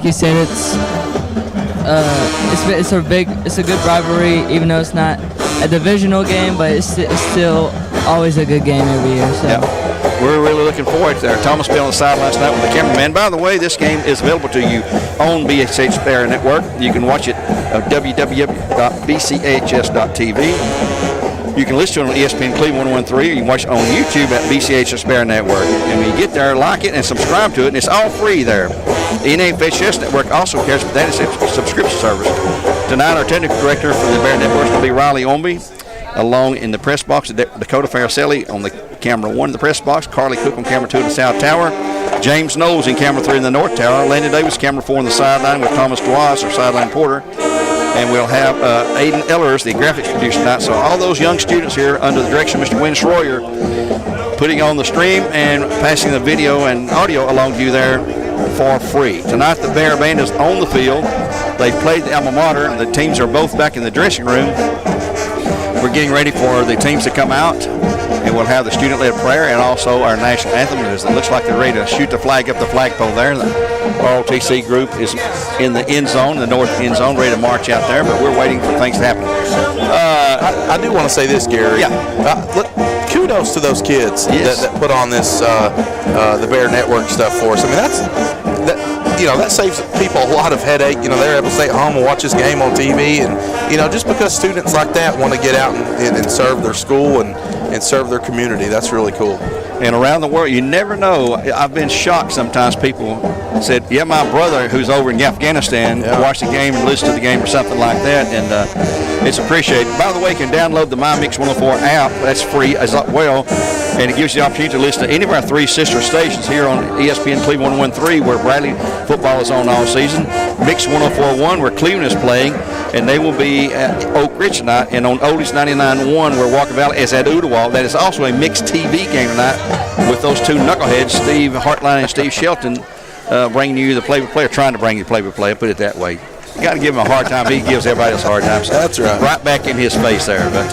like you said, it's a good rivalry, even though it's not a divisional game, but it's still always a good game every year. So. Yeah. We're really looking forward to it. Thomas been on the side last night with the cameraman. By the way, this game is available to you on BCHS Bear Network. You can watch it at www.bchs.tv. You can listen to it on ESPN Cleveland 113, or you can watch it on YouTube at BCHS Bear Network. And when you get there, like it and subscribe to it, and it's all free there. The NFHS Network also carries that as a subscription service. Tonight, our technical director for the Bear Network is going to be Riley Omby. Along in the press box, Dakota Faracelli on the camera 1 in the press box, Carly Cook on camera 2 in the south tower, James Knowles in camera 3 in the north tower, Landon Davis camera 4 in the sideline with Thomas Dwas, our sideline porter, and we'll have Aiden Ellers, the graphics producer tonight. So all those young students here under the direction of Mr. Wynn Schroyer putting on the stream and passing the video and audio along to you there for free. Tonight the Bear Band is on the field. They've played the alma mater, and the teams are both back in the dressing room. We're getting ready for the teams to come out, and we'll have the student-led prayer and also our national anthem. It looks like they're ready to shoot the flag up the flagpole there. The ROTC group is in the end zone, the north end zone, ready to march out there, but we're waiting for things to happen. I do want to say this, Gary. Yeah. Look, kudos to those kids that put on this the Bear Network stuff for us. I mean, that saves people a lot of headache. They're able to stay at home and watch this game on TV, and just because students like that want to get out and serve their school and serve their community, that's really cool. And around the world, you never know. I've been shocked sometimes. People said, yeah, my brother who's over in Afghanistan watched the game and listened to the game or something like that, and it's appreciated. By the way, you can download the MyMix 104 app. That's free as well, and it gives you the opportunity to listen to any of our 3 sister stations here on ESPN Cleveland 113, where Bradley football is on all season, Mix 104.1, where Cleveland is playing, and they will be at Oak Ridge tonight, and on Oldies 99.1, where Walker Valley is at Ooltewah. That is also a mixed TV game tonight with those 2 knuckleheads, Steve Hartline and Steve Shelton, bringing you the play-by-play, or trying to bring you the play-by-play, put it that way. You got to give him a hard time. He gives everybody else a hard time. So that's right. Right back in his face there. But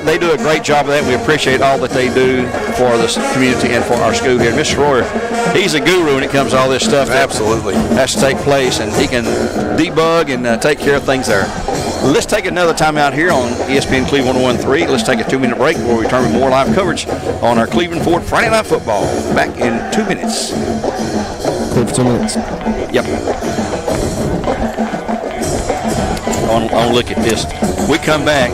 they do a great job of that. We appreciate all that they do for the community and for our school here. Mr. Royer, he's a guru when it comes to all this stuff. Absolutely. That has to take place, and he can debug and take care of things there. Let's take another time out here on ESPN Cleveland 113. Let's take a 2-minute break before we return with more live coverage on our Cleveland Ford Friday Night Football. Back in 2 minutes. Play for 2 minutes. Yep. On look at this. We come back,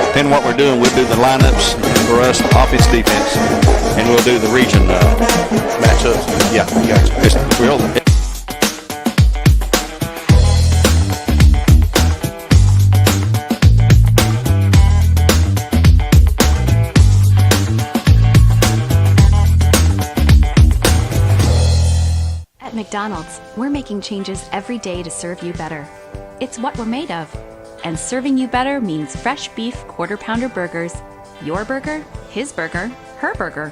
depending on what we're doing, we'll do the lineups for us, offense, defense, and we'll do the region matchups. Yeah, gotcha. It's real. At McDonald's, we're making changes every day to serve you better. It's what we're made of. And serving you better means fresh beef quarter-pounder burgers. Your burger, his burger, her burger.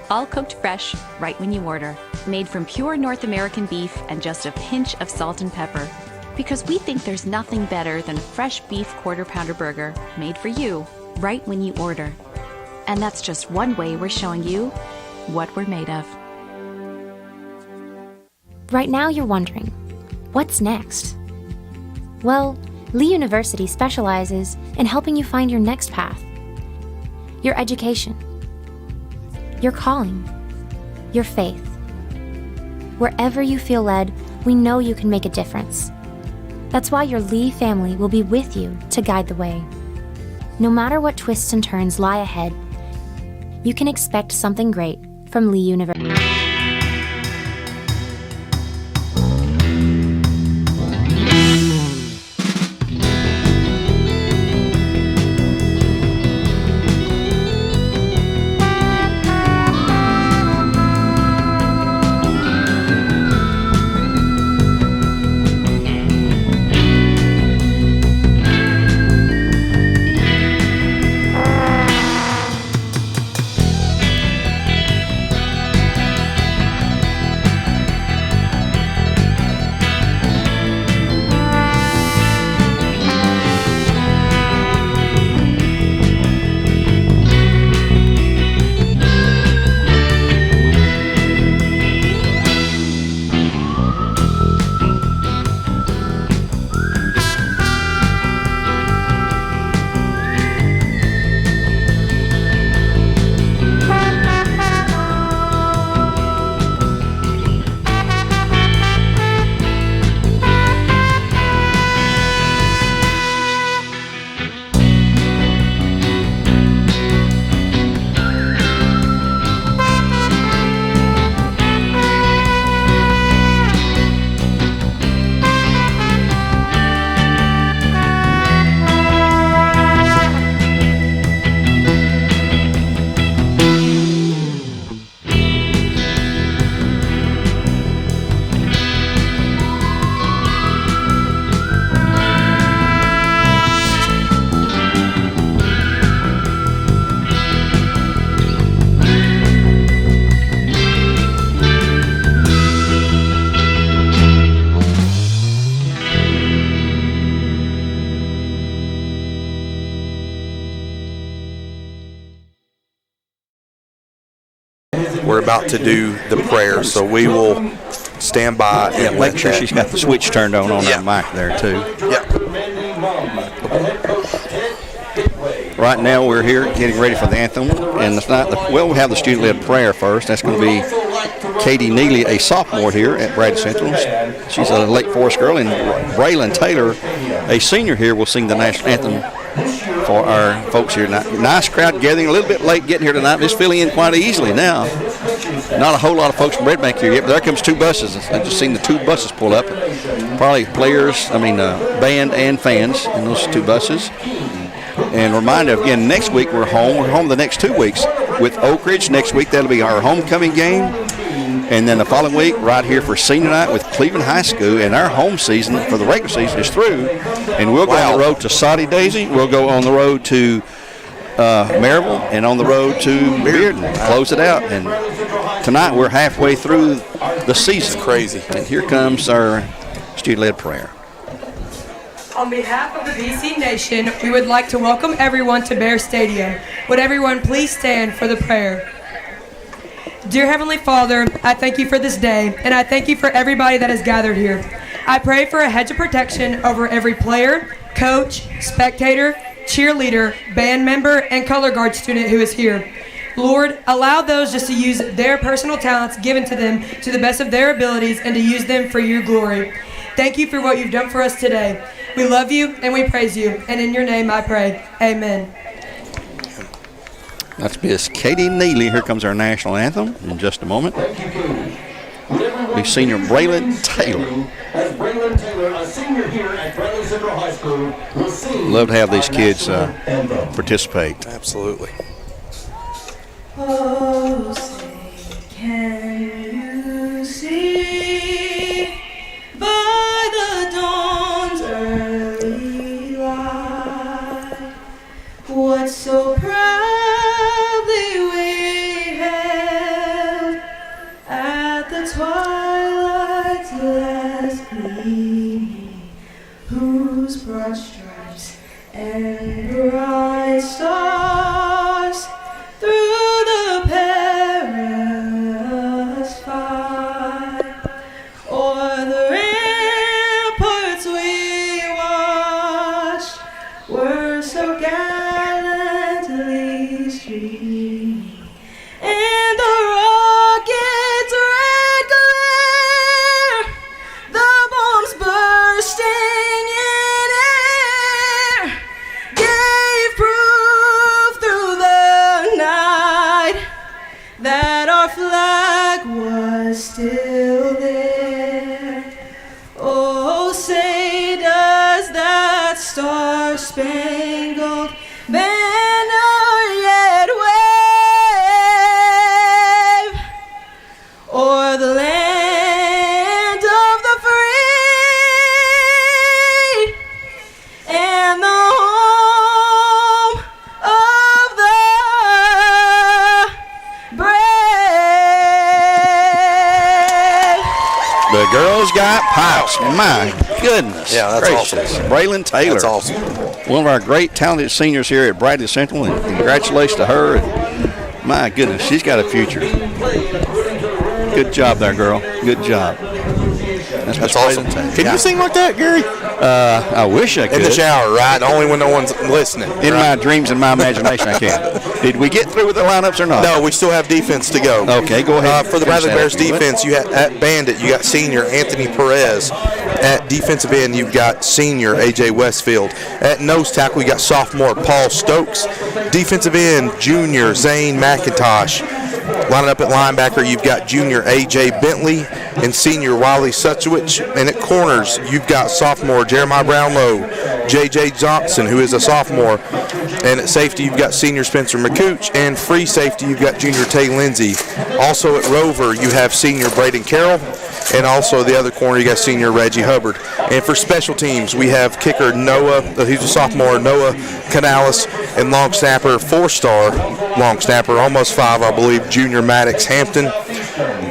All cooked fresh, right when you order. Made from pure North American beef and just a pinch of salt and pepper. Because we think there's nothing better than a fresh beef quarter-pounder burger made for you, right when you order. And that's just one way we're showing you what we're made of. Right now you're wondering, what's next? Well, Lee University specializes in helping you find your next path. Your education. Your calling. Your faith. Wherever you feel led, we know you can make a difference. That's why your Lee family will be with you to guide the way. No matter what twists and turns lie ahead, you can expect something great from Lee University. about to do the prayer, so we will stand by and make sure she's got the switch turned on her mic there too. Yeah. Right now we're here getting ready for the anthem, and it's not we'll have the student-led prayer first. That's going to be Katie Neely, a sophomore here at Bradley Central. She's a Lake Forest girl, and Braylon Taylor, a senior here, will sing the national anthem for our folks here tonight. Nice crowd gathering, a little bit late getting here tonight, but it's filling in quite easily now. Not a whole lot of folks from Red Bank here yet, but there comes 2 buses. I've just seen the 2 buses pull up. Probably band and fans in those 2 buses. And reminder, again, next week we're home. We're home the next 2 weeks with Oak Ridge. Next week that'll be our homecoming game. And then the following week, right here for senior night with Cleveland High School. And our home season for the regular season is through. And we'll go on the road to Soddy Daisy. We'll go on the road to Maryville and on the road to Bearden. Close it out. And tonight we're halfway through the season. It's crazy. And here comes our student-led prayer. On behalf of the BC Nation, we would like to welcome everyone to Bear Stadium. Would everyone please stand for the prayer? Dear Heavenly Father, I thank you for this day, and I thank you for everybody that has gathered here. I pray for a hedge of protection over every player, coach, spectator, cheerleader, band member, and color guard student who is here. Lord, allow those just to use their personal talents given to them to the best of their abilities and to use them for your glory. Thank you for what you've done for us today. We love you and we praise you, and in your name I pray. Amen. That's Miss Katie Neely. Here comes our national anthem in just a moment. Be senior Braylon Taylor. As Braylon Taylor, a senior here at Bradley Central High School, will sing. Love to have these kids participate. Absolutely. Oh, say, can you see by the dawn's early light what so proudly we held at the twilight's last gleaming, whose broad stripes and bright stars through the perilous fight o'er the ramparts we watched were so gallantly streaming, and the rocket's red glare, the bombs bursting in air, gave proof through the night that our flag was still there. Oh, say does that star-spangled banner yet wave o'er the land of the free and the home of the brave. The girls got pipes. My goodness. Yeah, that's gracious. awesome. Braylon Taylor. That's awesome. One of our great talented seniors here at Bradley Central, and congratulations to her. And my goodness, she's got a future. Good job there, girl. Good job. That's awesome. Can you sing like that, Gary? I wish I could. In the shower, right? Only when no one's listening. In my dreams and my imagination, I can. Did we get through with the lineups or not? No, we still have defense to go. Okay, go ahead. For the Bradley Finish that Bears up, defense, you have at Bandit, you got senior Anthony Perez. At defensive end, you've got senior AJ Westfield. At nose tackle, you got sophomore Paul Stokes. Defensive end, junior Zane McIntosh. Lining up at linebacker, you've got junior A.J. Bentley and senior Wiley Suchowicz. And at corners, you've got sophomore Jeremiah Brownlow, J.J. Johnson, who is a sophomore. And at safety, you've got senior Spencer McCooch. And free safety, you've got junior Tay Lindsay. Also at Rover, you have senior Braden Carroll. And also the other corner, you got senior Reggie Hubbard. And for special teams, we have kicker Noah, he's a sophomore, Noah Canales, and long snapper, 4-star long snapper, almost 5, I believe, junior Maddox Hampton.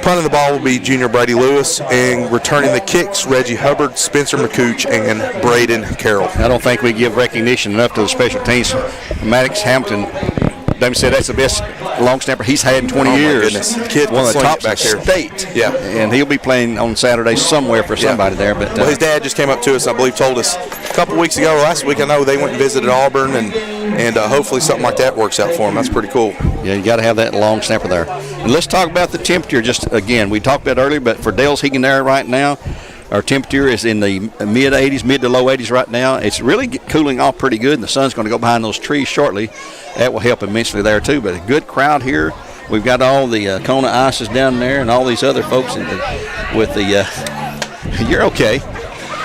Punting the ball will be junior Brady Lewis, and returning the kicks, Reggie Hubbard, Spencer McCooch, and Braden Carroll. I don't think we give recognition enough to the special teams. Maddox Hampton, David said that's the best long snapper he's had in 20 years. Goodness. Kid one of the sling it tops back in there. state. Yeah. And he'll be playing on Saturday somewhere for somebody there. But well, his dad just came up to us, I believe, told us a couple weeks ago, last week, I know they went and visited Auburn, and hopefully something like that works out for him. That's pretty cool. Yeah, you got to have that long snapper there. And let's talk about the temperature just again. We talked about it earlier, but for Dale's Hegan there right now, our temperature is in the mid 80s, mid to low 80s right now. It's really cooling off pretty good, and the sun's going to go behind those trees shortly. That will help immensely there too. But a good crowd here. We've got all the Kona Ices down there, and all these other folks with the. You're okay.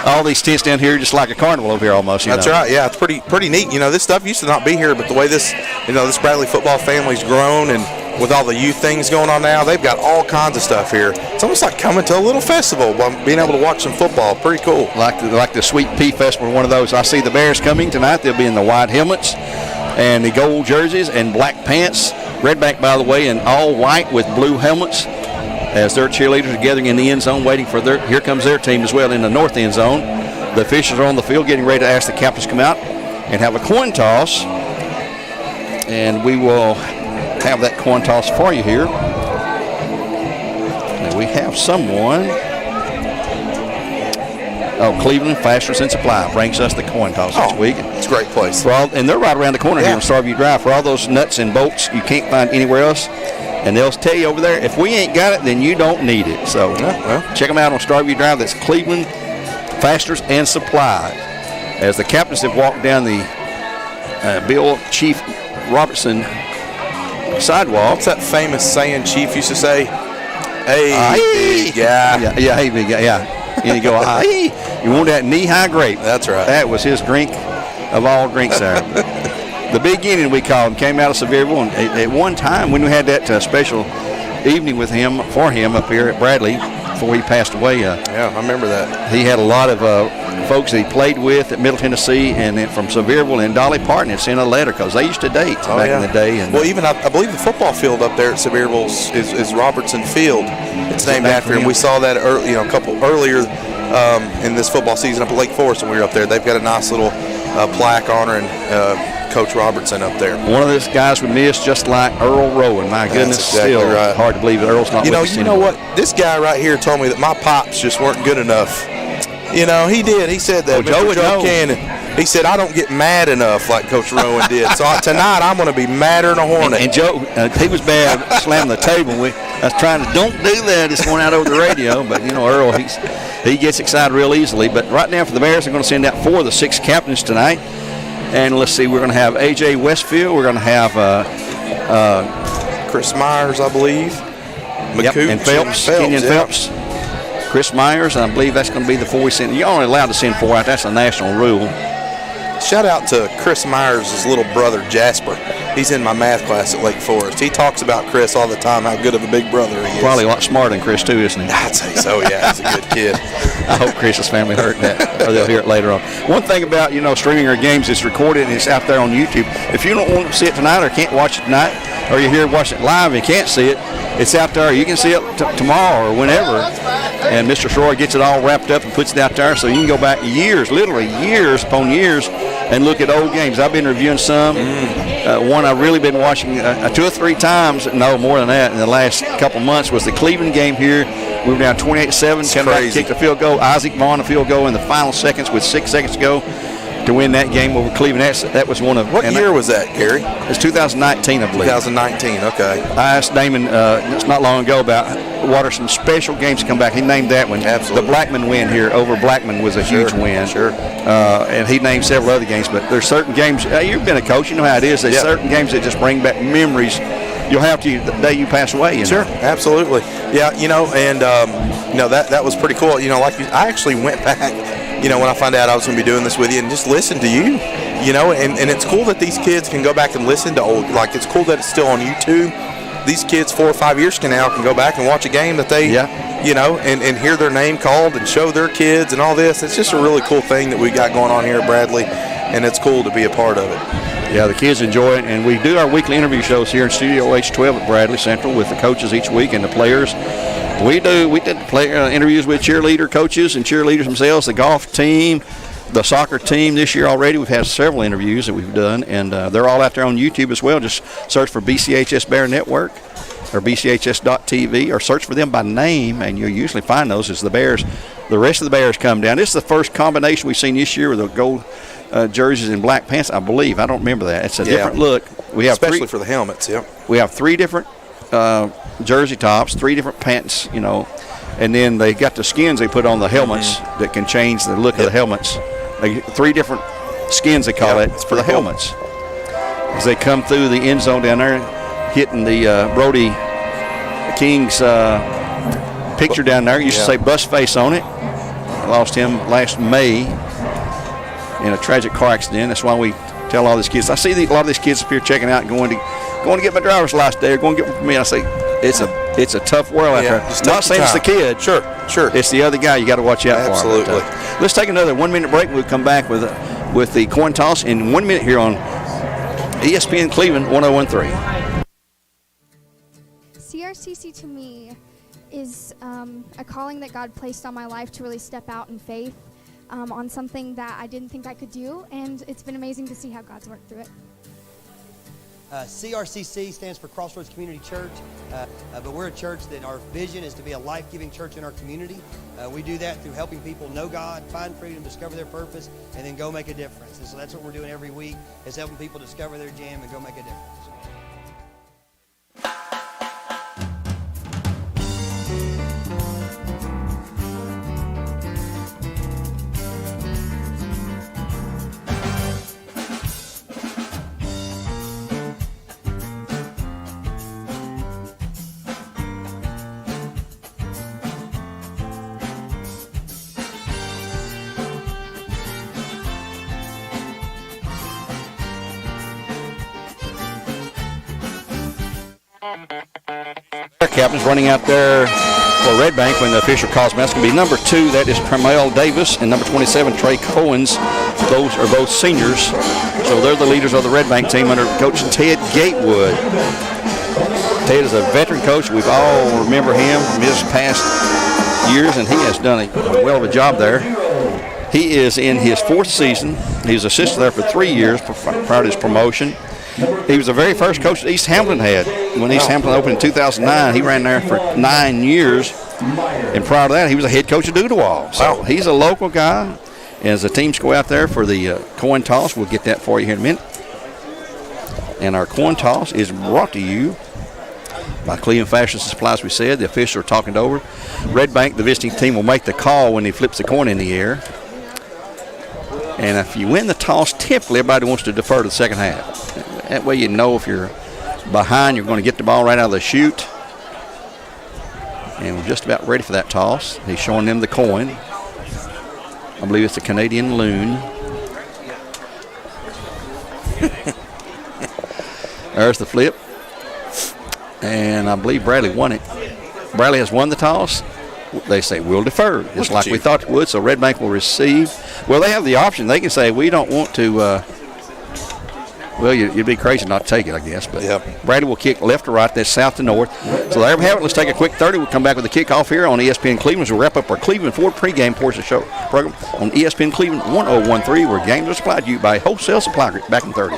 All these tents down here, just like a carnival over here almost. That's right. Yeah, it's pretty neat. This stuff used to not be here, but the way this Bradley football family's grown, and with all the youth things going on now, they've got all kinds of stuff here. It's almost like coming to a little festival, being able to watch some football. Pretty cool. Like the Sweet Pea Festival, one of those. I see the Bears coming tonight. They'll be in the white helmets and the gold jerseys and black pants. Redback, by the way, in all white with blue helmets, as their cheerleaders are gathering in the end zone waiting for here comes their team as well in the north end zone. The officials are on the field getting ready to ask the captains to come out and have a coin toss. And we will have that coin toss for you here. And we have someone. Cleveland Fasteners and Supply brings us the coin toss this week. It's a great place. And they're right around the corner here on Starview Drive. For all those nuts and bolts you can't find anywhere else. And they'll tell you over there, if we ain't got it, then you don't need it. So check them out on Starview Drive. That's Cleveland Fasteners and Supply. As the captains have walked down the Bill Chief Robertson sidewalk. What's that famous saying Chief used to say? Hey, big guy. Yeah, hey, big guy, yeah. And you go, hey, you want that knee-high grape. That's right. That was his drink of all drinks there. The beginning, we called him, came out of Sevierville, and at one time when we had that special evening with him, for him up here at Bradley before he passed away. Yeah, I remember that. He had a lot of folks that he played with at Middle Tennessee and then from Sevierville and Dolly Parton had sent a letter because they used to date back in the day. And well, even I believe the football field up there at Sevierville is Robertson Field. It's named after him. We saw that a couple earlier in this football season up at Lake Forest when we were up there. They've got a nice little plaque honoring Coach Robertson up there. One of those guys we missed, just like Earl Rowan. My goodness, exactly still right. Hard to believe that Earl's not with us You know what? This guy right here told me that my pops just weren't good enough. He did. He said that. Well, Joe Cannon. He said, I don't get mad enough like Coach Rowan did. So tonight I'm going to be madder than a hornet. And Joe, he was bad slamming the table. I was trying to don't do that. It's going out over the radio. But, Earl, he gets excited real easily. But right now for the Bears, they're going to send out 4 of the 6 captains tonight. And let's see, we're going to have A.J. Westfield. We're going to have Chris Myers, I believe. And Phelps, Kenyon Phelps. Chris Myers, and I believe that's going to be the 4 we send. You're only allowed to send 4 out. That's a national rule. Shout out to Chris Myers' little brother, Jasper. He's in my math class at Lake Forest. He talks about Chris all the time, how good of a big brother he is. Probably a lot smarter than Chris, too, isn't he? I'd say so, yeah. He's a good kid. I hope Chris's family heard that, or they'll hear it later on. One thing about, streaming our games, it's recorded and it's out there on YouTube. If you don't want to see it tonight or can't watch it tonight, or you're here watching it live and you can't see it, it's out there. You can see it tomorrow or whenever. And Mr. Shroy gets it all wrapped up and puts it out there so you can go back years, literally years upon years, and look at old games. I've been reviewing some. One I've really been watching 2 or 3 times, no more than that, in the last couple months was the Cleveland game here. We were down 28-7, came back, kicked a field goal. Isaac Vaughn a field goal in the final seconds with 6 seconds to go to win that game over Cleveland. That was one of. What year was that, Gary? It was 2019, I believe. 2019, okay. I asked Damon just not long ago about what are some special games to come back. He named that one. Absolutely. The Blackman win here over Blackman was a huge win. Sure. And he named several other games, but there's certain games. You've been a coach, you know how it is. There's certain games that just bring back memories. You'll have to the day you pass away. Sure, absolutely. Yeah, and that was pretty cool. I actually went back. When I found out I was going to be doing this with you and just listen to you, and it's cool that these kids can go back and listen to old, it's cool that it's still on YouTube. These kids 4 or 5 years from now can go back and watch a game that they, and hear their name called and show their kids and all this. It's just a really cool thing that we got going on here at Bradley, and it's cool to be a part of it. Yeah, the kids enjoy it, and we do our weekly interview shows here in Studio H12 at Bradley Central with the coaches each week and the players. We did play interviews with cheerleader coaches and cheerleaders themselves, the golf team, The soccer team this year already, we've had several interviews that we've done, and they're all out there on YouTube as well. Just search for BCHS Bear Network or BCHS.TV, or search for them by name, and you'll usually find those as the Bears. The rest of the Bears come down. This is the first combination we've seen this year with the gold jerseys and black pants, I believe. I don't remember that. It's a different look. We have especially for the helmets, yeah. We have 3 different jersey tops, 3 different pants, and then they got the skins they put on the helmets that can change the look of the helmets. 3 different skins, they call it, for the helmets. As they come through the end zone down there, hitting the Brody King's picture down there. Used to say bus face on it. Lost him last May in a tragic car accident. That's why we tell all these kids. I see a lot of these kids up here checking out and going to get my driver's license day, or going to get one for me. I say it's a tough world out there. Not saying it's the kid. Sure. It's the other guy you got to watch out for. Absolutely. Let's take another 1-minute break. We'll come back with the coin toss in 1 minute here on ESPN Cleveland 101.3. CRCC to me is a calling that God placed on my life to really step out in faith on something that I didn't think I could do, and it's been amazing to see how God's worked through it. CRCC stands for Crossroads Community Church, but we're a church that our vision is to be a life-giving church in our community. We do that through helping people know God, find freedom, discover their purpose, and then go make a difference. And so that's what we're doing every week, is helping people discover their jam and go make a difference. Captain's running out there for Red Bank when the official calls him. That's going to be number 2. That is Pramel Davis, and number 27, Trey Cohens. Those are both seniors. So they're the leaders of the Red Bank team under Coach Ted Gatewood. Ted is a veteran coach. We've all remember him from his past years, and he has done a well of a job there. He is in his 4th season. He was assistant there for 3 years prior to his promotion. He was the very first coach that East Hamilton had. When East Hamilton opened in 2009, he ran there for 9 years. And prior to that, he was a head coach of Ooltewah. So he's a local guy. And as the teams go out there for the coin toss, we'll get that for you here in a minute. And our coin toss is brought to you by Cleveland Fashion Supply, as we said. The officials are talking it over. Red Bank, the visiting team, will make the call when he flips the coin in the air. And if you win the toss, typically everybody wants to defer to the second half. That way you know if you're behind, you're going to get the ball right out of the chute. And we're just about ready for that toss. He's showing them the coin. I believe it's a Canadian loon. There's the flip. And I believe Bradley won it. Bradley has won the toss. They say, we'll defer, just like we thought it would, so Red Bank will receive. Well, they have the option. They can say, we don't want to, well, you'd be crazy not to take it, I guess. But Bradley will kick left to right, that's south to north. So there we have it. Let's take a quick 30. We'll come back with the kickoff here on ESPN Cleveland. We'll wrap up our Cleveland Ford pregame portion of the show program on ESPN Cleveland 101.3, where games are supplied to you by Wholesale Supply Group. Back in 30.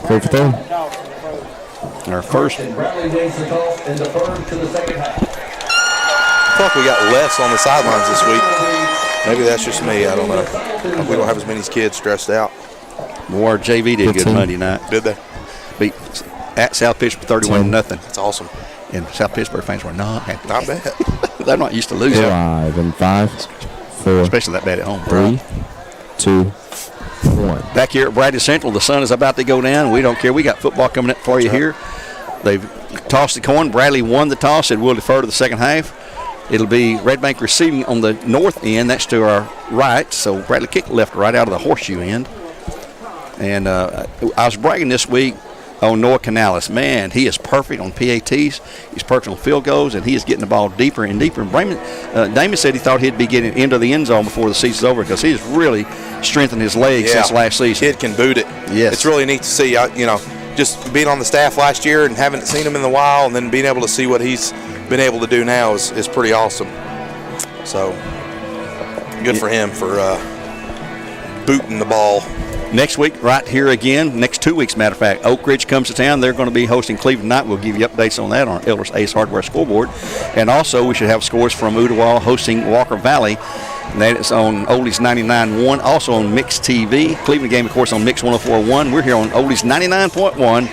Clear for 30. Our first. Bradley takes the toss and defers to the second half. I feel like we got less on the sidelines this week. Maybe that's just me. I don't know. We don't have as many kids stressed out. War JV did good Monday night. Did they? Beat at South Pittsburgh 31-0. That's awesome. And South Pittsburgh fans were not happy. Not bad. They're not used to losing. 5 and 5, 4, especially that bad at home. 3, 2, 1. Back here at Bradley Central, the sun is about to go down. We don't care. We got football coming up for you here. They've tossed the coin. Bradley won the toss, and we'll defer to the second half. It'll be Red Bank receiving on the north end. That's to our right. So Bradley kicked left to right out of the horseshoe end. And I was bragging this week on Noah Canales. Man, he is perfect on PATs. He's perfect on field goals, and he is getting the ball deeper and deeper. And Damon said he thought he'd be getting into the end zone before the season's over because he's really strengthened his legs since last season. Kid can boot it. Yes. It's really neat to see. Just being on the staff last year and haven't seen him in a while, and then being able to see what he's been able to do now is pretty awesome. So good for him for booting the ball. Next week, right here again, next 2 weeks, matter of fact, Oak Ridge comes to town. They're going to be hosting Cleveland Knight. We'll give you updates on that on Elders Ace Hardware scoreboard. And also, we should have scores from Ooltewah hosting Walker Valley. And that is on Oldies 99.1, also on Mix TV. Cleveland game, of course, on Mix 104.1. We're here on Oldies 99.1.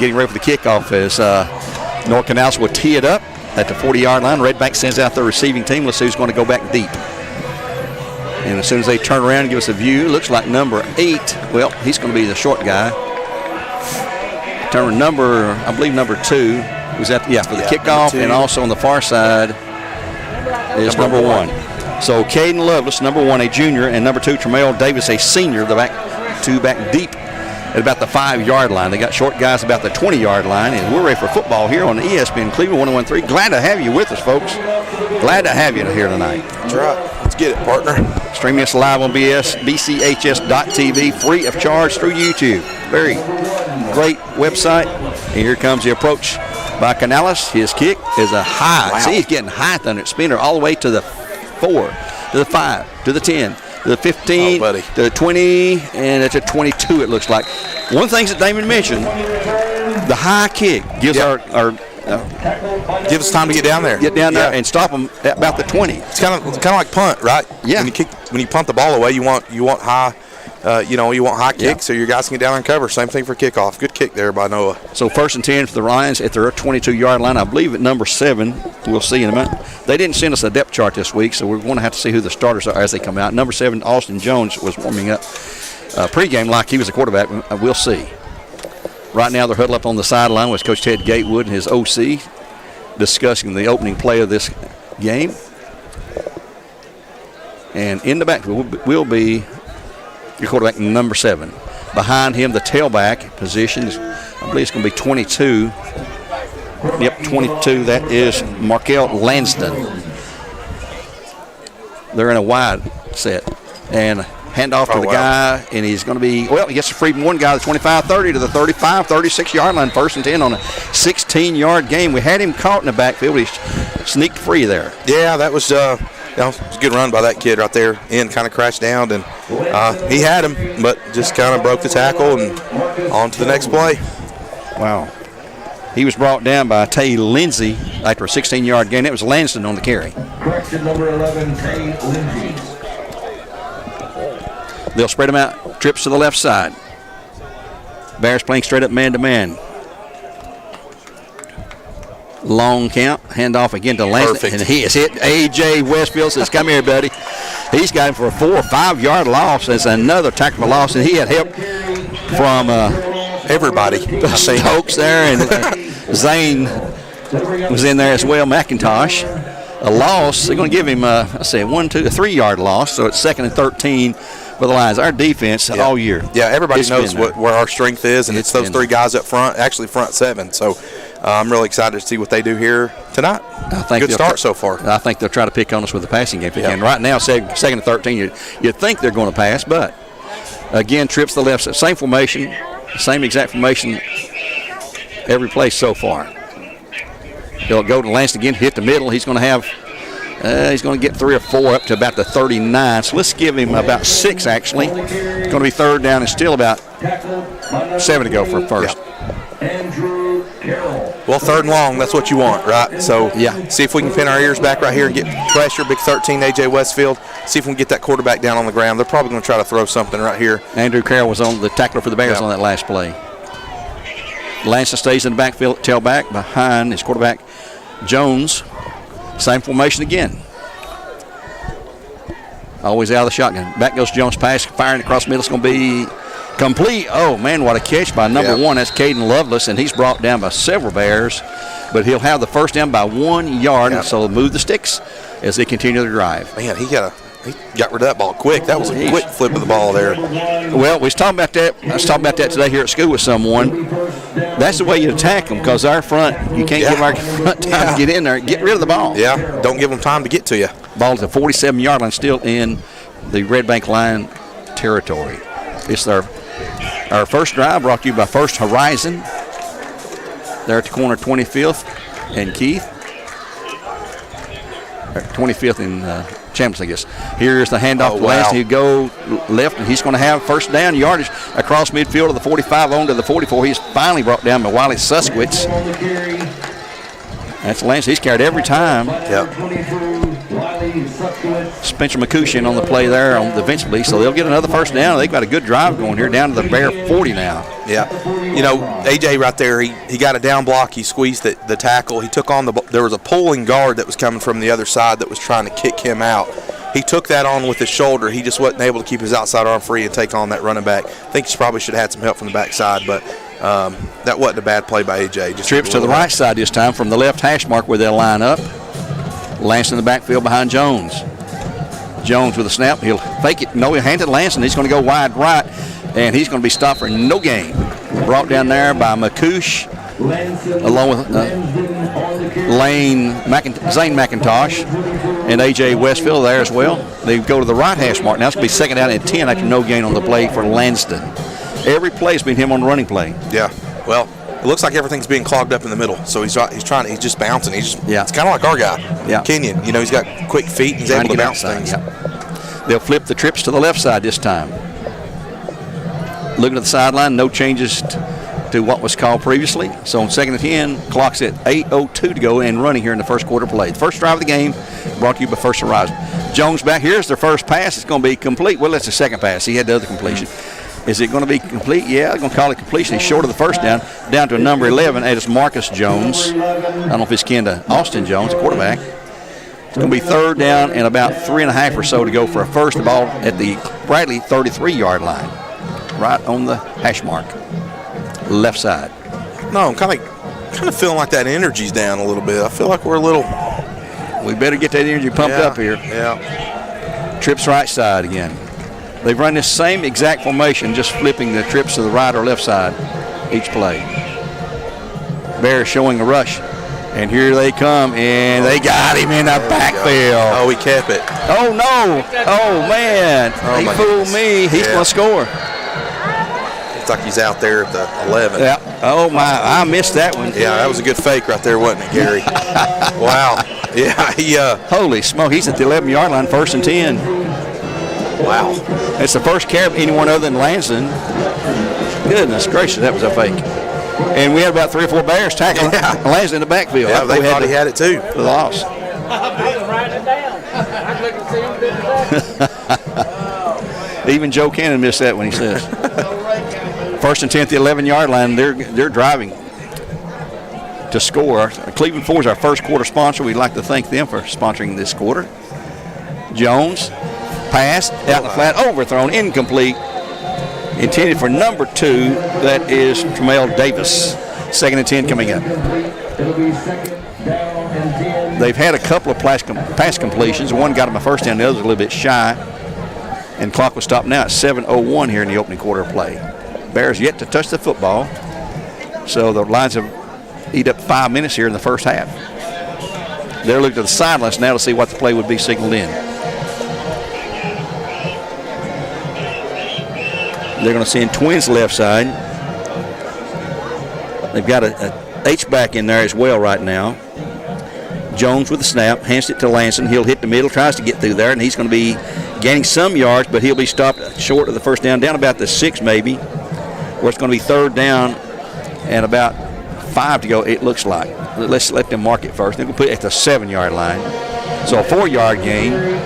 Getting ready for the kickoff as North Canals will tee it up at the 40-yard line. Red Bank sends out their receiving team. Let's see who's going to go back deep. And as soon as they turn around and give us a view, looks like number 8. Well, he's going to be the short guy. I believe number 2 was for the kickoff, and also on the far side is number 1. So Caden Lovelace, number 1, a junior, and number 2, Tremel Davis, a senior, the back deep at about the 5-yard line. They got short guys about the 20-yard line, and we're ready for football here on the ESPN Cleveland 101.3. Glad to have you with us, folks. Glad to have you here tonight. That's right. Let's get it, partner. Streaming us live on BCHS.TV, free of charge through YouTube. Very great website. And here comes the approach by Canales. His kick is a high. Wow. See, he's getting high thunder at spinner all the way to the 4, to the 5, to the 10. To the 15, to the 20, and it's a 22, it looks like. One of the things that Damon mentioned, the high kick gives gives us time to get down there. Get down there and stop them at about the 20. It's kind of like punt, right? Yeah. When you punt the ball away, you want high. You want high kicks so your guys can get down and cover. Same thing for kickoff. Good kick there by Noah. So 1st and 10 for the Lions at their 22-yard line. I believe at number 7. We'll see in a minute. They didn't send us a depth chart this week, so we're going to have to see who the starters are as they come out. Number 7, Austin Jones, was warming up pregame like he was a quarterback. We'll see. Right now they're huddled up on the sideline with Coach Ted Gatewood and his OC discussing the opening play of this game. And in the backfield will be your quarterback, number 7. Behind him, the tailback position, I believe it's going to be 22. Yep, 22. That is Markel Lanston. They're in a wide set. And handoff to the guy, and he's going to be, he gets a free one guy, the 25-30 to the 35, 36-yard line, 1st and 10 on a 16-yard game. We had him caught in the backfield. He sneaked free there. Yeah, that was it was a good run by that kid right there. Kind of crashed down, and he had him, but just kind of broke the tackle and on to the next play. Wow. He was brought down by Tay Lindsay after a 16-yard gain. It was Lanston on the carry. Correction number 11, Tay Lindsay. They'll spread them out, trips to the left side. Bears playing straight up man-to-man. Long count, handoff again to Lanston, and he has hit A.J. Westfield. Says, "Come here, buddy." He's got him for a 4 or 5-yard loss. That's another tackle loss, and he had help from everybody. Stokes there, and Zane was in there as well. McIntosh. A loss. They're going to give him a 3-yard loss. So it's 2nd and 13 for the Lions. Our defense all year. Yeah, everybody knows where our strength is, and it's those 3 guys up front. Actually, front 7. So. I'm really excited to see what they do here tonight. Good start so far. I think they'll try to pick on us with the passing game if they can. Right now, 2nd and 13, you'd think they're going to pass, but again, trips to the left side. Same formation, same exact formation every play so far. He'll go to Lanston again, hit the middle. He's going to have, he's going to get 3 or 4 up to about the 39. So let's give him about 6, actually. It's going to be 3rd down and still about 7 to go for first. Well, 3rd and long, that's what you want, right? So, see if we can pin our ears back right here and get pressure. Big 13, A.J. Westfield. See if we can get that quarterback down on the ground. They're probably going to try to throw something right here. Andrew Carroll was on the tackler for the Bears on that last play. Lanston stays in the backfield, tailback behind his quarterback, Jones. Same formation again. Always out of the shotgun. Back goes Jones, pass, firing across the middle. It's going to be complete. Oh, man, what a catch by number 1. That's Caden Lovelace, and he's brought down by several Bears. But he'll have the first down by 1 yard, so move the sticks as they continue to drive. Man, he got rid of that ball quick. That was a quick flip of the ball there. Well, we was talking about that. I was talking about that today here at school with someone. That's the way you attack them, because our front, you can't give our front time to get in there. Get rid of the ball. Yeah, don't give them time to get to you. Ball's at 47-yard line, still in the Red Bank line territory. It's our first drive brought to you by First Horizon. There at the corner, 25th and Keith. 25th and Champions League. Yes. Here's the handoff to Lanston. He'll go left, and he's going to have first down yardage across midfield to the 45 on to the 44. He's finally brought down by Wiley Suskowitz. That's Lanston. He's carried every time. Yep. Spencer McCushion on the play there on defensively, so they'll get another first down. They've got a good drive going here down to the Bear 40 now. Yeah. You know, AJ right there, he got a down block. He squeezed the tackle. He took on there was a pulling guard that was coming from the other side that was trying to kick him out. He took that on with his shoulder. He just wasn't able to keep his outside arm free and take on that running back. I think he probably should have had some help from the backside, but that wasn't a bad play by AJ. Just trips to the right side this time from the left hash mark where they'll line up. Lance in the backfield behind Jones. Jones with a snap. He'll fake it. No, he'll hand it to Lanston. He's going to go wide right, and he's going to be stopped for no gain. Brought down there by McCoosh, along with Zane McIntosh and A.J. Westfield there as well. They go to the right hash mark. Now it's going to be second down and 10 after no gain on the play for Lanston. Every play's been him on the running play. Yeah, well, it looks like everything's being clogged up in the middle. So he's just bouncing. It's kind of like our guy, Kenyon. You know, he's got quick feet. He's able to bounce things. Yeah. They'll flip the trips to the left side this time. Looking at the sideline, no changes to what was called previously. So on second and 10, clock's at 8:02 to go and running here in the first quarter play. The first drive of the game brought to you by First Horizon. Jones back. Here's their first pass. It's going to be complete. Well, that's the second pass. He had the other completion. Is it going to be complete? Yeah, they're going to call it completion. He's short of the first down to a number 11. And it's Marcus Jones. I don't know if it's kin to Austin Jones, the quarterback. It's going to be third down and about 3.5 or so to go for a first. The ball at the Bradley 33-yard line, right on the hash mark, left side. No, I'm kind of feeling like that energy's down a little bit. I feel like we're a little. We better get that energy pumped up here. Yeah. Trips right side again. They've run this same exact formation, just flipping the trips to the right or left side each play. Bears showing a rush. And here they come, and they got him in the backfield. Oh, he kept it. Oh, no. Oh, man. He fooled me. He's going to score. Looks like he's out there at the 11. Yeah. Oh, my. I missed that one. Yeah, that was a good fake right there, wasn't it, Gary? Wow. Yeah, holy smoke. He's at the 11-yard line, first and 10. Wow. It's the first carry of anyone other than Lanston. Goodness gracious, that was a fake. And we had about 3 or 4 Bears tackling Lanston in the backfield. Yeah, they thought he had it too. The loss. Even Joe Cannon missed that when he says. First and 10 at the 11-yard line. They're driving to score. Cleveland Ford is our first quarter sponsor. We'd like to thank them for sponsoring this quarter. Jones. Pass out in the flat, overthrown, incomplete. Intended for number 2. That is Tremel Davis. Second and 10 coming up. They've had a couple of pass completions. One got them a first down, the other was a little bit shy. And clock was stopped now at 7:01 here in the opening quarter of play. Bears yet to touch the football. So the Lions have eat up 5 minutes here in the first half. They're looking to the sidelines now to see what the play would be signaled in. They're going to send twins left side. They've got a H-back in there as well right now. Jones with the snap, hands it to Lanston. He'll hit the middle, tries to get through there, and he's going to be gaining some yards, but he'll be stopped short of the first down about the 6 maybe, where it's going to be third down and about 5 to go, it looks like. Let's let them mark it first. They're going to put it at the 7-yard line. So a 4-yard gain.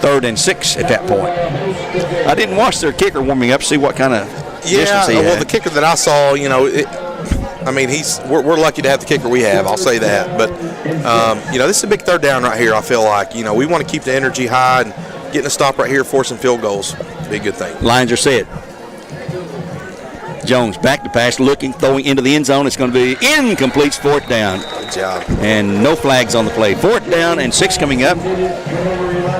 Third and 6 at that point. I didn't watch their kicker warming up, see what kind of distance he had. Well, the kicker that I saw, you know, we're lucky to have the kicker we have, I'll say that. But, this is a big third down right here, I feel like. You know, we want to keep the energy high, and getting a stop right here, forcing field goals, be a good thing. Lines are set. Jones back to pass, looking, throwing into the end zone. It's going to be incomplete, fourth down. Good job. And no flags on the play. Fourth down and 6 coming up.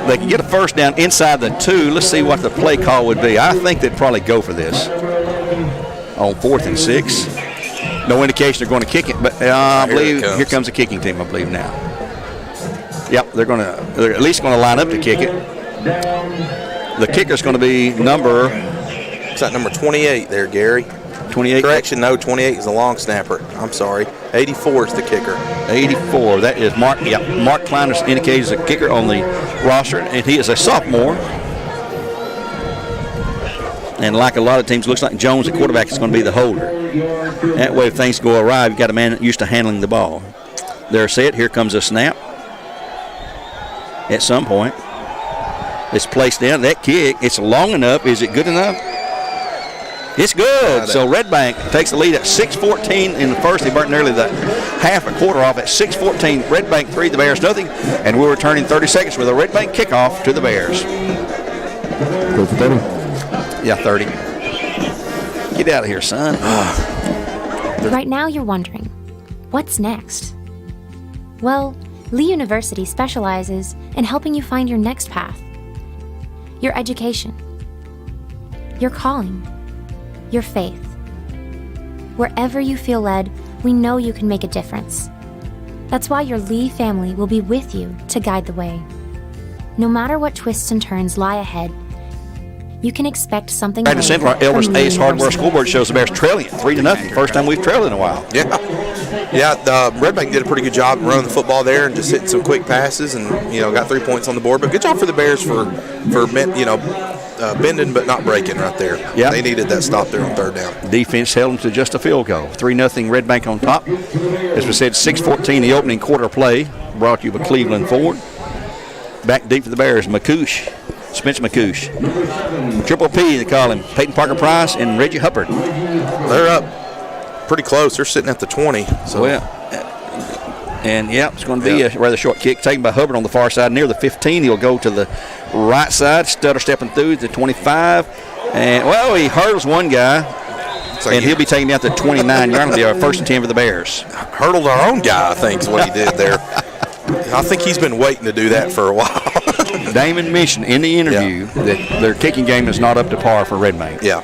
They can get a first down inside the 2. Let's see what the play call would be. I think they'd probably go for this on 4th and 6. No indication they're going to kick it, but I believe here comes the kicking team, I believe now. Yep, they're at least going to line up to kick it. The kicker's going to be number 28 there, Gary. 28? Correction, no, 28 is the long snapper. I'm sorry. 84 is the kicker. 84. That is Mark. Yeah, Mark Kleiner indicated as a kicker on the roster, and he is a sophomore. And like a lot of teams, looks like Jones, the quarterback, is going to be the holder. That way, if things go awry, you've got a man used to handling the ball. They're set. Here comes a snap. At some point, it's placed down. That kick, it's long enough. Is it good enough? It's good. So Red Bank takes the lead at 6:14 in the first. They burnt nearly the half a quarter off at 6:14. Red Bank 3, the Bears nothing. And we're returning 30 seconds with a Red Bank kickoff to the Bears. Go for 30. Yeah, 30. Get out of here, son. Right now you're wondering, what's next? Well, Lee University specializes in helping you find your next path. Your education. Your calling. Your faith. Wherever you feel led, we know you can make a difference. That's why your Lee family will be with you to guide the way. No matter what twists and turns lie ahead, you can expect something Right in the great center, our from Elvis Lee Ace Hardware University. scoreboard shows the Bears trailing 3-0. First time we've trailed in a while. Yeah, Red Bank did a pretty good job running the football there and just hitting some quick passes and, got 3 points on the board. But good job for the Bears for bending but not breaking right there. Yeah. They needed that stop there on third down. Defense held them to just a field goal. 3-0 Red Bank on top. As we said, 6:14 the opening quarter play. Brought to you by Cleveland Ford. Back deep for the Bears, McCoosh. Spence McCoosh. Triple P, they call him. Peyton Parker Price and Reggie Hubbard. They're up pretty close. They're sitting at the 20. So It's going to be a rather short kick taken by Hubbard on the far side near the 15. He'll go to the right side, stutter stepping through the 25. And, he hurdles one guy. And he'll be taken down to the 29-yard line. Our first and 10 for the Bears. Hurdled our own guy, I think, is what he did there. I think he's been waiting to do that for a while. Damon mentioned in the interview that their kicking game is not up to par for Red Bank. Yeah.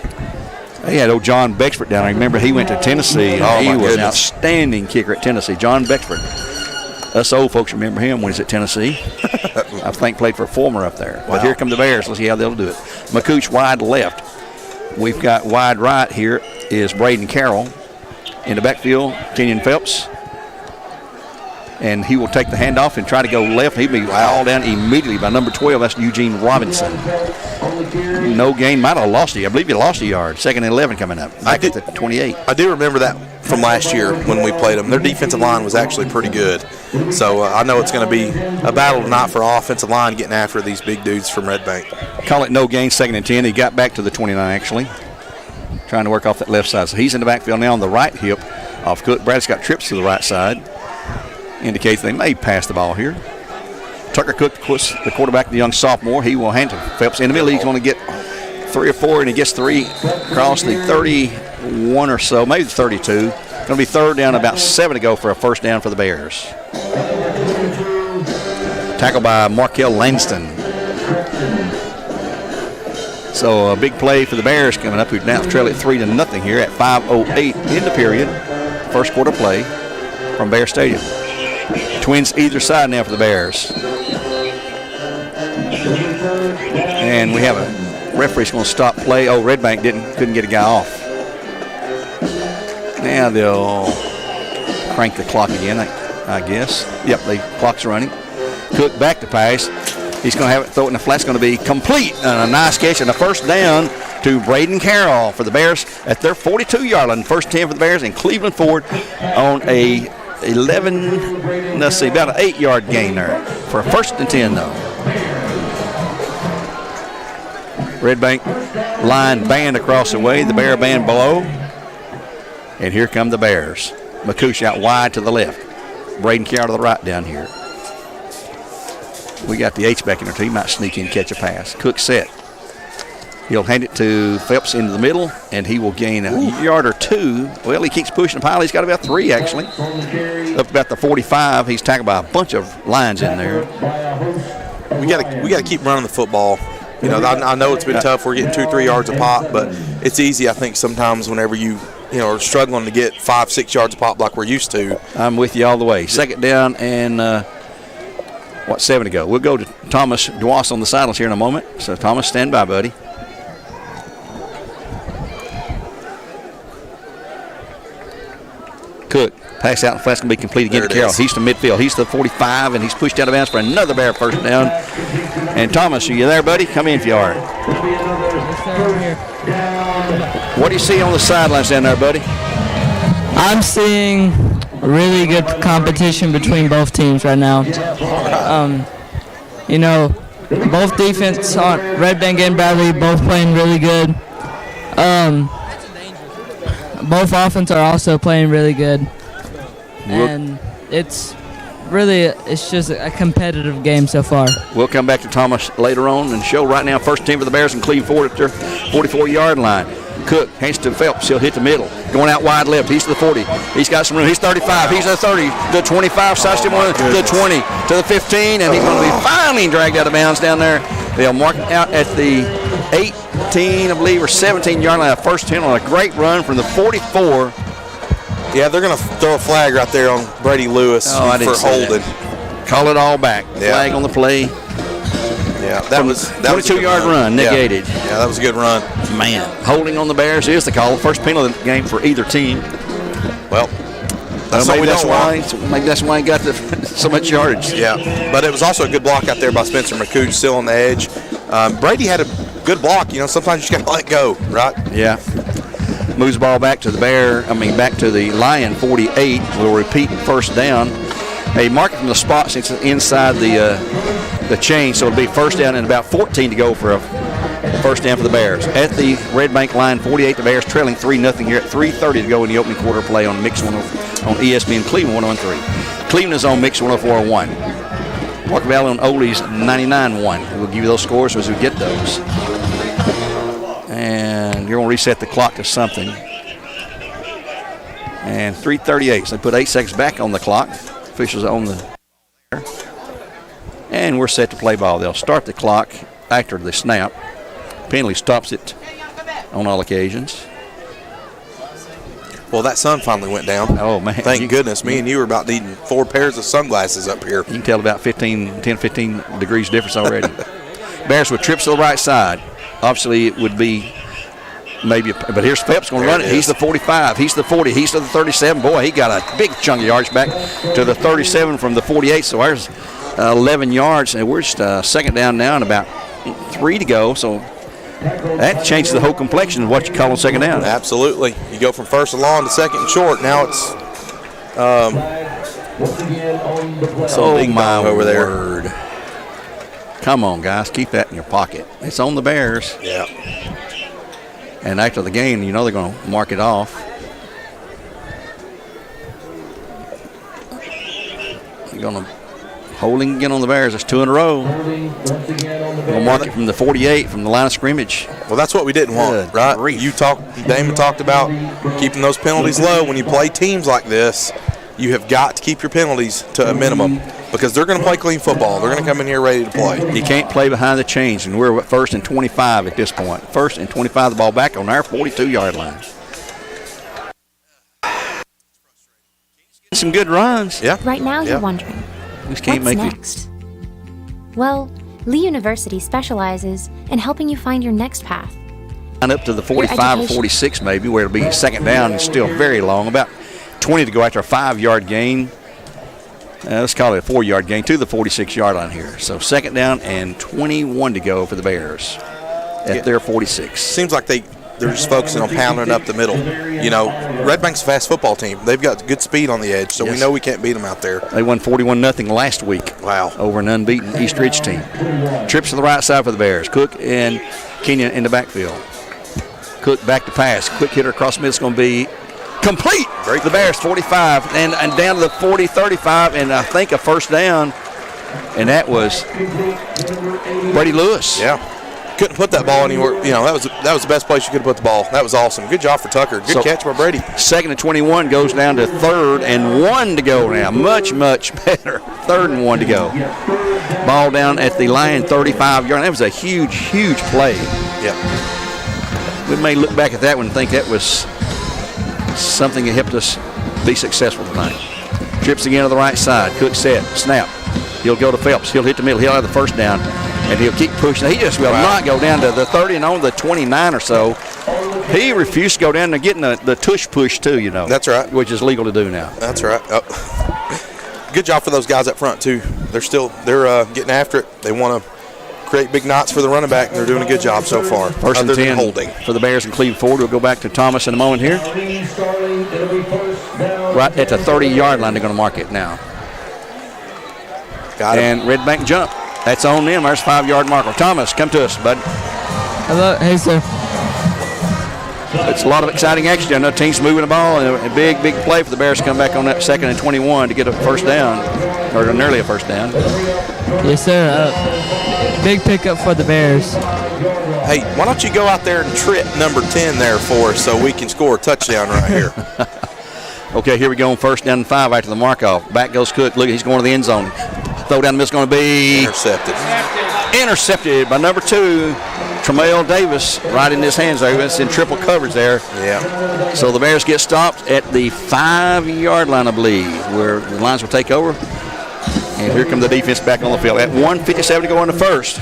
They had old John Bexford down there. Remember, he went to Tennessee. And he was an outstanding kicker at Tennessee. John Bexford. Us old folks remember him when he's at Tennessee. I think played for Former up there. Wow. But here come the Bears. Let's see how they'll do it. McCooch wide left. We've got wide right here is Braden Carroll. In the backfield, Kenyon Phelps. And he will take the handoff and try to go left. He'll be hauled down immediately by number 12. That's Eugene Robinson. No gain. Might have lost it. I believe he lost a yard. 2nd and 11 coming up. Back at the 28. I do remember that from last year when we played them. Their defensive line was actually pretty good. So I know it's going to be a battle tonight for offensive line getting after these big dudes from Red Bank. Call it no gain, 2nd and 10. He got back to the 29 actually. Trying to work off that left side. So he's in the backfield now on the right hip of Cook. Brad's got trips to the right side. Indicates they may pass the ball here. Tucker Cook, the quarterback, the young sophomore, he will hand to Phelps. In the middle, he's going to get 3 or 4, and he gets 3 across the 31 or so, maybe the 32. Going to be third down, about 7 to go for a first down for the Bears. Tackled by Markel Langston. So a big play for the Bears coming up. We've now trailed it 3-0 here at 5:08 in the period. First quarter play from Bear Stadium. Twins either side now for the Bears. And we have a referee's going to stop play. Oh, Red Bank couldn't get a guy off. Now they'll crank the clock again, I guess. Yep, the clock's running. Cook back to pass. He's going to have it, throw it in the flat. It's going to be complete. And a nice catch and a first down to Braden Carroll for the Bears at their 42-yard line. First 10 for the Bears, and Cleveland Ford on a about an 8-yard gain there for a first and 10 though. Red Bank line band across the way, the Bear band below. And here come the Bears. McCoosh out wide to the left. Braden Carroll to the right down here. We got the H-back in there too. He might sneak in and catch a pass. Cook set. He'll hand it to Phelps into the middle, and he will gain a yard or 2. Well, he keeps pushing the pile. He's got about 3, actually. Up about the 45. He's tackled by a bunch of lines in there. We got to keep running the football. I know it's been tough. We're getting 2-3 yards a pop, but it's easy, I think, sometimes whenever you are struggling to get 5-6 yards a pop like we're used to. I'm with you all the way. Second down and 7 to go. We'll go to Thomas Dwas on the sidelines here in a moment. So, Thomas, stand by, buddy. Cook Pass out and flat's going to be complete again to Carroll. He's to midfield. He's to the 45, and he's pushed out of bounds for another Bear first down. And Thomas, are you there, buddy? Come in if you are. Yes, sir, I'm here. What do you see on the sidelines down there, buddy? I'm seeing really good competition between both teams right now. You know, both defense on Red Bank and Bradley both playing really good. Both offense are also playing really good. And it's just a competitive game so far. We'll come back to Thomas later on and show right now first team for the Bears and Cleveland Ford at their 44-yard line. Cook hands to Phelps. He'll hit the middle. Going out wide left. He's to the 40. He's got some room. He's 35. He's at 30. The 25. Sized him on to the 20. To the 15. And he's going to be finally dragged out of bounds down there. They'll mark it out at the 18, I believe, or 17-yard line. First 10 on a great run from the 44. Yeah, they're going to throw a flag right there on Brady Lewis for holding. Call it all back. Flag on the play. Yeah, that was a 22-yard run negated. Yeah, that was a good run. Man, holding on the Bears is the call. First penalty of the game for either team. Well, maybe that's why he got so much yardage. Yeah, but it was also a good block out there by Spencer McCooch, still on the edge. Brady had a good block. You know, sometimes you just got to let go, right? Yeah. Moves the ball back to back to the Lion 48. We'll repeat first down. They mark it from the spot since it's inside the chain, so it'll be first down and about 14 to go for a first down for the Bears. At the Red Bank line 48, the Bears trailing 3-0 here at 3:30 to go in the opening quarter play on Mix 1 on ESPN Cleveland 101.3. Cleveland is on Mix 104.1. Walker Valley on Ole's 99.1. We'll give you those scores as we get those. And you're going to reset the clock to something. And 3:38, so they put 8 seconds back on the clock. Officials on the and we're set to play ball. They'll start the clock after the snap. Penalty stops it on all occasions. Well, that sun finally went down. Oh, man. Thank goodness. Me and you were about needing 4 pairs of sunglasses up here. You can tell about 10, 15 degrees difference already. Bears with trips to the right side. Obviously, it would be maybe, but here's Phelps going to run it. He's the 45. He's the 40. He's to the 37. Boy, he got a big chunk of yards back to the 37 from the 48. So there's 11 yards, and we're just second down now and about 3 to go. So that changes the whole complexion of what you call on second down. Absolutely. You go from first and long to second and short. Now it's big my over there. Word. Come on, guys. Keep that in your pocket. It's on the Bears. Yeah. And after the game, you know they're going to mark it off. They're going to holding again on the Bears. That's 2 in a row. We'll mark it from the 48, from the line of scrimmage. Well, that's what we didn't want, right? Damon talked about keeping those penalties low. When you play teams like this, you have got to keep your penalties to a minimum because they're going to play clean football. They're going to come in here ready to play. You can't play behind the chains, and we're first and 25 at this point. First and 25, the ball back on our 42-yard line. Some good runs. Yeah. Right now you're wondering, what's next? Well, Lee University specializes in helping you find your next path. Up to the 45 or 46 maybe, where it'll be second down and still very long. About 20 to go after a 5-yard gain. Let's call it a 4-yard gain to the 46-yard line here. So second down and 21 to go for the Bears at their 46. Seems like they're just focusing on pounding up the middle. You know, Red Bank's a fast football team. They've got good speed on the edge, so we know we can't beat them out there. They won 41-0 last week. Wow. Over an unbeaten East Ridge team. Trips to the right side for the Bears. Cook and Kenyon in the backfield. Cook back to pass. Quick hitter across the middle is going to be complete. The Bears 45 and down to the 40-35, and I think a first down, and that was Brady Lewis. Yeah. Couldn't put that ball anywhere. You know, that was the best place you could have put the ball. That was awesome. Good job for Tucker. Good catch by Brady. Second and 21 goes down to 3rd and 1 to go now. Much, much better. 3rd and 1 to go. Ball down at the Lion 35-yard. That was a huge, huge play. Yeah. We may look back at that one and think that was something that helped us be successful tonight. Trips again to the right side. Cook set. Snap. He'll go to Phelps. He'll hit the middle. He'll have the first down. And he'll keep pushing. He just will not go down to the 30 and on the 29 or so. He refused to go down and getting the tush push too, you know. That's right. Which is legal to do now. That's right. Oh. Good job for those guys up front too. They're getting after it. They want to create big knots for the running back, and they're doing a good job so far. First and 10 holding for the Bears and Cleveland forward. We'll go back to Thomas in a moment here. Right at the 30-yard line, they're going to mark it now. Got it. And Red Bank jump. That's on them. There's 5-yard marker. Thomas, come to us, bud. Hello. Hey, sir. It's a lot of exciting action. I know teams moving the ball, and a big play for the Bears to come back on that 2nd and 21 to get a first down, or nearly a first down. Yes, sir. Big pickup for the Bears. Hey, why don't you go out there and trip number 10 there for us so we can score a touchdown right here? Okay, here we go on 1st down and 5 after the mark-off. Back goes Cook. Look, he's going to the end zone. Throw down the middle is going to be intercepted by number 2, Tremail Davis, right in his hands there. It's in triple coverage there. Yeah. So the Bears get stopped at the 5-yard line, I believe, where the lines will take over. And here comes the defense back on the field. At 1:57 to go in the first.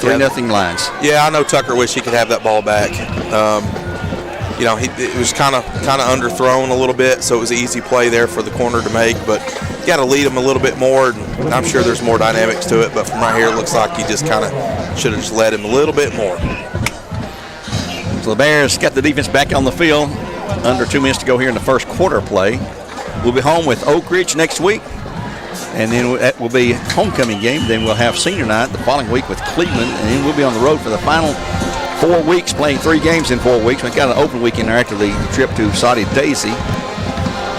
3-0 Lions. Yeah, I know Tucker wished he could have that ball back. It was kind of underthrown a little bit, so it was an easy play there for the corner to make. But you got to lead him a little bit more. And I'm sure there's more dynamics to it, but from right here, it looks like you just kind of should have just led him a little bit more. So the Bears got the defense back on the field. Under 2 minutes to go here in the first quarter play. We'll be home with Oak Ridge next week, and then that will be homecoming game. Then we'll have senior night the following week with Cleveland, and then we'll be on the road for the final 4 weeks, playing 3 games in 4 weeks. We've got an open weekend there after the trip to Saudi Daisy.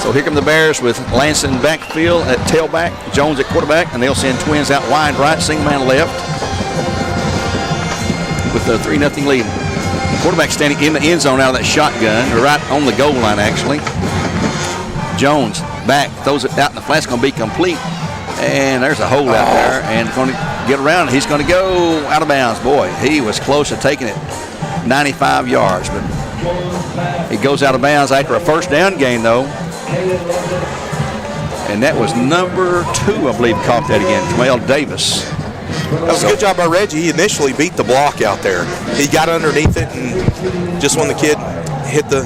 So here come the Bears with Lanson backfield at tailback, Jones at quarterback, and they'll send twins out wide right, single man left with the 3-0 lead. Quarterback standing in the end zone out of that shotgun, or right on the goal line actually. Jones back, throws it out in the flat. It's going to be complete. And there's a hole out there, and going to get around. He's going to go out of bounds. Boy, he was close to taking it 95 yards, but he goes out of bounds after a first down gain, though. And that was number 2, I believe, caught that again, Tremail Davis. That was a good job by Reggie. He initially beat the block out there. He got underneath it, and just when the kid hit the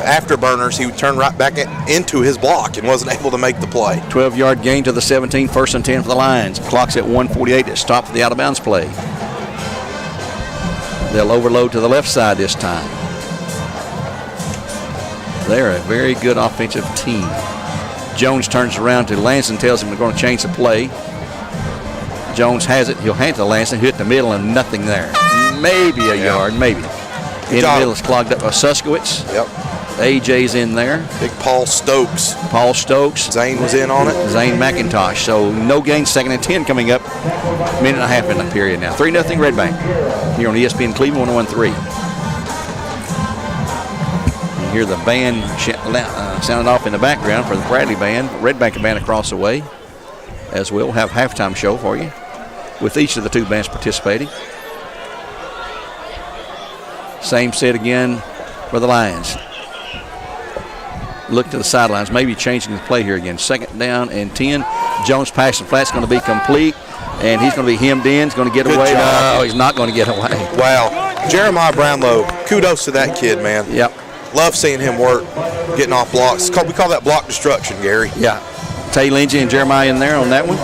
afterburners, he would turn right back into his block and wasn't able to make the play. 12-yard gain to the 17, 1st and 10 for the Lions. Clock's at 1:48. It stopped for the out-of-bounds play. They'll overload to the left side this time. They're a very good offensive team. Jones turns around to Lanson, tells him they're going to change the play. Jones has it. He'll hand it to Lanson, hit the middle, and nothing there. Maybe a yard, maybe. In the middle is clogged up by Suskowitz. Yep. AJ's in there. Big Paul Stokes. Zane was in on it. Zane McIntosh. So no gain, 2nd and 10 coming up. Minute and a half in the period now. 3-0 Red Bank here on ESPN Cleveland 101.3. You hear the band sounding off in the background for the Bradley band. Red Bank band across the way as well. We'll have a halftime show for you with each of the 2 bands participating. Same set again for the Lions. Look to the sidelines, maybe changing the play here again. 2nd down and 10. Jones passing flat's going to be complete, and he's going to be hemmed in. He's going to get away. No, he's not going to get away. Wow. Jeremiah Brownlow, kudos to that kid, man. Yep. Love seeing him work, getting off blocks. We call that block destruction, Gary. Yeah. Tay Lindsay and Jeremiah in there on that one.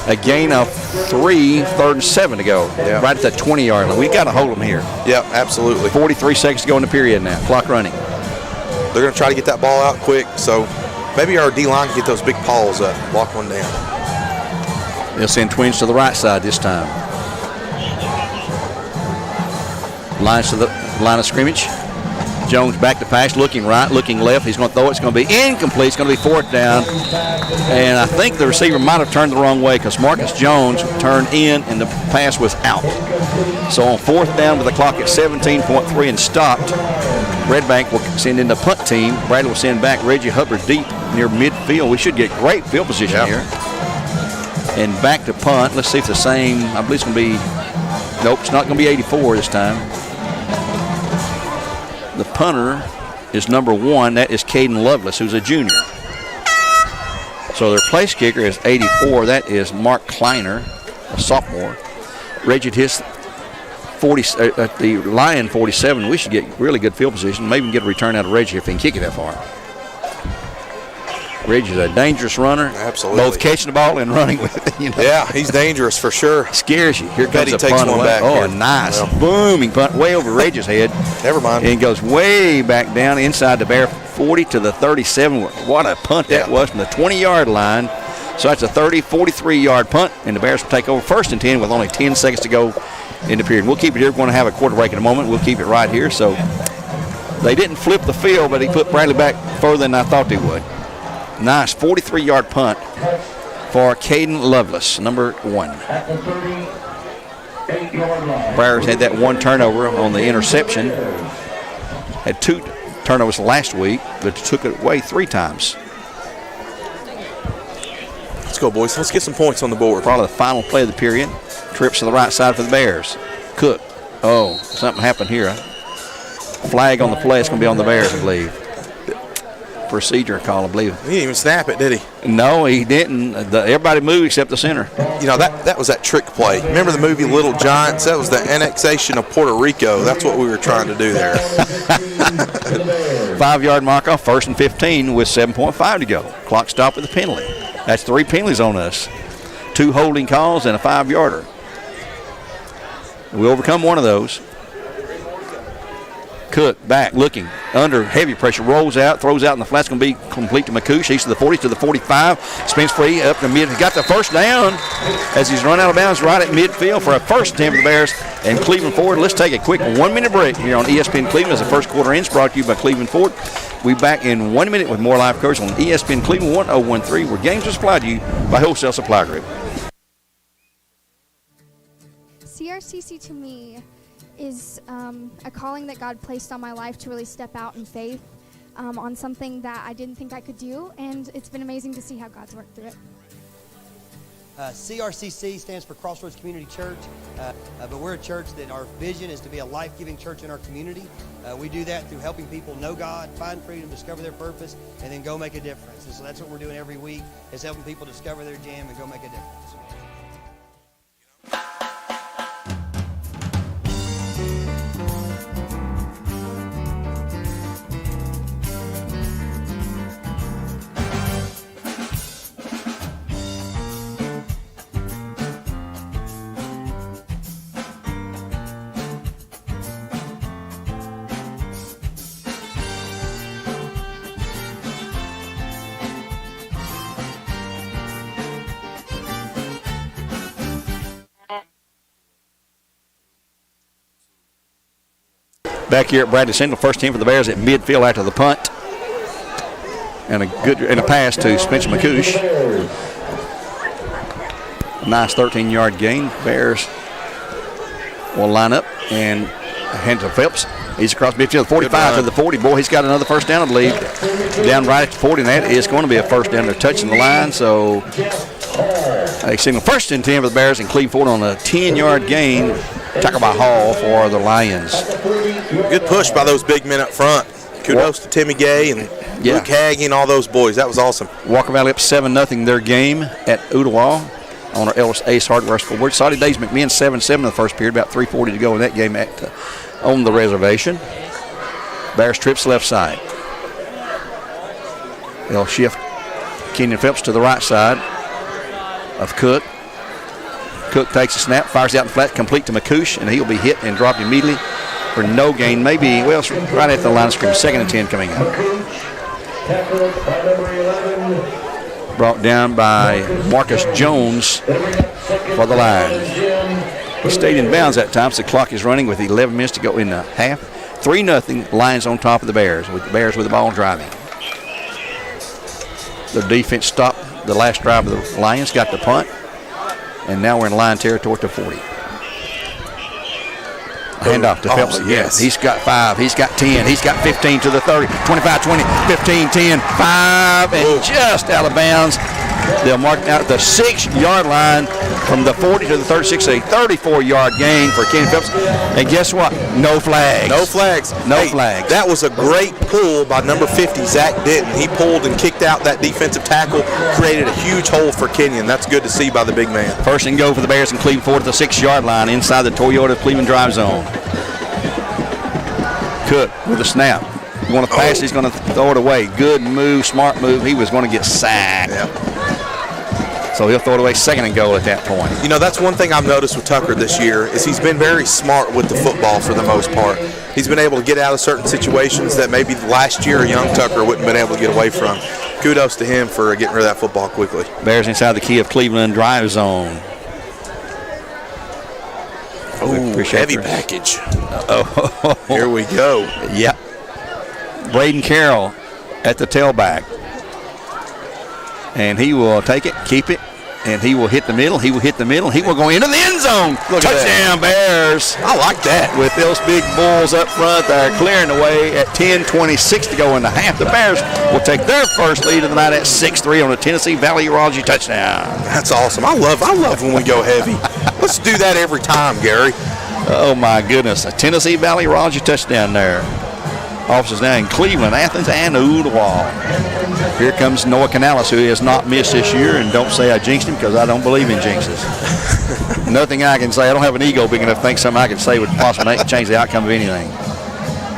A gain of 3, 3rd and 7 to go. Yeah. Right at the 20-yard line. We got to hold them here. Yep, absolutely. 43 seconds to go in the period now. Clock running. They're going to try to get that ball out quick, so maybe our D-line can get those big paws up, block one down. They'll send twins to the right side this time. Lines to the line of scrimmage. Jones back to pass, looking right, looking left. He's going to throw it. It's going to be incomplete. It's going to be 4th down. And I think the receiver might have turned the wrong way because Marcus Jones turned in and the pass was out. So on 4th down with the clock at 17.3 and stopped, Red Bank will send in the punt team. Bradley will send back Reggie Hubbard deep near midfield. We should get great field position here. And back to punt. Let's see if the same, I believe it's going to be, nope, it's not going to be 84 this time. The punter is number 1. That is Caden Lovelace, who's a junior. So their place kicker is 84. That is Mark Kleiner, a sophomore. Reggie his the Lion 47, we should get really good field position. Maybe we can get a return out of Reggie if he can kick it that far. Reggie's a dangerous runner. Absolutely. Both catching the ball and running with it. You know? Yeah, he's dangerous for sure. Scares you. Here comes he a takes punt one away. back Oh, here. a nice Yeah. booming punt way over Reggie's head. Never mind. And goes way back down inside the Bear 40 to the 37. What a punt that was from the 20-yard line. So that's a 43-yard punt, and the Bears will take over 1st and 10 with only 10 seconds to go in the period. We'll keep it here. We're going to have a quarter break in a moment. We'll keep it right here. So they didn't flip the field, but he put Bradley back further than I thought they would. Nice 43-yard punt for Caden Lovelace, number 1. Bears had that one turnover on the interception. Had 2 turnovers last week, but took it away 3 times. Let's go, boys. Let's get some points on the board. Probably the final play of the period. Trips to the right side for the Bears. Cook. Oh, something happened here. Flag on the play. It's going to be on the Bears, I believe. Procedure call, I believe. He didn't even snap it, did he? No, he didn't. Everybody moved except the center. You know, that was that trick play. Remember the movie Little Giants? That was the annexation of Puerto Rico. That's what we were trying to do there. 5-yard mark-off, 1st and 15 with 7.5 to go. Clock stopped with a penalty. That's 3 penalties on us. 2 holding calls and a 5-yarder. We overcome one of those. Cook back, looking under heavy pressure, rolls out, throws out in the flat. It's going to be complete to McCouche. He's to the 40, to the 45, spins free up the mid. He got the first down as he's run out of bounds right at midfield for a 1st and 10 for the Bears and Cleveland Ford. Let's take a quick 1-minute break here on ESPN Cleveland as the first quarter ends, brought to you by Cleveland Ford. We'll be back in 1 minute with more live coverage on ESPN Cleveland 1013, where games are supplied to you by Wholesale Supply Group. CRCC to me is a calling that God placed on my life to really step out in faith on something that I didn't think I could do, and it's been amazing to see how God's worked through it. CRCC stands for Crossroads Community Church, but we're a church that our vision is to be a life-giving church in our community. We do that through helping people know God, find freedom, discover their purpose, and then go make a difference. And so that's what we're doing every week, is helping people discover their jam and go make a difference. Back here at Bradley Central, 1st team for the Bears at midfield after the punt. And a pass to Spencer McCouche. Nice 13-yard gain. Bears will line up and hand to Phelps. He's across midfield, 45 to the 40. Boy, he's got another first down, I believe. Down right at the 40, and that is going to be a first down. They're touching the line, so a single 1st and 10 for the Bears, and Cleveland Ford on a 10-yard gain. Tackle by Hall for the Lions. Good push by those big men up front. Kudos to Timmy Gay and Luke Haggy and all those boys. That was awesome. Walker Valley up 7-0 their game at Ooltewah on our Ellis Ace Hardware scoreboard. Saudi Days McMinn 7-7 in the first period, about 3:40 to go in that game on the reservation. Bears trips left side. They'll shift Kenyon Phelps to the right side of Cook. Cook takes a snap, fires out in flat, complete to McCouche, and he'll be hit and dropped immediately for no gain. Maybe, well, it's right at the line of scrimmage. 2nd and 10 coming up. Brought down by Marcus Jones for the Lions. He stayed in bounds that time, so the clock is running with 11 minutes to go in the half. 3-0, Lions on top of the Bears, with the Bears with the ball driving. The defense stopped the last drive of the Lions, got the punt. And now we're in line territory to 40. Handoff to Phelps. Yes. He's got 5. He's got 10. He's got 15 to the 30. 25, 20, 15, 10, 5, and just out of bounds. They'll mark out the 6-yard line from the 40 to the 36, a 34-yard gain for Kenny Phillips. And guess what? No flags. No flags. No flags. That was a great pull by number 50, Zach Denton. He pulled and kicked out that defensive tackle, created a huge hole for Kenyon. That's good to see by the big man. First and go for the Bears in Cleveland, 4 to the 6-yard line inside the Toyota Cleveland drive zone. Cook with a snap. You want to pass, he's going to throw it away. Good move, smart move. He was going to get sacked. Yeah. So he'll throw it away, second and goal at that point. You know, that's one thing I've noticed with Tucker this year is he's been very smart with the football for the most part. He's been able to get out of certain situations that maybe last year a young Tucker wouldn't have been able to get away from. Kudos to him for getting rid of that football quickly. Bears inside the key of Cleveland drive zone. Oh, heavy package. Oh, here we go. Yep. Braden Carroll at the tailback. And he will take it, keep it, and he will hit the middle. He will hit the middle. He will go into the end zone. Look Touchdown, Bears. I like that. With those big bulls up front, they're clearing the way at 10:26 to go in the half. The Bears will take their first lead of the night at 6-3 on a Tennessee Valley Urology touchdown. That's awesome. I love when we go heavy. Let's do that every time, Gary. Oh, my goodness. A Tennessee Valley Urology touchdown there. Officers now in Cleveland, Athens, and Ooltewah. Here comes Noah Canales, who has not missed this year, and don't say I jinxed him because I don't believe in jinxes. Nothing I can say. I don't have an ego big enough to think something I could say would possibly change the outcome of anything.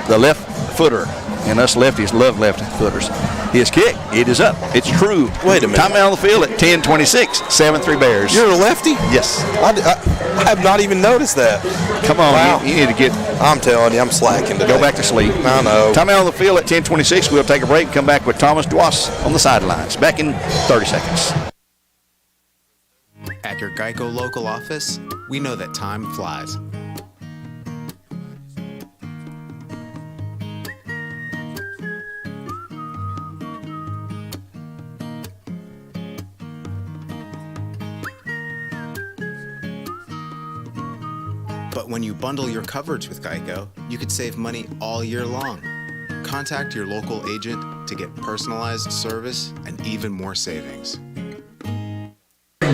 The left footer, and us lefties love left footers. His kick, it is up. It's true. Wait a minute. Time out on the field at 10:26, 7-3 Bears. You're a lefty? Yes. I have not even noticed that. Come on, wow. you need to get. I'm telling you, I'm slacking today. Go back to sleep. I know. Time out on the field at 10:26. We'll take a break and come back with Thomas Duas on the sidelines. Back in 30 seconds. At your Geico local office, we know that time flies. But when you bundle your coverage with Geico, you could save money all year long. Contact your local agent to get personalized service and even more savings.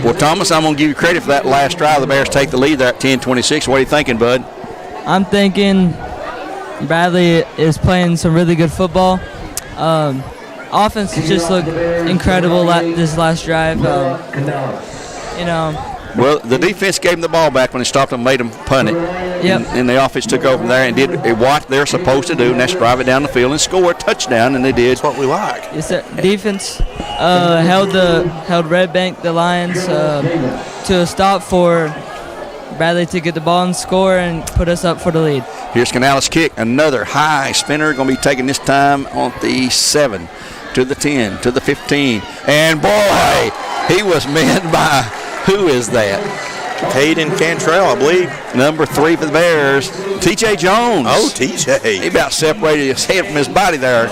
Well, Thomas, I'm going to give you credit for that last drive. The Bears take the lead there at 10:26. What are you thinking, bud? I'm thinking Bradley is playing some really good football. Offense just looked incredible this last drive. Well, the defense gave them the ball back when they stopped them, made them punt it. Yep. And the offense took over from there and did what they're supposed to do, and that's drive it down the field and score a touchdown, and they did. That's what we like. Yes, sir. Defense held Red Bank, the Lions, to a stop for Bradley to get the ball and score and put us up for the lead. Here's Canales' kick, another high spinner, going to be taken this time on the 7 to the 10 to the 15, and boy, he was met by. Who is that? Hayden Cantrell, I believe. Number 3 for the Bears, T.J. Jones. Oh, T.J. He about separated his head from his body there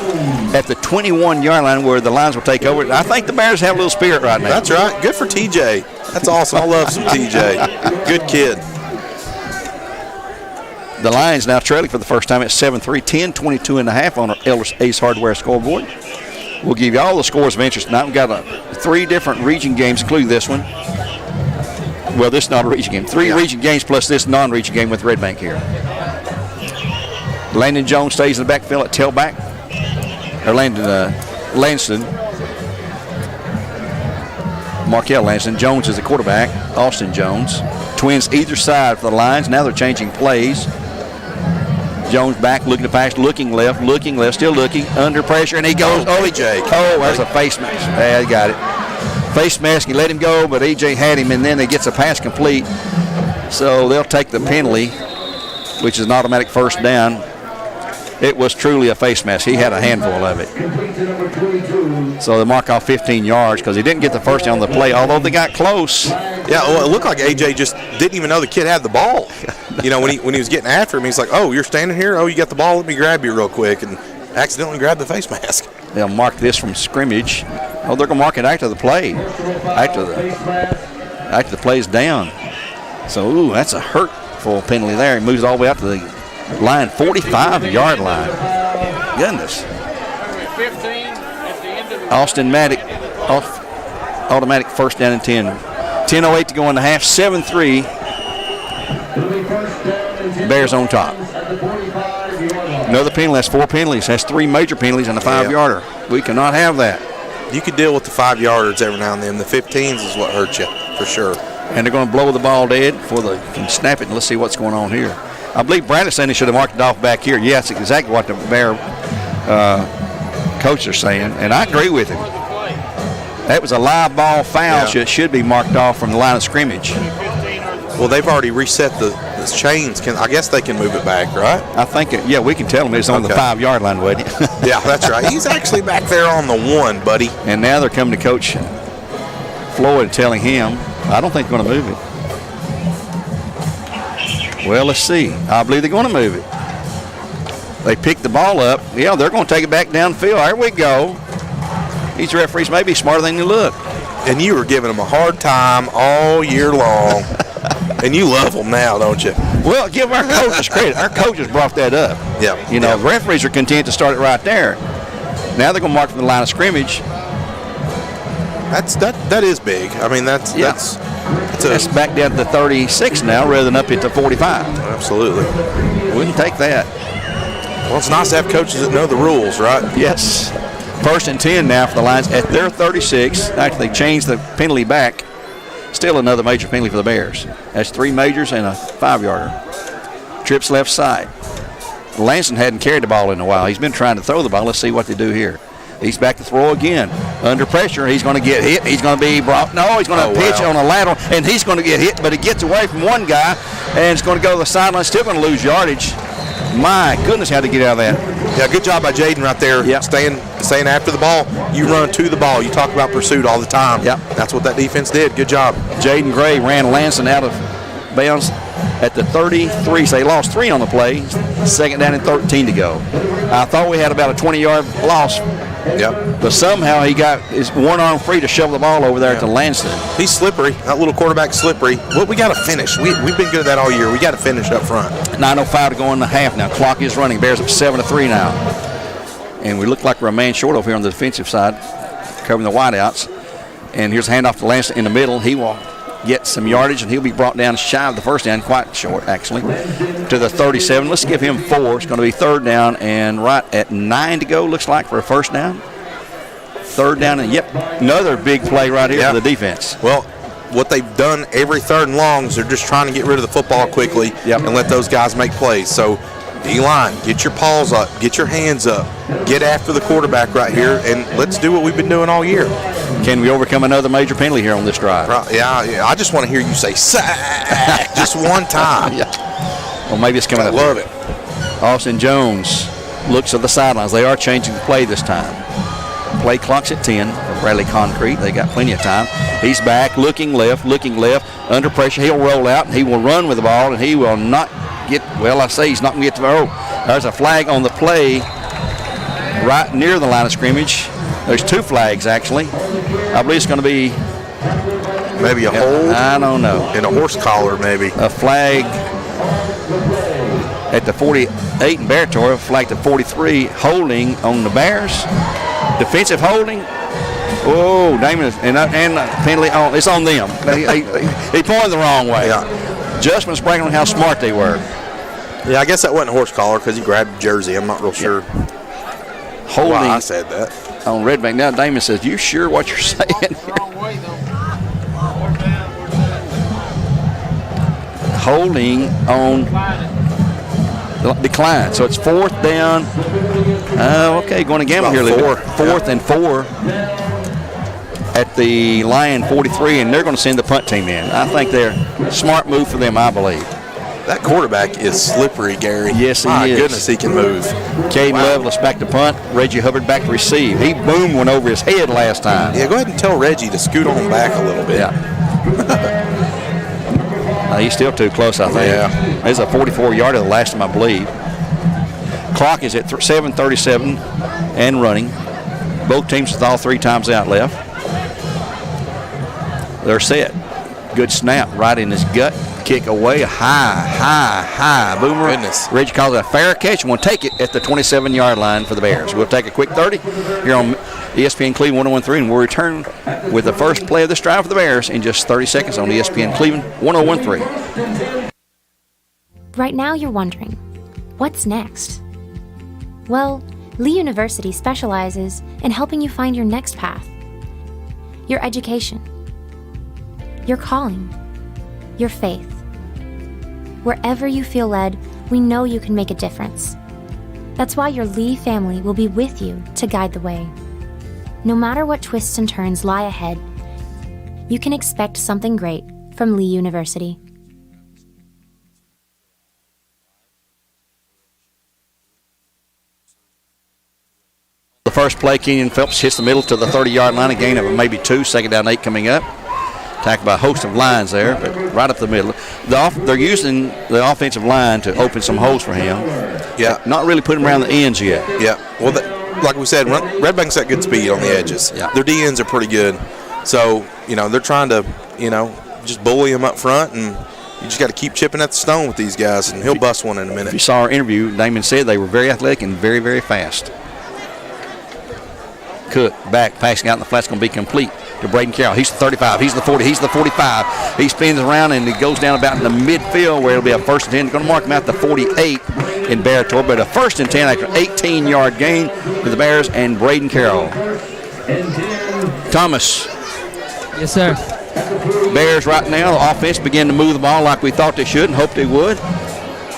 at the 21-yard line where the Lions will take over. I think the Bears have a little spirit right now. That's right. Good for T.J. That's awesome. I love some T.J. Good kid. The Lions now trailing for the first time at 7-3, 10:22 and a half on our Ellis Ace Hardware scoreboard. We'll give you all the scores of interest tonight. We've got 3 different region games, including this one. Well, this is not a region game. 3 region games plus this non-region game with Red Bank here. Landon Jones stays in the backfield at tailback. Or Lanston. Markel Lanston. Jones is the quarterback. Austin Jones. Twins either side for the Lions. Now they're changing plays. Jones back, looking to pass, looking left, still looking, under pressure, and he goes. Oh, EJ. Oh, there's a face mask. Yeah, he got it. Face mask, he let him go, but EJ had him, and then he gets a pass complete. So they'll take the penalty, which is an automatic first down. It was truly a face mask. He had a handful of it. So they mark off 15 yards because he didn't get the first down on the play, although they got close. Yeah, well, it looked like AJ just didn't even know the kid had the ball. You know, when he was getting after him, he's like, oh, you're standing here? Oh, you got the ball? Let me grab you real quick. And accidentally grabbed the face mask. They'll mark this from scrimmage. Oh, they're going to mark it after the play. After the play's down. So, ooh, that's a hurtful penalty there. He moves all the way out to the line, 45-yard line. Goodness. 15 at the end of the Austin Maddox automatic first down and 10. 10:08 to go in the half. 7-3. Bears on top. Another penalty. That's 4 penalties. That's 3 major penalties and a 5-yarder. We cannot have that. You could deal with the 5-yarders every now and then. The 15s is what hurts you for sure. And they're going to blow the ball dead before they can snap it. And let's see what's going on here. I believe Bradley's saying they should have marked it off back here. Yeah, that's exactly what the Bear coaches are saying, and I agree with him. That was a live ball foul. It should be marked off from the line of scrimmage. Well, they've already reset the chains. I guess they can move it back, right? I think, we can tell them it's on the 5-yard line, buddy. Yeah, that's right. He's actually back there on the 1, buddy. And now they're coming to Coach Floyd telling him, I don't think they're going to move it. Well, let's see. I believe they're going to move it. They pick the ball up. Yeah, they're going to take it back downfield. There we go. These referees may be smarter than you look. And you were giving them a hard time all year long. And you love them now, don't you? Well, give our coaches credit. Our coaches brought that up. Yeah. The referees are content to start it right there. Now they're going to mark from the line of scrimmage. That is big. I mean, that's back down to the 36 now rather than up at the 45. Absolutely. Wouldn't take that. Well, it's nice to have coaches that know the rules, right? Yes. First and 10 now for the Lions at their 36. Actually, they changed the penalty back. Still another major penalty for the Bears. That's 3 majors and a 5-yarder. Trips left side. Lansing hadn't carried the ball in a while. He's been trying to throw the ball. Let's see what they do here. He's back to throw again. Under pressure, he's going to get hit. He's going to be brought. No, he's going to pitch on a lateral, and he's going to get hit, but he gets away from one guy, and it's going to go to the sideline. Still going to lose yardage. My goodness, how to get out of that. Yeah, good job by Jaden right there. Yep. Staying after the ball. You run to the ball. You talk about pursuit all the time. Yep. That's what that defense did. Good job. Jaden Gray ran Lansing out of bounds at the 33. So they lost 3 on the play. 2nd down and 13 to go. I thought we had about a 20-yard loss. Yep. But somehow he got his one arm free to shovel the ball over there to Lansing. He's slippery. That little quarterback's slippery. Well, we got to finish. We've been good at that all year. We got to finish up front. 9:05 to go in the half now. Clock is running. Bears up 7-3 now. And we look like we're a man short over here on the defensive side, covering the wideouts. And here's a handoff to Lansing in the middle. He will get some yardage, and he'll be brought down shy of the first down, quite short actually, to the 37. Let's give him 4. It's going to be 3rd down and right at 9 to go, looks like, for a first down. 3rd down, and another big play right here for the defense. Well, what they've done every 3rd and long is they're just trying to get rid of the football quickly and let those guys make plays. So, D-line, get your paws up, get your hands up, get after the quarterback right here, and let's do what we've been doing all year. Can we overcome another major penalty here on this drive? Yeah, I just want to hear you say sack just one time. Well, maybe it's coming up. I love it. Austin Jones looks at the sidelines. They are changing the play this time. Play clock's at 10 for Bradley Concrete. They got plenty of time. He's back, looking left, under pressure. He'll roll out, and he will run with the ball, and he will not get, I say he's not going to get to the there's a flag on the play right near the line of scrimmage. There's 2 flags, actually. I believe it's going to be maybe a hold. I don't know. In a horse collar, maybe. A flag at the 48 in Bear territory, a flag at 43, holding on the Bears. Defensive holding. Oh, Damon, and penalty on. It's on them. He pointed the wrong way. Yeah. Adjustments bragging on how smart they were. Yeah, I guess that wasn't a horse collar because he grabbed the jersey. I'm not real sure. Holding. Why I said that. On Red Bank. Now Damon says, "You sure what you're saying?" Wrong way though. Holding on decline. So it's 4th down. Okay, going to gamble here a little bit. 4th and 4 at the Lion 43, and they're going to send the punt team in. I think they're a smart move for them, I believe. That quarterback is slippery, Gary. Yes, he is. My goodness, he can move. Caden Lovelace back to punt. Reggie Hubbard back to receive. He boomed one over his head last time. Yeah, go ahead and tell Reggie to scoot on back a little bit. Yeah. He's still too close, I think. Yeah. There's a 44-yarder the last time, I believe. Clock is at 7:37 and running. Both teams with all 3 times out left. They're set. Good snap right in his gut. Kick away. High. Boomer. Goodness. Reggie calls it a fair catch. We'll take it at the 27-yard line for the Bears. We'll take a quick 30 here on ESPN Cleveland 101.3, and we'll return with the first play of this drive for the Bears in just 30 seconds on ESPN Cleveland 101.3. Right now you're wondering, what's next? Well, Lee University specializes in helping you find your next path. Your education, your calling, your faith. Wherever you feel led, we know you can make a difference. That's why your Lee family will be with you to guide the way. No matter what twists and turns lie ahead, you can expect something great from Lee University. The first play, Kenyon Phelps hits the middle to the 30-yard line, a gain of maybe 2, second down 8 coming up. Tackled by a host of lines there, but right up the middle. They're using the offensive line to open some holes for him. Yeah. Not really putting him around the ends yet. Yeah. Well, like we said, Red Bank's got good speed on the edges. Yeah. Their DNs are pretty good. So, they're trying to, just bully him up front, and you just got to keep chipping at the stone with these guys, and he'll bust one in a minute. If you saw our interview, Damon said they were very athletic and very, very fast. Cook back, passing out in the flat's going to be complete to Braden Carroll. He's the 35, he's the 40, he's the 45. He spins around and he goes down about in the midfield where it'll be a 1st and 10. Going to mark him out the 48 in Bear territory, but a 1st and 10 after an 18-yard gain for the Bears and Braden Carroll. Thomas. Yes, sir. Bears right now, the offense began to move the ball like we thought they should and hoped they would.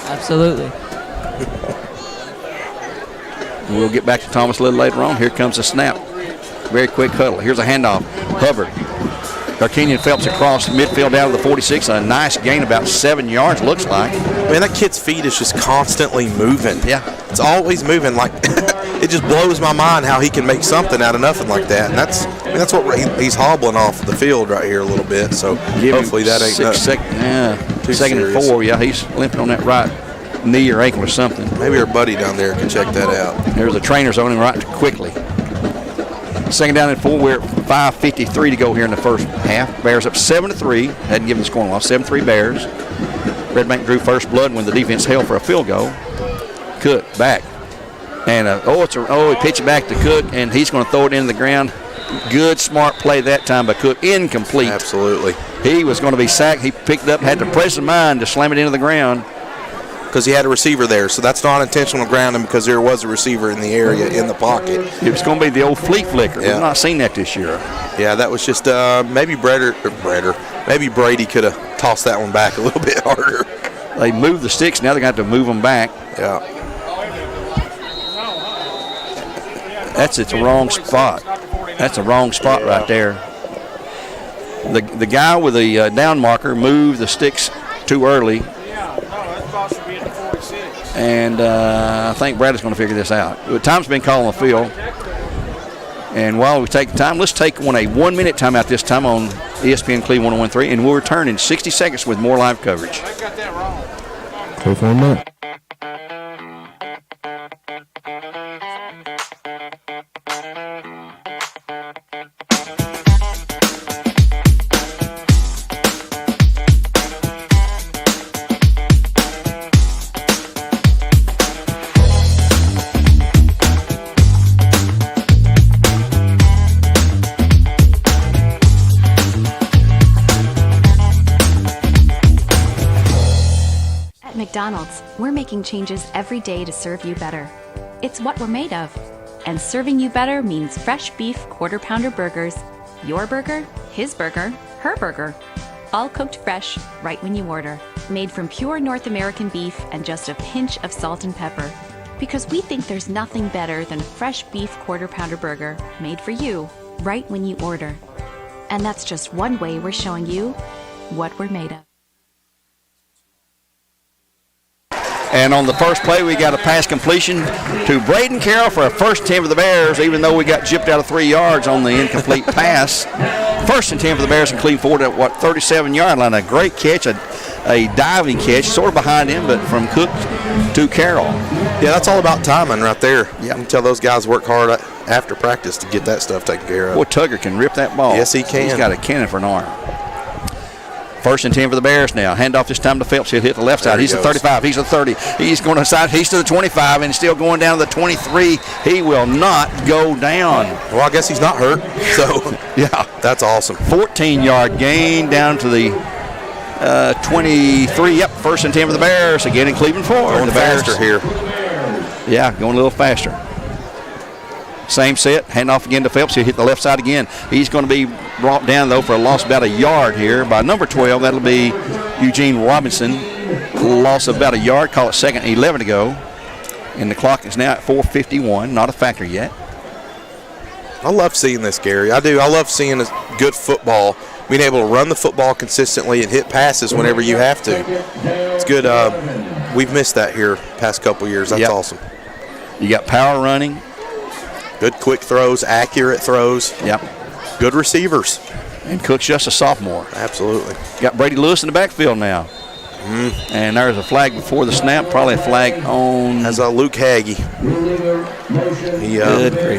Absolutely. We'll get back to Thomas a little later on. Here comes the snap. Very quick huddle. Here's a handoff. Hubbard. Kenyon Phelps across midfield down to the 46. A nice gain, about 7 yards, looks like. Man, that kid's feet is just constantly moving. Yeah. It's always moving. Like, it just blows my mind how he can make something out of nothing like that. And that's what he's hobbling off the field right here a little bit. So hopefully that ain't too second and 4. Yeah, he's limping on that right knee or ankle or something. Maybe our buddy down there can check that out. There's a trainer's on him right quickly. Second down and 4. We're at 5:53 to go here in the first half. Bears up 7-3. Hadn't given the scoring loss. 7-3 Bears. Red Bank drew first blood when the defense held for a field goal. Cook back. And he pitched it back to Cook, and he's going to throw it into the ground. Good, smart play that time by Cook. Incomplete. Absolutely. He was going to be sacked. He picked it up, had to press the mind to slam it into the ground. Because he had a receiver there, so that's not intentional grounding because there was a receiver in the area in the pocket. It was going to be the old fleet flicker. Yeah. We've not seen that this year. Yeah, that was just maybe maybe Brady could have tossed that one back a little bit harder. They moved the sticks. Now they're going to have to move them back. Yeah. That's the wrong spot. That's the wrong spot right there. The guy with the down marker moved the sticks too early. And I think Brad is going to figure this out. Time's been called on the field. And while we take the time, let's take a 1-minute timeout this time on ESPN Cleveland 101.3, and we'll return in 60 seconds with more live coverage. Play for a minute. McDonald's, we're making changes every day to serve you better. It's what we're made of. And serving you better means fresh beef quarter-pounder burgers. Your burger, his burger, her burger. All cooked fresh, right when you order. Made from pure North American beef and just a pinch of salt and pepper. Because we think there's nothing better than a fresh beef quarter-pounder burger made for you, right when you order. And that's just one way we're showing you what we're made of. And on the first play, we got a pass completion to Braden Carroll for a 1st and 10 for the Bears, even though we got chipped out of 3 yards on the incomplete pass. 1st and 10 for the Bears and Cleveland forward at 37-yard line. A great catch, a diving catch, sort of behind him, but from Cook to Carroll. Yeah, that's all about timing right there. Yeah. You can tell those guys work hard after practice to get that stuff taken care of. Boy, Tugger can rip that ball. Yes, he can. He's got a cannon for an arm. First and 10 for the Bears now. Handoff this time to Phelps. He'll hit the left side. He's the 35. He's the 30. He's going to side. He's to the 25 and still going down to the 23. He will not go down. Well, I guess he's not hurt. So, yeah, that's awesome. 14-yard gain down to the 23. Yep, first and 10 for the Bears. Again in Cleveland Ford. Going faster here. Yeah, going a little faster. Same set, hand off again to Phelps. He'll hit the left side again. He's going to be brought down, though, for a loss about a yard here. By number 12, that'll be Eugene Robinson. Loss of about a yard. Call it 2nd and 11 to go. And the clock is now at 4:51. Not a factor yet. I love seeing this, Gary. I do. I love seeing good football, being able to run the football consistently and hit passes whenever you have to. It's good. We've missed that here past couple years. That's awesome. You got power running. Good quick throws, accurate throws. Yep. Good receivers. And Cook's just a sophomore. Absolutely. Got Brady Lewis in the backfield now. And there's a flag before the snap, probably a flag on. As Luke Hagee. He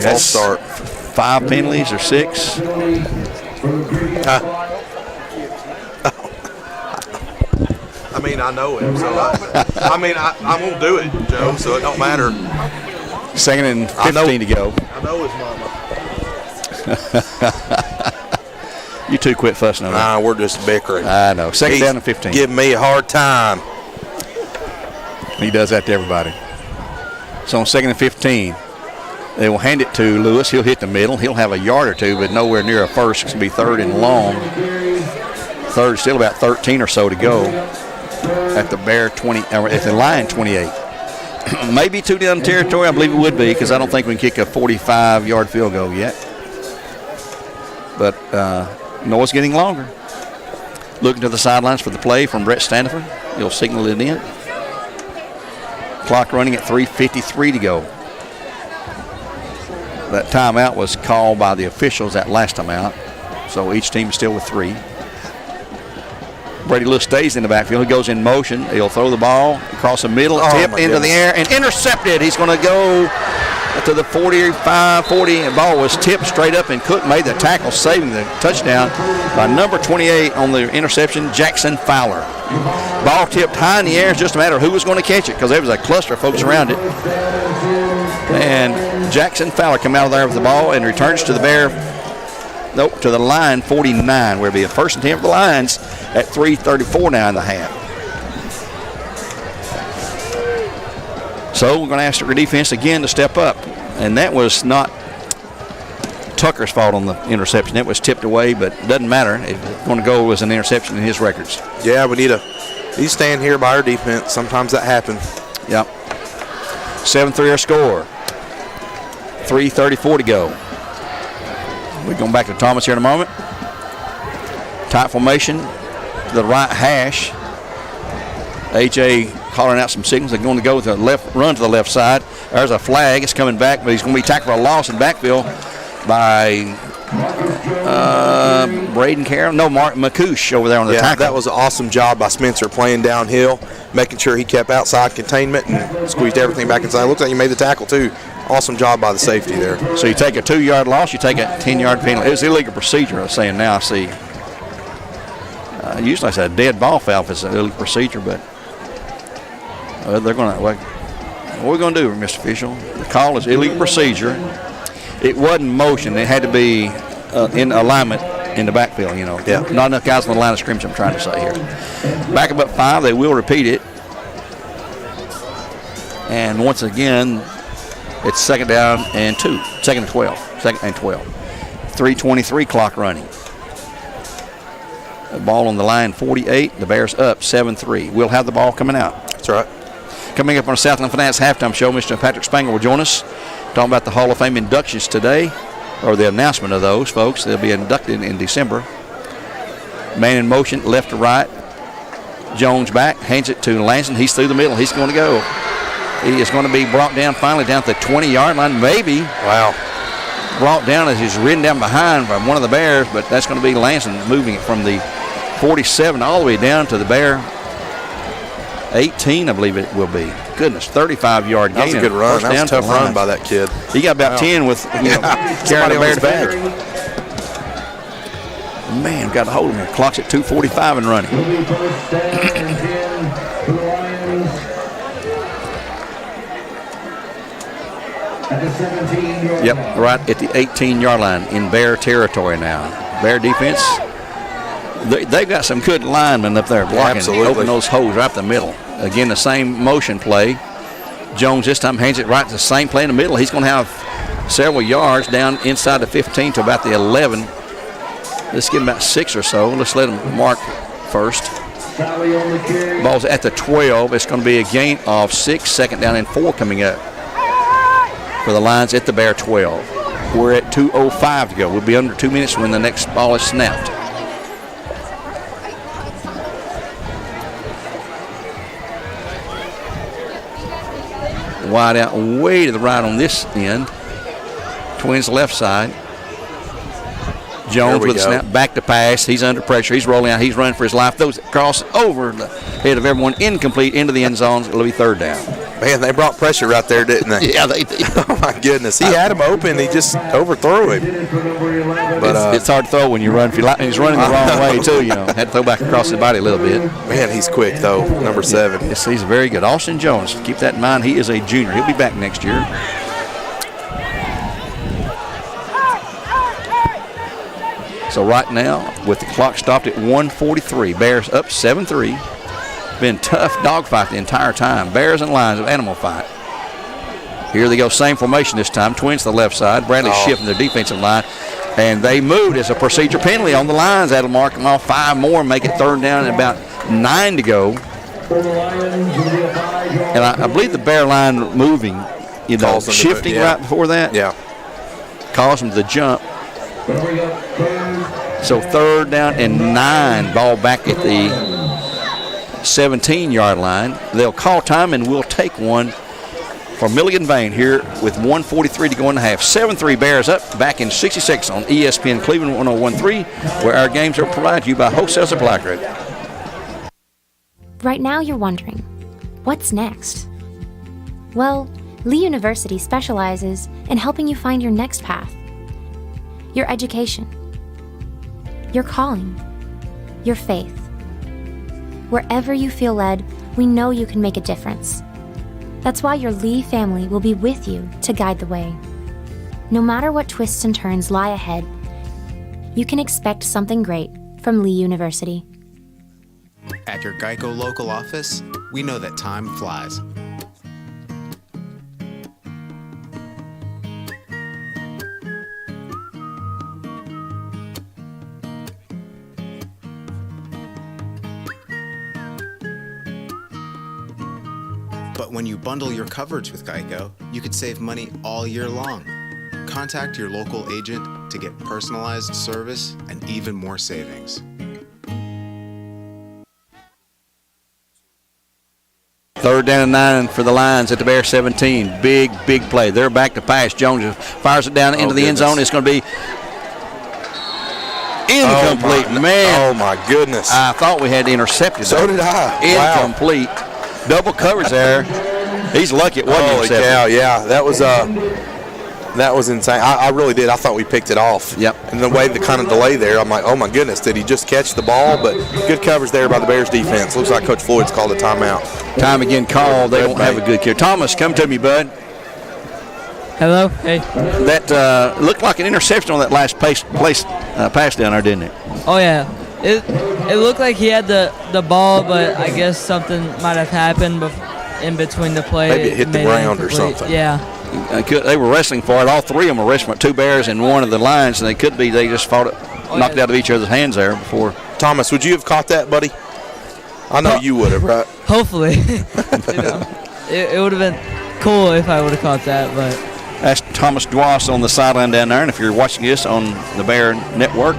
false start. 5 penalties or 6. I mean, I know him, so I'm going to do it, Joe, so it don't matter. 2nd and 15 to go. I know his mama. You two quit fussing over. Nah, we're just bickering. I know. 2nd down and 15. Give me a hard time. He does that to everybody. So on 2nd and 15, they will hand it to Lewis. He'll hit the middle. He'll have a yard or two, but nowhere near a first. It's going to be 3rd and long. 3rd, still about 13 or so to go at the Bear 20, or at the Lion 28. Maybe 2 down territory. I believe it would be, because I don't think we can kick a 45-yard field goal yet. But Noah's getting longer. Looking to the sidelines for the play from Brett Standiford. He'll signal it in. Clock running at 3:53 to go. That timeout was called by the officials that last timeout. So each team is still with 3. Brady Lewis stays in the backfield. He goes in motion. He'll throw the ball across the middle, tip into the air, and intercepted. He's going to go to the 45, 40, and the ball was tipped straight up, and Cook made the tackle, saving the touchdown by number 28 on the interception, Jackson Fowler. Ball tipped high in the air. It's just a matter of who was going to catch it, because there was a cluster of folks around it. And Jackson Fowler come out of there with the ball and returns to the Bear. Nope, to the line 49, where it'll be a 1st and 10 for the Lions at 3:34 now in the half. So we're going to ask the defense again to step up. And that was not Tucker's fault on the interception. It was tipped away, but it doesn't matter. It's going to go as an interception in his records. Yeah, we need to stand here by our defense. Sometimes that happens. Yep. 7-3 our score. 3:34 to go. We're going back to Thomas here in a moment. Tight formation to the right hash. A.J. calling out some signals. They're going to go with the left, run to the left side. There's a flag. It's coming back, but he's going to be tackled for a loss in backfield by Braden Carroll. No, Mark McCoosh over there on the tackle. That was an awesome job by Spencer playing downhill, making sure he kept outside containment and squeezed everything back inside. Looks like he made the tackle, too. Awesome job by the safety there. So you take a 2-yard loss, you take a 10-yard penalty. It was illegal procedure, I'm saying now. I see. Usually I say a dead ball foul if it's an illegal procedure, but they're going to. What are we going to do, Mr. Official? The call is illegal procedure. It wasn't motion. It had to be in alignment in the backfield, you know. Yeah. Not enough guys on the line of scrimmage, I'm trying to say here. Back up 5, they will repeat it. And once again, it's 2nd down and 2. 2nd and 12. 2nd and 12. 3:23 clock running. The ball on the line 48. The Bears up 7-3. We'll have the ball coming out. That's right. Coming up on the Southland Finance halftime show, Mr. Patrick Spangler will join us. Talking about the Hall of Fame inductions today, or the announcement of those, folks. They'll be inducted in December. Man in motion, left to right. Jones back, hands it to Lansing. He's through the middle. He's going to go. He is going to be brought down finally down to the 20-yard line, maybe. Wow. Brought down as he's ridden down behind by one of the Bears, but that's going to be Lansing moving it from the 47 all the way down to the Bear 18, I believe it will be. Goodness, 35-yard gain. That was a good run. That was a tough run by that kid. He got about 10 with carrying the Bear back. Man, got a hold of him. Clock's at 2:45 and running. Yep, right at the 18-yard line in Bear territory now. Bear defense, they've got some good linemen up there blocking, open those holes right up the middle. Again, the same motion play. Jones this time hands it right to the same play in the middle. He's going to have several yards down inside the 15 to about the 11. Let's give him about 6 or so. Let's let him mark first. Ball's at the 12. It's going to be a gain of 6, second down and 4 coming up for the Lions at the Bear 12. We're at 2:05 to go. We'll be under 2 minutes when the next ball is snapped. Wide out way to the right on this end. Twins left side. Jones with a snap, back to pass. He's under pressure. He's rolling out. He's running for his life. Those cross over the head of everyone, incomplete into the end zone. It'll be third down. Man, they brought pressure right there, didn't they? Yeah, they did. Oh, my goodness. He had him open. He just overthrew him. But it's hard to throw when you run. He's running the wrong way, too, you know. Had to throw back across his body a little bit. Man, he's quick, though, number 7. Yes, he's very good. Austin Jones, keep that in mind. He is a junior. He'll be back next year. So right now, with the clock stopped at 1:43, Bears up 7-3. Been tough dogfight the entire time. Bears and Lions of animal fight. Here they go, same formation this time. Twins to the left side. Bradley shifting their defensive line. And they moved as a procedure penalty on the Lions. That'll mark them off 5 more and make it third down and about 9 to go. And I believe the Bear line moving, shifting right before that. Yeah. Caused them to jump. So third down and 9, ball back at the 17-yard line. They'll call time and we'll take one for Milligan Vane here with 1:43 to go in the half. 7-3 Bears up, back in 66 on ESPN Cleveland 101.3, where our games are provided to you by Wholesale Supply Group. Right now you're wondering, what's next? Well, Lee University specializes in helping you find your next path. Your education, your calling, your faith. Wherever you feel led, we know you can make a difference. That's why your Lee family will be with you to guide the way. No matter what twists and turns lie ahead, you can expect something great from Lee University. At your Geico local office, we know that time flies. But when you bundle your coverage with Geico, you could save money all year long. Contact your local agent to get personalized service and even more savings. Third down and 9 for the Lions at the Bear 17. Big play. They're back to pass. Jones fires it down into the end zone. It's going to be incomplete. Oh, my goodness. I thought we had intercepted. So did I. Incomplete. Wow. Double coverage there. He's lucky it wasn't intercepted. Holy cow, yeah. That was insane. I really did. I thought we picked it off. Yep. And the way the kind of delay there, I'm like, oh, my goodness, did he just catch the ball? But good coverage there by the Bears defense. Looks like Coach Floyd's called a timeout. Time again called. They won't have a good kill. Thomas, come to me, bud. Hello. Hey. That looked like an interception on that last pass down there, didn't it? Oh, yeah. It looked like he had the ball, but I guess something might have happened in between the play. Maybe it hit the ground or something. Yeah. They were wrestling for it. All three of them were wrestling for 2 Bears and one of the Lions, and they just fought it, knocked it out of each other's hands there before. Thomas, would you have caught that, buddy? I know you would have, right? Hopefully. It would have been cool if I would have caught that, but. That's Thomas Dwas on the sideline down there, and if you're watching this on the Bear Network,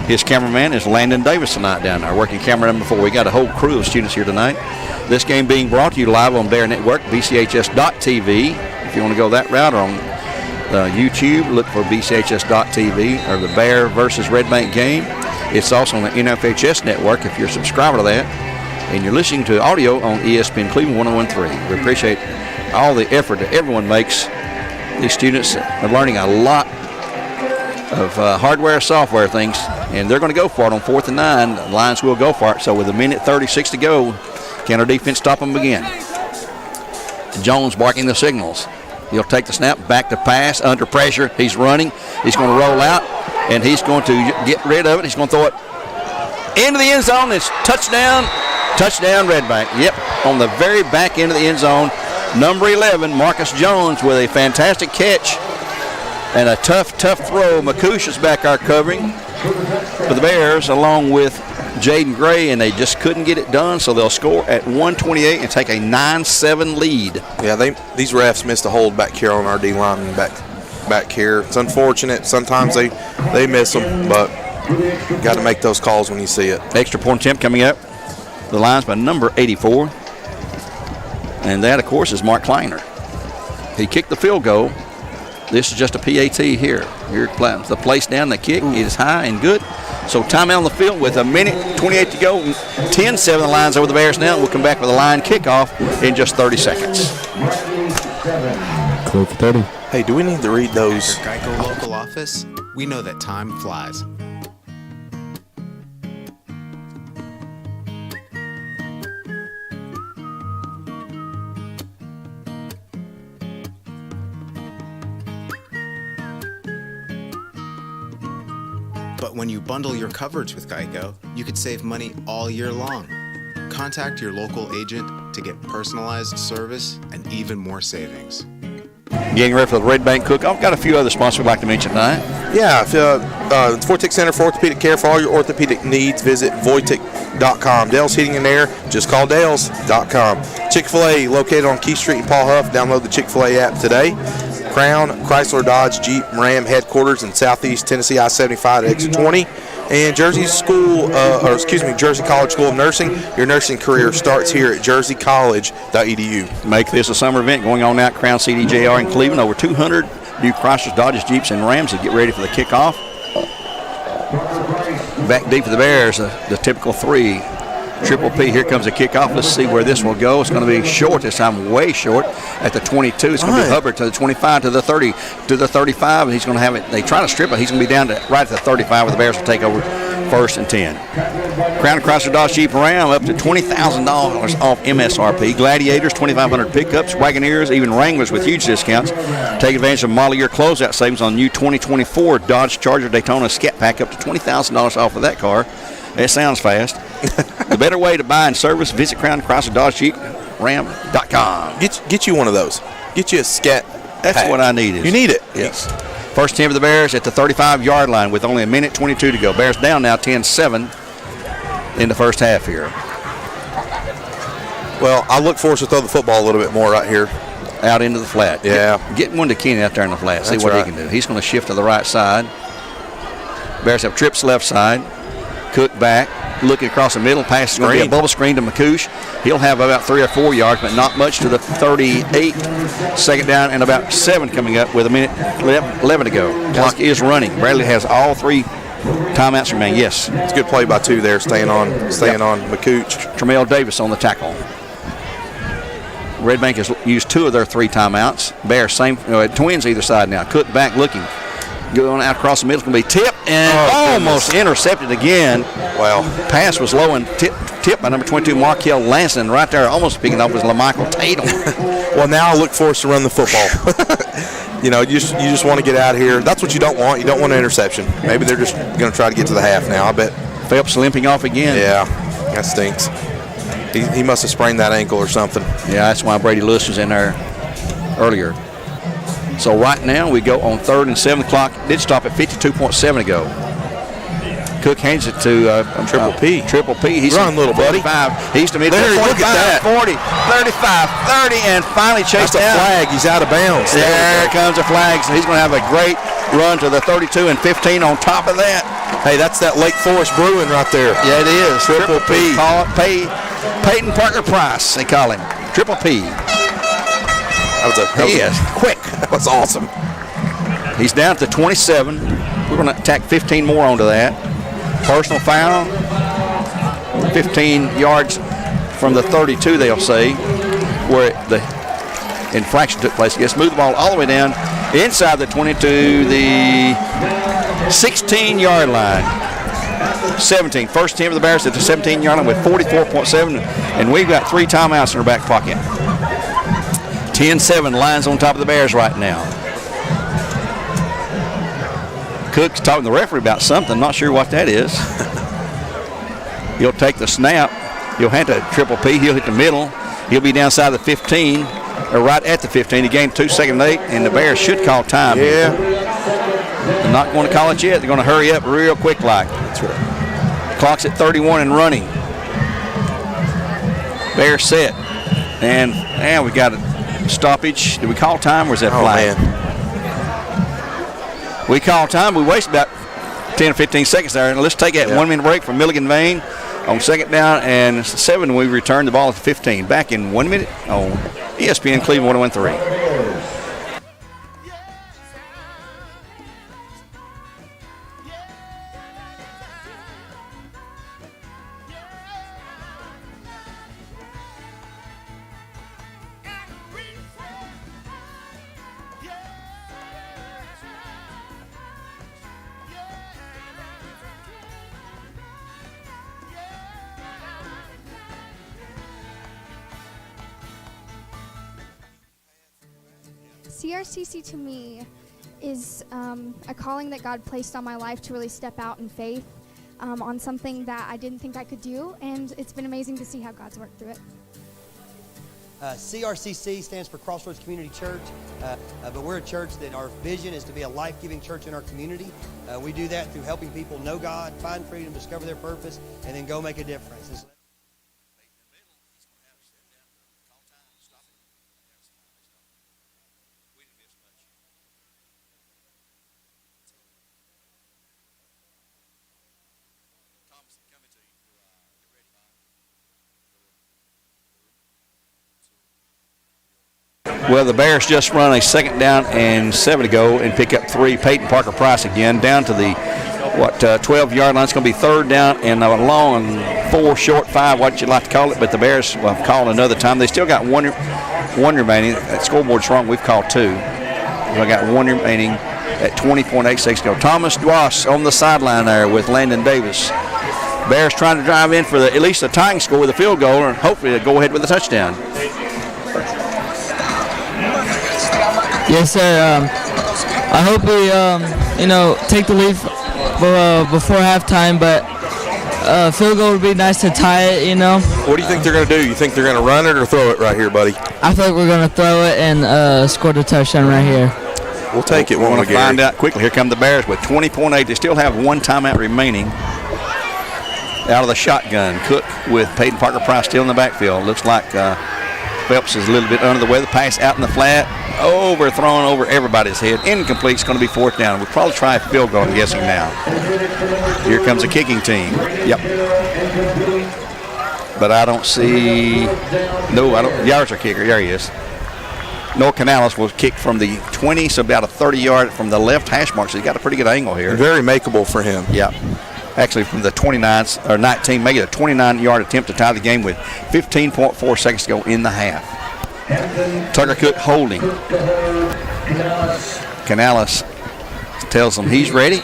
his cameraman is Landon Davis tonight down there, working camera number 4. We got a whole crew of students here tonight. This game being brought to you live on Bear Network, BCHS.TV. If you want to go that route, or on YouTube, look for BCHS.TV or the Bear versus Red Bank game. It's also on the NFHS Network if you're a subscriber to that. And you're listening to audio on ESPN Cleveland 101.3. We appreciate all the effort that everyone makes. These students are learning a lot of hardware, software things And they're going to go for it on 4th and 9. The Lions will go for it. So with 1:36 to go, can our defense stop them again? Jones barking the signals. He'll take the snap, back to pass, under pressure. He's running. He's going to roll out, and he's going to get rid of it. He's going to throw it into the end zone. It's touchdown, Red Bank. Yep, on the very back end of the end zone. Number 11, Marcus Jones, with a fantastic catch and a tough throw. McCouche is back there covering for the Bears, along with Jaden Gray, and they just couldn't get it done, so they'll score at 1:28 and take a 9-7 lead. Yeah, these refs missed a hold back here on our D-line back here. It's unfortunate. Sometimes they miss them, but got to make those calls when you see it. Extra point attempt coming up. The Lions by number 84. And that, of course, is Mark Kleiner. He kicked the field goal. This is just a PAT here. Here the place down, the kick is high and good. So timeout on the field with 1:28 to go. 10-7 the Lions over the Bears now. We'll come back with a line kickoff in just 30 seconds. Clear for 30. Hey, do we need to read those? At your Geico local office, we know that time flies. But when you bundle your coverage with Geico, you could save money all year long. Contact your local agent to get personalized service and even more savings. Getting ready for the Red Bank Cook. I've got a few other sponsors we'd like to mention tonight. Yeah, Vortic Center for Orthopedic Care. For all your orthopedic needs, visit Voitic.com. Dale's Heating and Air, just call Dale's.com. Chick-fil-A, located on Key Street in Paul Huff. Download the Chick-fil-A app today. Crown, Chrysler, Dodge, Jeep, Ram headquarters in Southeast Tennessee, I-75 at exit 20. And Jersey College School of Nursing. Your nursing career starts here at jerseycollege.edu. Make this a summer event going on now at Crown CDJR in Cleveland. Over 200 new Chryslers, Dodges, Jeeps, and Rams to get ready for the kickoff. Back deep for the Bears, the typical 3. Triple P, here comes the kickoff. Let's see where this will go. It's going to be short this time, way short at the 22. It's going to be Hubbard to the 25, to the 30, to the 35, and he's going to have it. They try to strip it. He's going to be down to right at the 35 where the Bears will take over 1st and 10. Crown Chrysler Dodge Jeep Ram up to $20,000 off MSRP. Gladiators, 2,500 pickups. Wagoneers, even Wranglers with huge discounts. Take advantage of model year closeout savings on new 2024 Dodge Charger Daytona Scat Pack, up to $20,000 off of that car. It sounds fast. The better way to buy and service, visit Crown Chrysler Dodge Jeep Ram.com. Get you one of those. Get you a Scat That's pack. what I needed. You need it. Yes. 1st 10 for the Bears at the 35-yard line with only 1:22 to go. Bears down now 10-7 in the first half here. Well, I look for us to throw the football a little bit more right here. Out into the flat. Yeah. Get one to Kenny out there in the flat. See That's what right. he can do. He's going to shift to the right side. Bears have trips left side. Cook back. Looking across the middle. Pass is going to be a bubble screen to McCouche. He'll have about 3 or 4 yards, but not much to the 38. 2nd down and about 7 coming up with 1:11 to go. Clock is running. Bradley has all 3 timeouts remaining. Yes. It's a good play by 2 there, staying on McCouche. Tremel Davis on the tackle. Red Bank has used 2 of their 3 timeouts. Bears same twins either side now. Cook back looking. Going out across the middle. It's going to be tipped and almost intercepted again. Wow. Pass was low and tipped by number 22, Markel Lanston. Right there, almost picking up was LaMichael Tatum. Well, now I look for us to run the football. You just want to get out of here. That's what you don't want. You don't want an interception. Maybe they're just going to try to get to the half now, I bet. Phelps limping off again. Yeah, that stinks. He must have sprained that ankle or something. Yeah, that's why Brady Lewis was in there earlier. So right now we go on 3rd and 7. Clock did stop at 52.7 to go. Cook hands it to Triple P. Triple P. He's run, little buddy. He's to mid. There, look at that. 40, 35, 30, and finally chased That's a down. flag. He's out of bounds. There comes a flag. So he's going to have a great run to the 32 and 15 on top of that. Hey, that's that Lake Forest Brewing right there. Yeah, it is. Triple P. Call it Peyton Parker Price, they call him. Triple P. He is quick. That was awesome. He's down to 27. We're going to tack 15 more onto that. Personal foul. 15 yards from the 32, they'll say, where the infraction took place. Yes, move the ball all the way down inside the 22, the 16-yard line. 17. First team of the Bears at the 17-yard line with 44.7, and we've got 3 timeouts in our back pocket. 10-7, Lions on top of the Bears right now. Cook's talking to the referee about something, not sure what that is. He'll take the snap. He'll hand to Triple P. He'll hit the middle. He'll be downside the 15, or right at the 15. He gained 2 seconds 8, and the Bears should call time. Yeah. They're not going to call it yet. They're going to hurry up real quick like. That's right. Clock's at 31 and running. Bears set. And we got a stoppage. Did we call time or was that flag? Man. We call time. We waste about 10 or 15 seconds there. And let's take that 1 minute break from Milligan Vane on second down and 7. We return the ball at the 15. Back in 1 minute on ESPN Cleveland 101.3. CRCC to me is a calling that God placed on my life to really step out in faith on something that I didn't think I could do, and it's been amazing to see how God's worked through it. CRCC stands for Crossroads Community Church, but we're a church that our vision is to be a life-giving church in our community. We do that through helping people know God, find freedom, discover their purpose, and then go make a difference. Well, the Bears just run a second down and 7 to go and pick up 3. Peyton Parker Price again down to the 12-yard line. It's going to be 3rd down and a long 4 short 5, what you'd like to call it. But the Bears will call another time. They still got one remaining. That scoreboard's wrong. We've called 2. We got 1 remaining at 20.8 seconds to go. Thomas Dwass on the sideline there with Landon Davis. Bears trying to drive in for at least a tying score with a field goal, and hopefully go ahead with a touchdown. Yes, sir. I hope we, take the lead before halftime, but field goal would be nice to tie it, What do you think they're going to do? You think they're going to run it or throw it right here, buddy? I feel like we're going to throw it and score the touchdown right here. We'll take it. We're going to find out quickly. Here come the Bears with 20.8. They still have 1 timeout remaining. Out of the shotgun, Cook with Peyton Parker Price still in the backfield. Looks like Phelps is a little bit under the weather. Pass out in the flat. Overthrown over everybody's head. Incomplete. It's going to be 4th down. We'll probably try a field goal, I'm guessing now. Here comes the kicking team. Yep. But I don't see. No, I don't. Yards our kicker. There he is. Noah Canales was kicked from the 20, so about a 30-yard from the left hash mark. So he got a pretty good angle here. Very makeable for him. Yep. Actually, from the 19, make it a 29-yard attempt to tie the game with 15.4 seconds to go in the half. Tucker Cook holding. Canales tells them he's ready.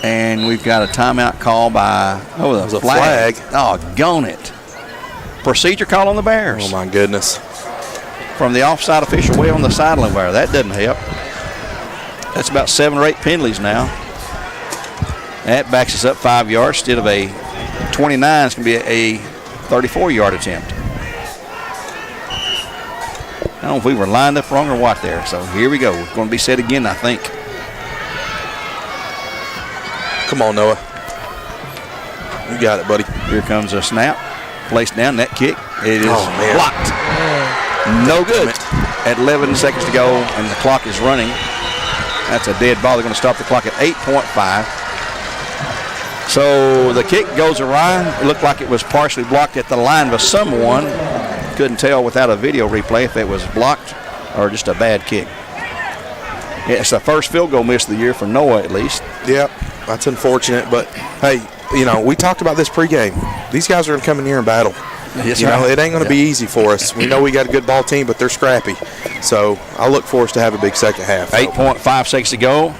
And we've got a timeout call by, the flag. Oh, gone it. Procedure call on the Bears. Oh, my goodness. From the offside official way on the sideline wire. That doesn't help. That's about 7 or 8 penalties now. That backs us up 5 yards. Instead of a 29, it's going to be a 34-yard attempt. I don't know if we were lined up wrong or what there. So here we go. It's going to be set again, I think. Come on, Noah. You got it, buddy. Here comes a snap. Placed down, that kick. It is blocked. No good. At 11 seconds to go, and the clock is running. That's a dead ball. They're going to stop the clock at 8.5. So the kick goes awry. It looked like it was partially blocked at the line by someone. Couldn't tell without a video replay if it was blocked or just a bad kick. Yeah, it's the first field goal miss of the year for Noah, at least. Yep, that's unfortunate. But, hey, we talked about this pregame. These guys are going to come in here and battle. Yes, it ain't going to be easy for us. We know we got a good ball team, but they're scrappy. So I look for us to have a big second half. 8.5 seconds to go.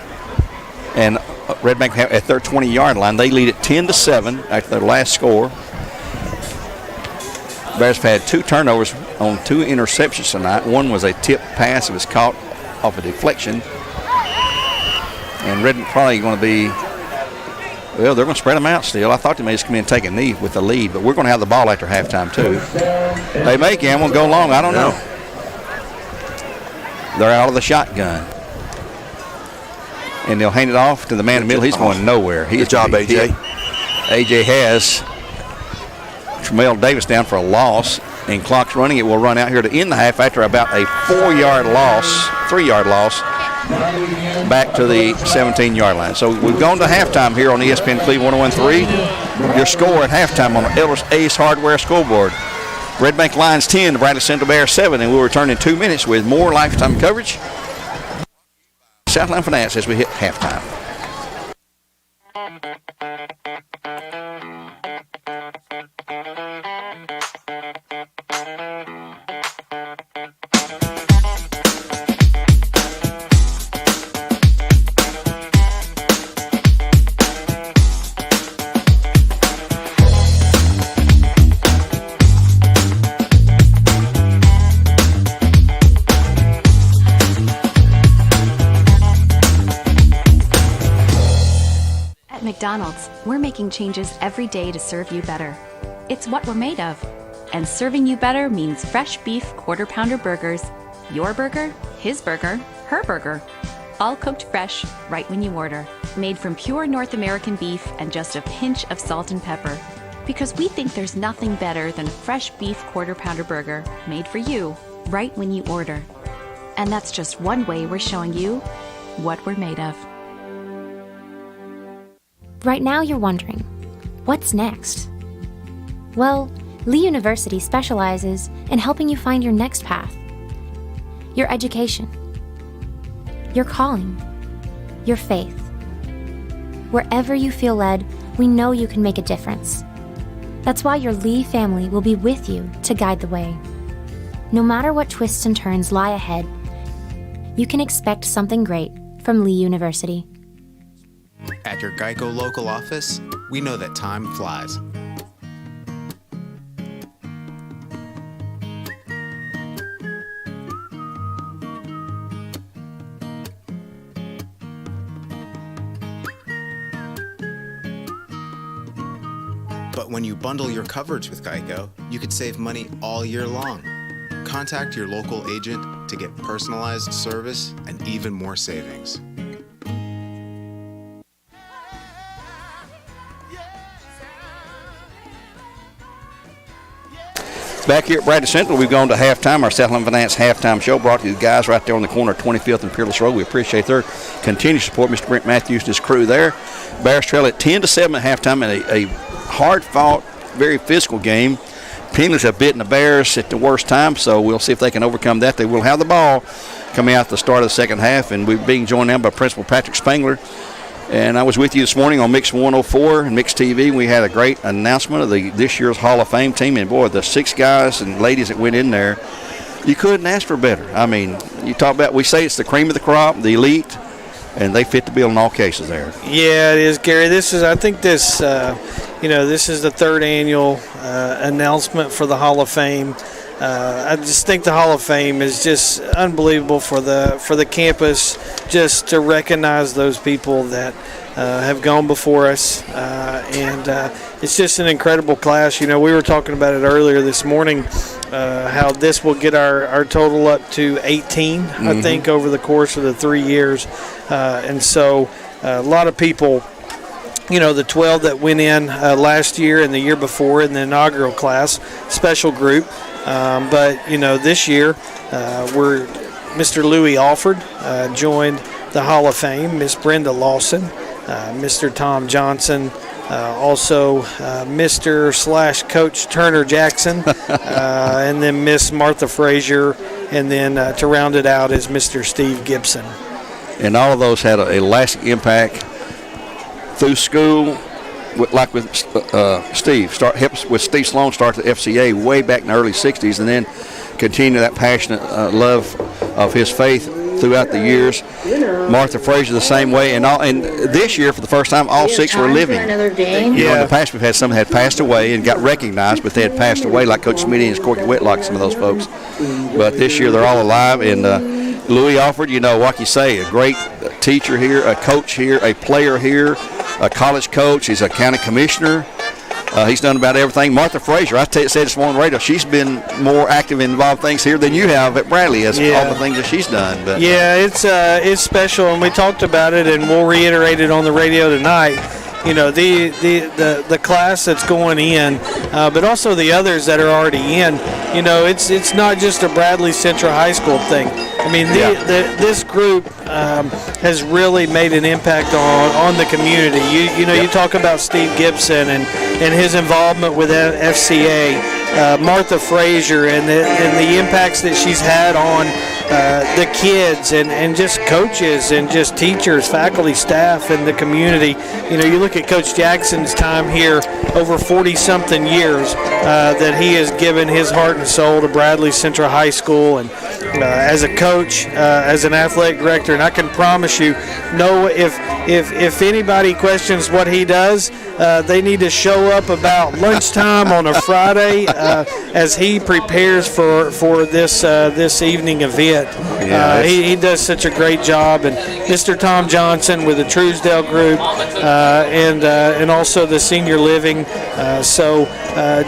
And Red Bank at their 20-yard line. They lead it 10-7 after their last score. Bears have had 2 turnovers on 2 interceptions tonight. One was a tip pass. It was caught off a deflection. And Red probably going to be, well, they're going to spread them out still. I thought they may just come in and take a knee with the lead, but we're going to have the ball after halftime too. They may gamble and go long. I don't know. They're out of the shotgun. And they'll hand it off to the man in the middle. He's going nowhere. Good job, AJ. AJ has Tremel Davis down for a loss, and clock's running. It will run out here to end the half after about a 3-yard loss, back to the 17-yard line. So we've gone to halftime here on ESPN Cleveland 101.3. Your score at halftime on the Ellis Ace Hardware scoreboard. Red Bank Lions 10, the Bradley Central Bears 7, and we'll return in 2 minutes with more lifetime coverage. Southland Finance as we hit halftime. McDonald's, we're making changes every day to serve you better. It's what we're made of. And serving you better means fresh beef quarter-pounder burgers. Your burger, his burger, her burger. All cooked fresh, right when you order. Made from pure North American beef and just a pinch of salt and pepper. Because we think there's nothing better than a fresh beef quarter-pounder burger made for you, right when you order. And that's just one way we're showing you what we're made of. Right now you're wondering, what's next? Well, Lee University specializes in helping you find your next path. Your education. Your calling. Your faith. Wherever you feel led, we know you can make a difference. That's why your Lee family will be with you to guide the way. No matter what twists and turns lie ahead, you can expect something great from Lee University. At your Geico local office, we know that time flies. But when you bundle your coverage with Geico, you could save money all year long. Contact your local agent to get personalized service and even more savings. Back here at Bradley Central, we've gone to halftime. Our Southland Finance halftime show brought to you guys right there on the corner of 25th and Peerless Road. We appreciate their continued support. Mr. Brent Matthews and his crew there. Bears trail at 10-7 at halftime in a hard-fought, very physical game. Penguins have bitten the Bears at the worst time, so we'll see if they can overcome that. They will have the ball coming out at the start of the second half, and we're being joined now by Principal Patrick Spangler. And I was with you this morning on Mix 104 and Mix TV. We had a great announcement of this year's Hall of Fame team. And, boy, the 6 guys and ladies that went in there, you couldn't ask for better. I mean, you talk about, we say it's the cream of the crop, the elite, and they fit the bill in all cases there. Yeah, it is, Gary. This is the 3rd annual announcement for the Hall of Fame. I just think the Hall of Fame is just unbelievable for the campus, just to recognize those people that have gone before us, and it's just an incredible class. You know, we were talking about it earlier this morning, how this will get our total up to 18, I think, over the course of the 3 years, and so a lot of people. You know, the 12 that went in last year and the year before in the inaugural class, special group. But, you know, this year, Mr. Louis Alford joined the Hall of Fame, Miss Brenda Lawson, Mr. Tom Johnson, also Mr./Coach Turner Jackson, and then Miss Martha Frazier, and then to round it out is Mr. Steve Gibson. And all of those had a lasting impact through school, like with Steve. Helps with Steve Sloan start the FCA way back in the early 60s, and then continue that passionate love of his faith throughout the years. Martha Frazier the same way, and this year for the first time, all 6 were living. In the past we've had some that had passed away and got recognized, but they had passed away, like Coach Smitty and Corky Whitlock, some of those folks. But this year they're all alive, and Louis Alford, like you say, a great teacher here, a coach here, a player here, a college coach. He's a county commissioner. He's done about everything. Martha Frazier, I said this morning on the radio, she's been more active and involved things here than you have at Bradley, as all the things that she's done. But it's special, and we talked about it, and we'll reiterate it on the radio tonight. The class that's going in, but also the others that are already in. It's not just a Bradley Central High School thing. I mean, this group has really made an impact on the community. You talk about Steve Gibson and his involvement with FCA, Martha Frazier, and the impacts that she's had on the kids and just coaches and just teachers, faculty, staff, and the community. You look at Coach Jackson's time here over 40-something years that he has given his heart and soul to Bradley Central High School, and as a coach, as an athletic director, and I can promise you, if anybody questions what he does, they need to show up about lunchtime on a Friday as he prepares for this evening event. He does such a great job, and Mr. Tom Johnson with the Truesdale Group, and also the Senior Living. So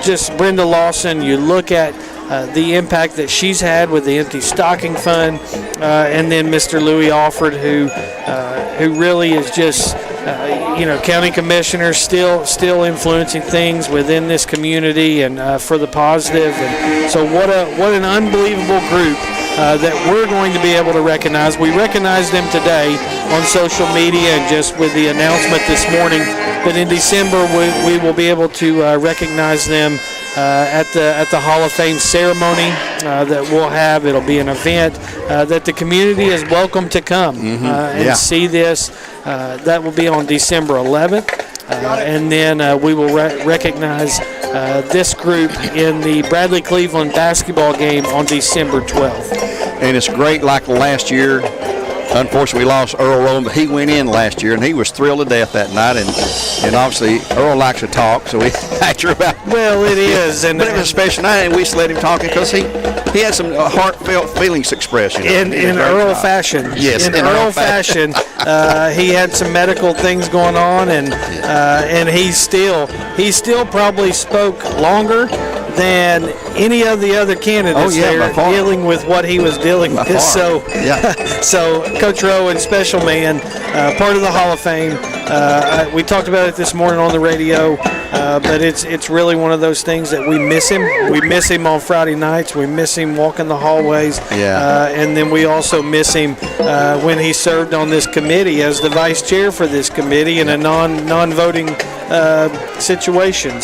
just Brenda Lawson, you look at the impact that she's had with the Empty Stocking Fund, and then Mr. Louis Alford, who really is just county commissioner, still influencing things within this community and for the positive. And so what an unbelievable group that we're going to be able to recognize. We recognized them today on social media and just with the announcement this morning, but in December we will be able to recognize them at the Hall of Fame ceremony that we'll have. It'll be an event that the community is welcome to come and see this. That will be on December 11th. And then we will recognize this group in the Bradley Cleveland basketball game on December 12th. And it's great, like last year. Unfortunately, we lost Earl Rowan, but he went in last year, and he was thrilled to death that night. And obviously, Earl likes to talk, so we asked her about. Well, it is, but it was a special night, and we just let him talk because he had some heartfelt feelings to express. In Earl fashion. Yes, in Earl fashion. He had some medical things going on, and he still probably spoke longer than any of the other candidates there dealing with what he was dealing with. So Coach Rowan, special man, part of the Hall of Fame. We talked about it this morning on the radio, but it's really one of those things that we miss him. We miss him on Friday nights. We miss him walking the hallways. And then we also miss him when he served on this committee as the vice chair for this committee in a non-voting situation.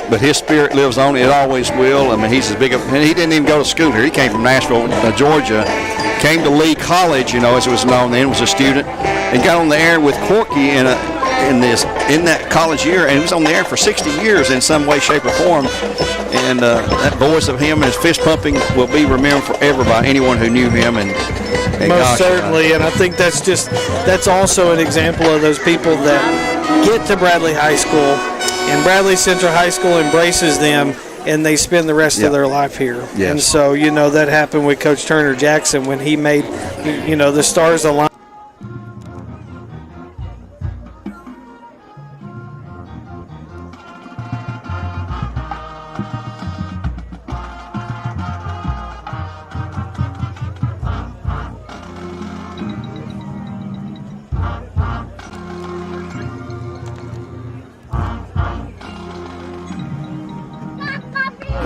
But his spirit lives on. It always will. I mean, he's as big of. And he didn't even go to school here. He came from Nashville, Georgia. Came to Lee College, as it was known then, was a student, and got on the air with Corky in that college year, and he was on the air for 60 years in some way, shape, or form. And that voice of him and his fist pumping will be remembered forever by anyone who knew him. And most certainly, and I think that's also an example of those people that get to Bradley High School, and Bradley Central High School embraces them, and they spend the rest of their life here. Yes. And so, that happened with Coach Turner Jackson when he made, the stars align.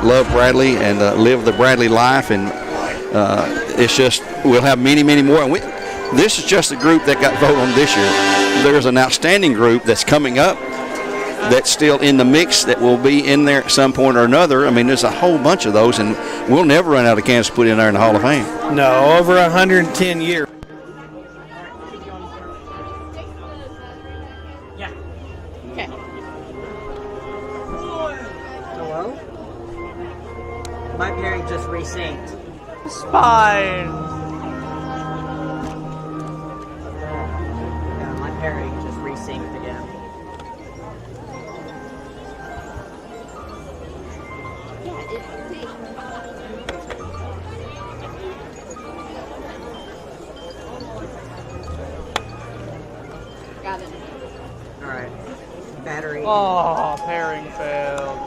Love Bradley and live the Bradley life, and it's just we'll have many more. And this is just a group that got voted on this year. There's an outstanding group that's coming up that's still in the mix that will be in there at some point or another. I mean, there's a whole bunch of those, and we'll never run out of candidates to put in there in the Hall of Fame. No, over 110 years. My parent just resynced. Spine. Oh, pairing failed.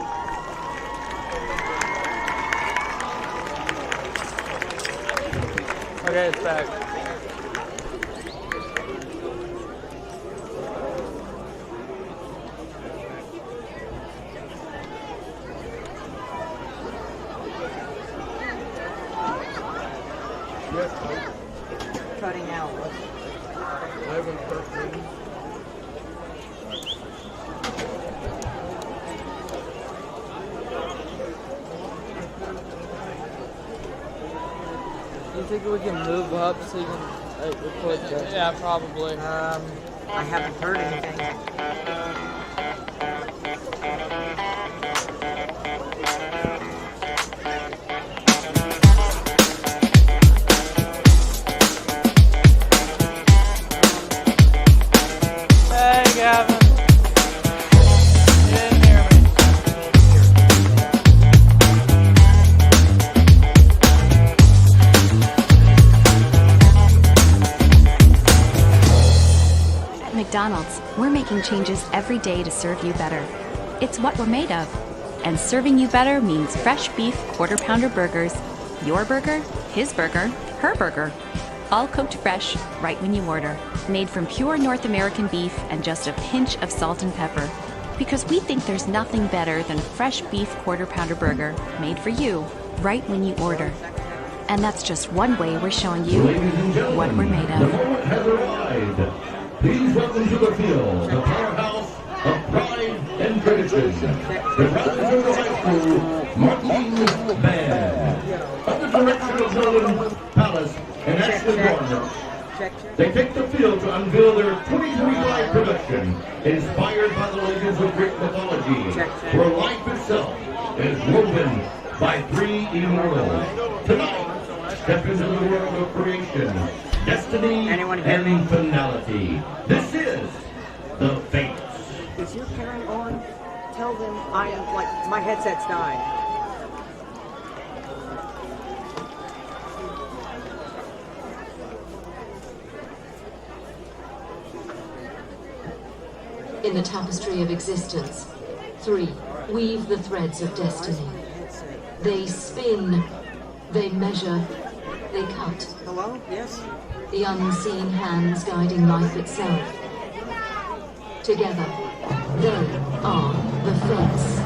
Okay, it's back. Cutting out. 11-13. Do you think we can move up so you can record that? Yeah, probably. I haven't heard anything. Hey, Gavin. You didn't hear me. At McDonald's, we're making changes every day to serve you better. It's what we're made of. And serving you better means fresh beef quarter pounder burgers. Your burger, his burger, her burger. All cooked fresh, right when you order. Made from pure North American beef and just a pinch of salt and pepper. Because we think there's nothing better than fresh beef quarter pounder burger made for you, right when you order. And that's just one way we're showing you what we're made The of. moment has arrived. Please welcome to the field the powerhouse of pride and tradition, the Bradley High School marching band. Under direction of Nolan Palace and Ashley Gardner, they take the field to unveil their 2025 production, inspired by the legends of Greek mythology, where life itself is woven by three immortals. Tonight, step into the world of creation, destiny, and finality. This is the Fates. Is your parent on? Tell them I am, like, my headset's dying. In the tapestry of existence, 3 weave the threads of destiny. They spin, they measure, they cut. Hello? Yes? The unseen hands guiding life itself. Together, they are the Fates.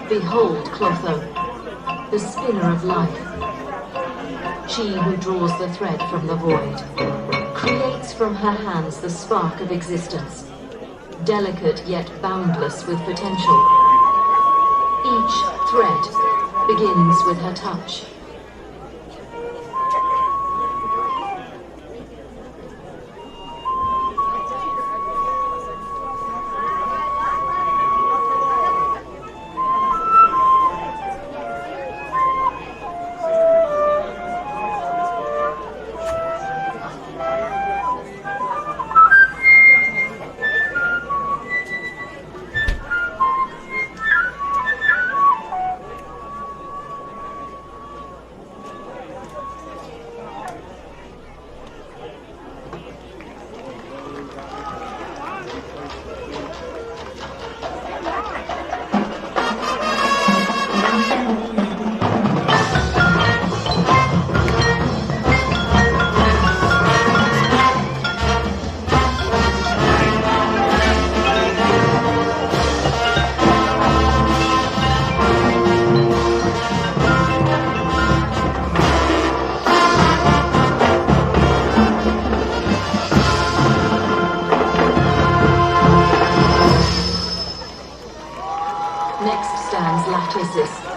Behold Clotho, the spinner of life. She who draws the thread from the void, creates from her hands the spark of existence, delicate yet boundless with potential. Each thread begins with her touch.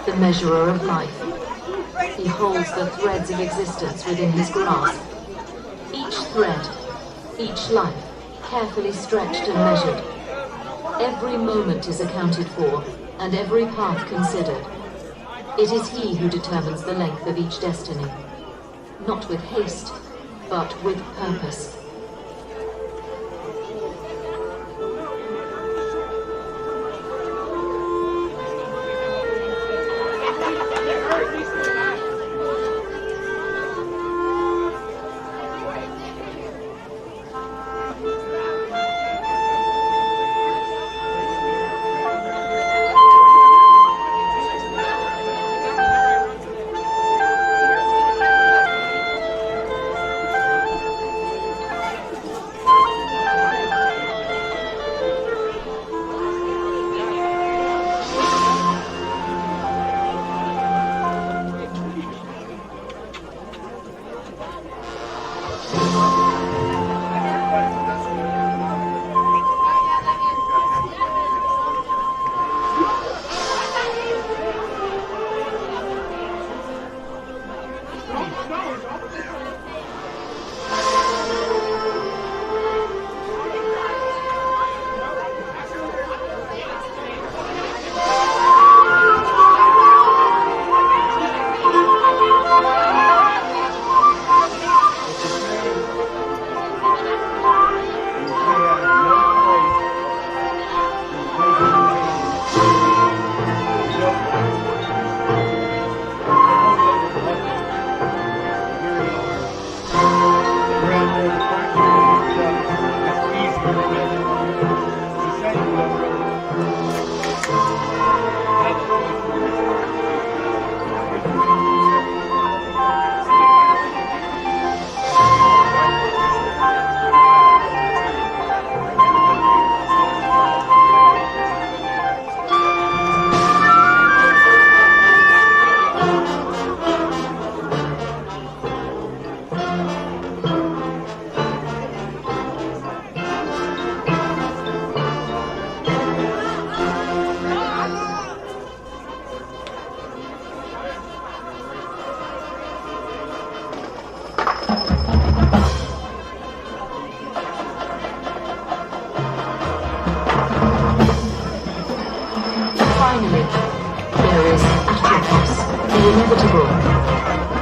The measurer of life. He holds the threads of existence within his grasp. Each thread, each life, carefully stretched and measured. Every moment is accounted for, and every path considered. It is he who determines the length of each destiny. Not with haste, but with purpose.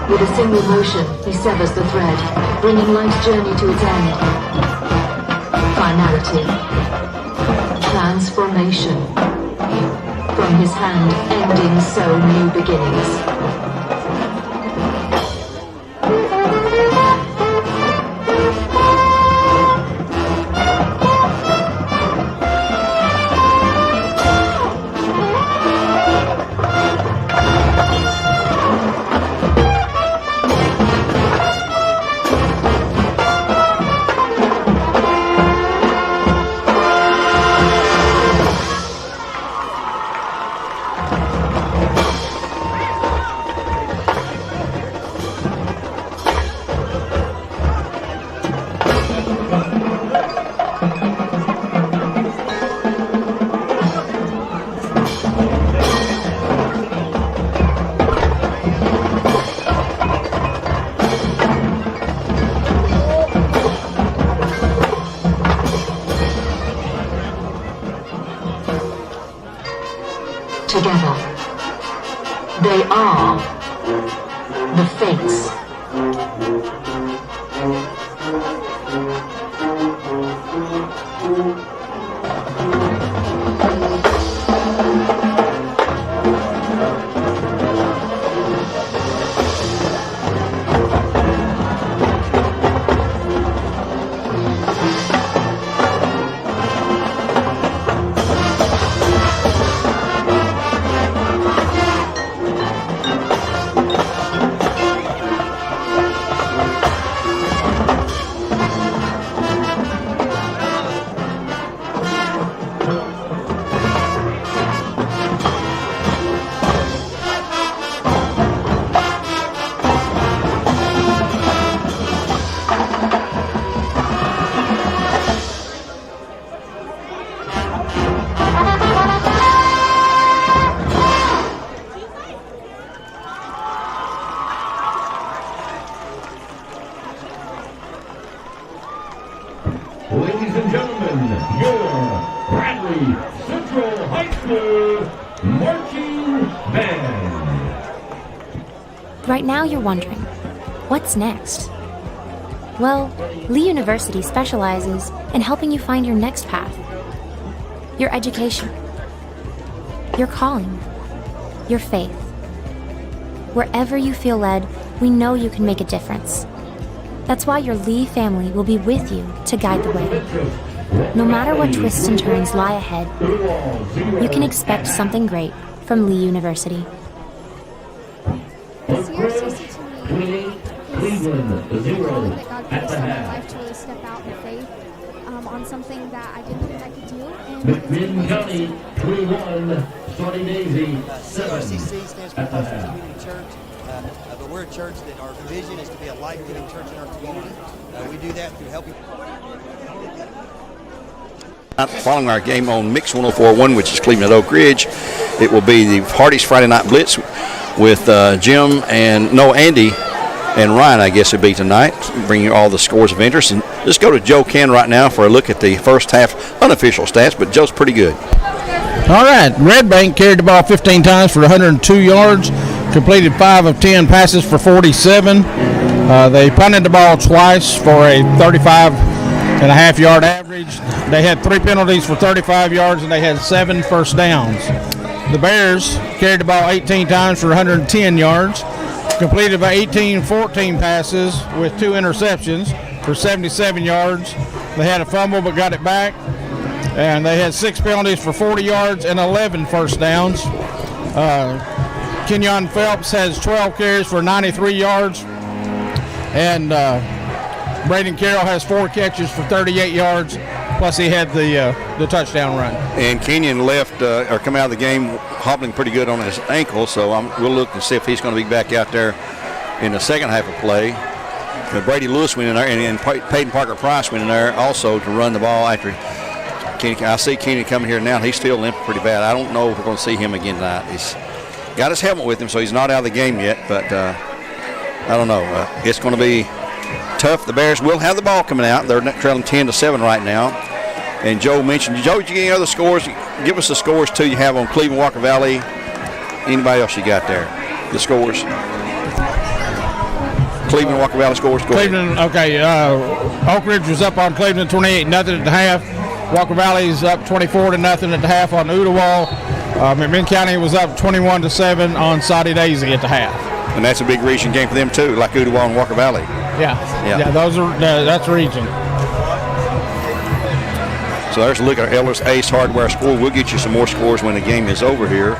With a single motion, he severs the thread, bringing life's journey to its end. Finality. Transformation. From his hand, ending so new beginnings. Together, they are the Fates. Ladies and gentlemen, your Bradley Central High School Marching Band. Right now you're wondering, what's next? Well, Lee University specializes in helping you find your next path. Your education, your calling, your faith. Wherever you feel led, we know you can make a difference. That's why your Lee family will be with you to guide the way. No matter what twists and turns lie ahead, you can expect something great from Lee University. CRCC to me is a calling that God placed on my life to really step out in faith on something that I didn't think I could do. And McMinn County 21, Saudi Daisy 7 CRCC stands for at the Crossroads half. Community Church, but we're a church that our vision is to be a life-giving church in our community. We do that through helping. Following our game on Mix 104.1, which is Cleveland at Oak Ridge, it will be the Hardy's Friday Night Blitz with Jim and Andy and Ryan, I guess, would be tonight, bringing you all the scores of interest. And let's go to Joe Ken right now for a look at the first half unofficial stats, but Joe's pretty good. All right, Red Bank carried the ball 15 times for 102 yards, completed 5 of 10 passes for 47. They punted the ball twice for a 35.5-yard average. They had 3 penalties for 35 yards, and they had 7 first downs. The Bears carried the ball 18 times for 110 yards, completed by 14 passes with 2 interceptions for 77 yards. They had a fumble but got it back, and they had 6 penalties for 40 yards and 11 first downs. Kenyon Phelps has 12 carries for 93 yards, and Braden Carroll has 4 catches for 38 yards, plus he had the touchdown run. And Kenyon left or come out of the game hobbling pretty good on his ankle, so we'll look and see if he's going to be back out there in the second half of play. Brady Lewis went in there, and Peyton Parker Price went in there also to run the ball after Kenny. I see Kenny coming here now. He's still limping pretty bad. I don't know if we're going to see him again tonight. He's got his helmet with him, so he's not out of the game yet, but I don't know. It's going to be tough. The Bears will have the ball coming out. They're trailing 10-7 right now. And Joe mentioned, Joe, did you get any other scores? Give us the scores, too, you have on Cleveland, Walker Valley. Anybody else you got there? The scores. Cleveland, Walker Valley scores. Go Cleveland, ahead. Okay. Oak Ridge was up on Cleveland 28-0 at the half. Walker Valley's up 24-0 at the half on Oodawall. McMinn County was up 21-7 on Saudi Daisy at the half. And that's a big region game for them, too, like Oodawall and Walker Valley. Yeah, those are that's region. So there's a look at our Ellis Ace Hardware score. We'll get you some more scores when the game is over here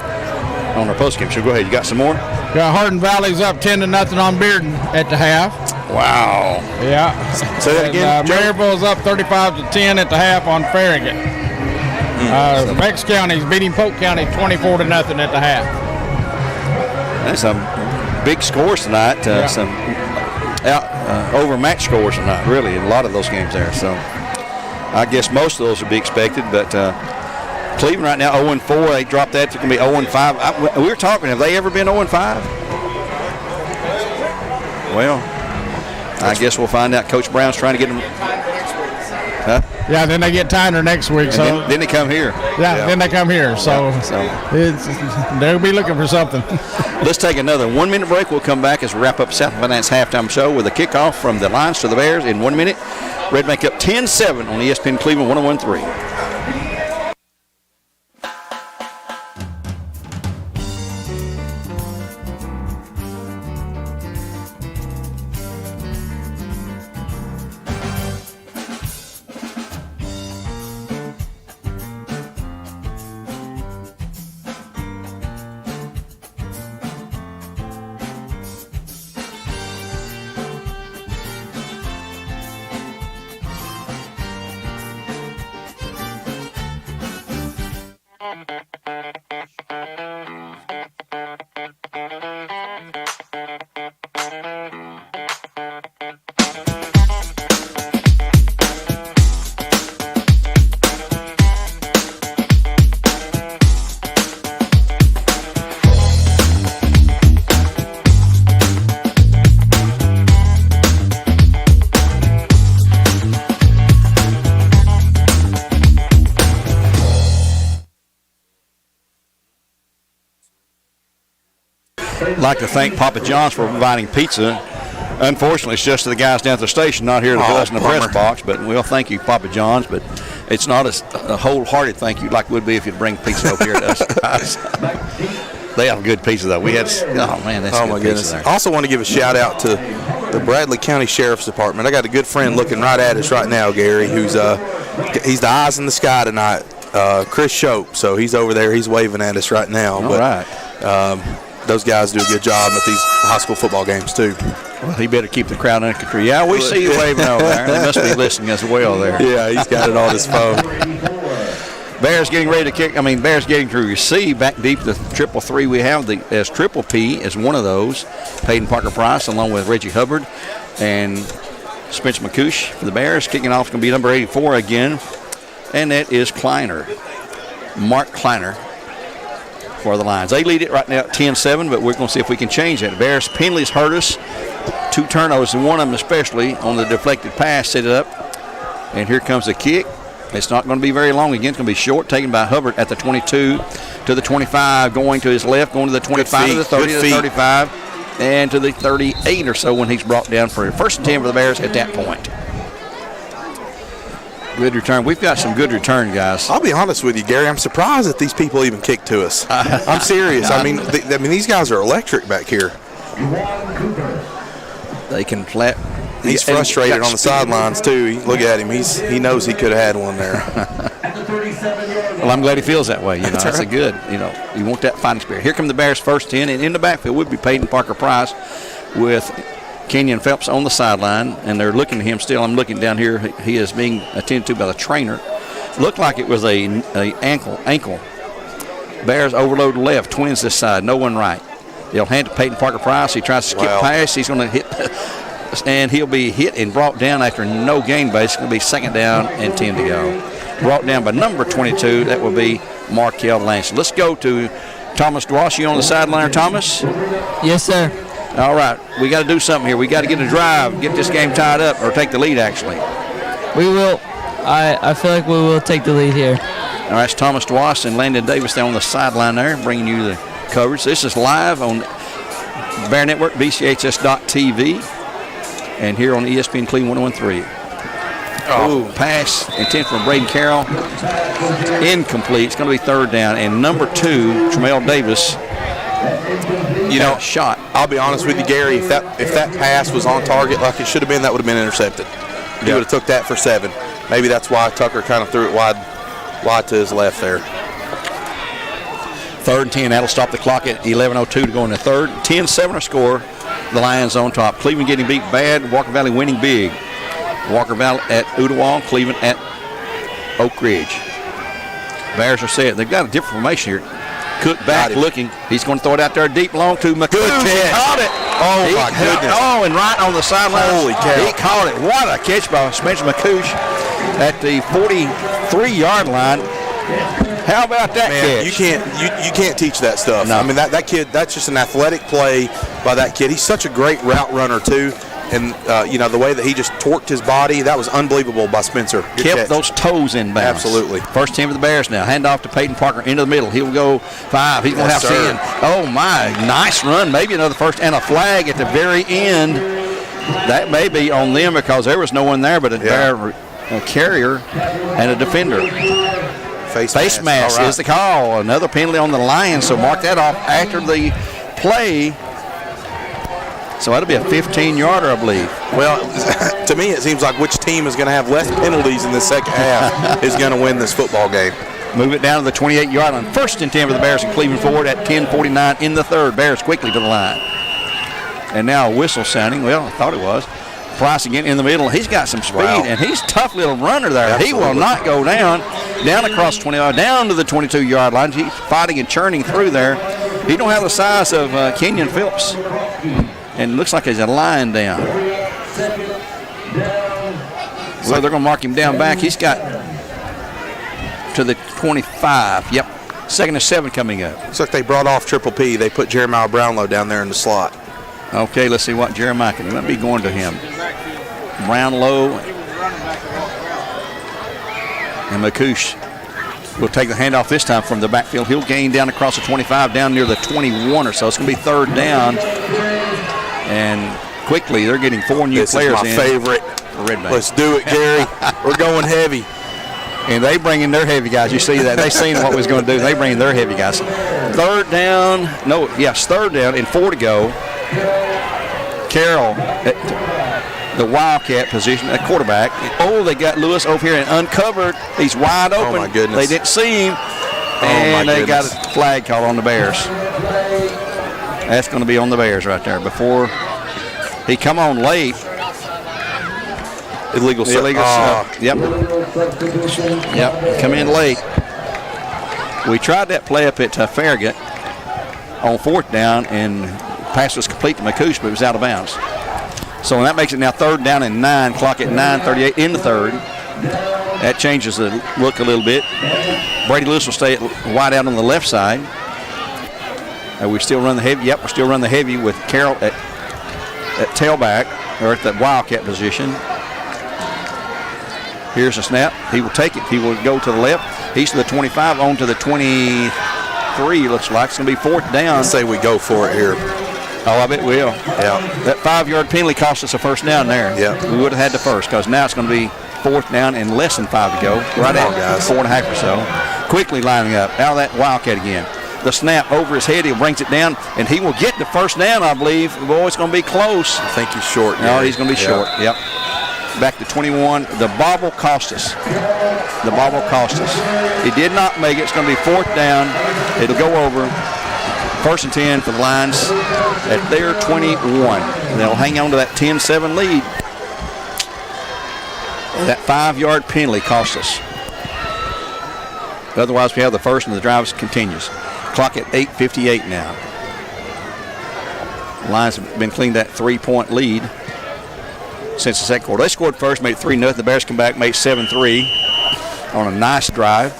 on our postgame. So go ahead. You got some more? Hardin Valley's up 10-0 on Bearden at the half. Wow. Yeah. Say that again. Maryville's up 35-10 at the half on Farragut. Bex County's beating Polk County 24-0 at the half. That's some big scores tonight. Some overmatched scores tonight, really, in a lot of those games there. So I guess most of those would be expected, but Cleveland right now 0-4. They dropped that to going to be 0-5. We were talking, have they ever been 0-5? Well, I guess we'll find out. Coach Brown's trying to get them. Huh? Yeah, then they get Tyner next week. And so then they come here. Yeah, then they come here. So, they'll be looking for something. Let's take another 1-minute break. We'll come back as we wrap up South Finance Halftime Show with a kickoff from the Lions to the Bears in 1 minute. Red Bank up 10-7 on ESPN Cleveland 101.3. I'd like to thank Papa John's for providing pizza. Unfortunately, it's just to the guys down at the station, not here to put us in the press box. But well, thank you, Papa John's. But it's not a wholehearted thank you like it would be if you'd bring pizza over here to us guys. They have good pizza though. We had that's good pizza there. I also want to give a shout out to the Bradley County Sheriff's Department. I got a good friend looking right at us right now, Gary, who's he's the eyes in the sky tonight. Chris Shope, so he's over there. He's waving at us right now. All right. Those guys do a good job at these high school football games too. Well, he better keep the crowd under control. Yeah, we see you waving over there. They must be listening as well there. Yeah, he's got it on his phone. Bears getting ready to kick. Bears getting to receive back deep the 3-3 we have. As Triple P is one of those. Peyton Parker Price along with Reggie Hubbard and Spencer McCouche for the Bears. Kicking off is going to be number 84 again. And that is Kleiner. Mark Kleiner for the Lions. They lead it right now at 10-7, but we're going to see if we can change that. Bears penalties hurt us. 2 turnovers, and one of them especially on the deflected pass set it up. And here comes the kick. It's not going to be very long. Again, it's going to be short, taken by Hubbard at the 22 to the 25, going to his left, going to the 25 to the 30 to the 35, and to the 38 or so when he's brought down for first and 10 for the Bears at that point. Good return. We've got some good return, guys. I'll be honest with you, Gary. I'm surprised that these people even kick to us. I'm serious. I mean, these guys are electric back here. They can flat. He's frustrated on the sidelines too. Look at him. He knows he could have had one there. Well, I'm glad he feels that way. That's a good. You want that fighting spirit. Here come the Bears' first 10, and in the backfield would be Peyton Parker Price with Kenyon Phelps on the sideline, and they're looking at him still. I'm looking down here. He is being attended to by the trainer. Looked like it was a ankle. Bears overload left, Twins this side, no one right. They'll hand to Peyton Parker Price. He tries to skip past. He's going to hit, and he'll be hit and brought down after no gain base. It's going to be second down and 10 to go. Brought down by number 22. That will be Markel Langston. Let's go to Thomas Dwash. You on the sideline, Thomas? Yes, sir. All right, we got to do something here. We got to get a drive, get this game tied up, or take the lead, actually. We will. I feel like we will take the lead here. All right, it's Thomas Dwass and Landon Davis down on the sideline there, bringing you the coverage. This is live on Bear Network, BCHS.TV, and here on ESPN Cleveland 101.3. Oh, pass intent from Braden Carroll. Incomplete. It's going to be third down, and number 2, Tremel Davis. Shot. I'll be honest with you, Gary. If that pass was on target like it should have been, that would have been intercepted. He would have took that for 7. Maybe that's why Tucker kind of threw it wide to his left there. Third and 10. That'll stop the clock at 11:02 to go in the third. 10-7 our score. The Lions on top. Cleveland getting beat bad. Walker Valley winning big. Walker Valley at Ooltewah. Cleveland at Oak Ridge. Bears are set. They've got a different formation here. Cook back looking. He's going to throw it out there deep long to McCool. Good catch. Caught it. Oh, my goodness. Oh, and right on the sideline. Holy cow. He caught it. What a catch by Spencer McCouche at the 43-yard line. How about that catch? You can't teach that stuff. No. I mean, that kid, that's just an athletic play by that kid. He's such a great route runner, too. And, the way that he just torqued his body, that was unbelievable by Spencer. Good Kept catch. those toes in bounds. Absolutely. First 10 for the Bears now. Hand off to Peyton Parker into the middle. He'll go 5. He's going to have 10. Oh, my. Nice run. Maybe another first. And a flag at the very end. That may be on them because there was no one there but a Bear carrier and a defender. Face mask is the call. Another penalty on the Lions, so mark that off after the play. So that'll be a 15-yarder, I believe. Well, to me, it seems like which team is going to have less penalties in the second half is going to win this football game. Move it down to the 28-yard line. First and 10 for the Bears in Cleveland forward at 10:49 in the third. Bears quickly to the line. And now a whistle sounding. Well, I thought it was. Price again in the middle. He's got some speed, and he's a tough little runner there. Absolutely. He will not go down across 20 yards, down to the 22-yard line. He's fighting and churning through there. He don't have the size of Kenyon Phillips. And looks like he's a line down. So they're going to mark him down back. He's got to the 25. Yep. Second and 7 coming up. Looks like they brought off Triple P. They put Jeremiah Brownlow down there in the slot. Okay, let's see what Jeremiah can. He might be going to him. Brownlow and McCouche will take the handoff this time from the backfield. He'll gain down across the 25, down near the 21 or so. It's going to be third down. And quickly, they're getting 4 new players in. This is my favorite. Red Bank. Let's do it, Gary. We're going heavy. And they bring in their heavy guys. You see that. They seen what was going to do. They bring in their heavy guys. Third down and 4 to go. Carroll at the Wildcat position at quarterback. Oh, they got Lewis over here and uncovered. He's wide open. Oh, my goodness. They didn't see him. And they got a flag call on the Bears. That's going to be on the Bears right there. Before he come on late. Illegal stuff. Yep. Come in late. We tried that play up at Farragut on 4th down, and pass was complete to McCouche, but it was out of bounds. So that makes it now 3rd down and 9. Clock at 9:38 in the 3rd. That changes the look a little bit. Brady Lewis will stay wide out on the left side. We still run the heavy. Yep, we still run the heavy with Carroll at tailback, or at the Wildcat position. Here's a snap. He will take it. He will go to the left. He's to the 25, on to the 23, looks like. It's going to be 4th down. Let's say we go for it here. Oh, I bet we will. Yeah. That 5-yard penalty cost us a first down there. Yeah. We would have had the first, because now it's going to be 4th down and less than 5 to go. Right at 4.5 or so. Quickly lining up. Out of that Wildcat again. The snap over his head. He brings it down, and he will get the first down, I believe. Boy, it's going to be close. I think he's short. No, he's going to be short. Yep. Back to 21. The bobble cost us. He did not make it. It's going to be 4th down. It'll go over. 1st and 10 for the Lions at their 21. And they'll hang on to that 10-7 lead. That 5-yard penalty cost us. Otherwise, we have the first, and the drive continues. Clock at 8:58 now. The Lions have been cleaned that 3-point lead since the second quarter. They scored first, made 3-0. The Bears come back, made 7-3 on a nice drive.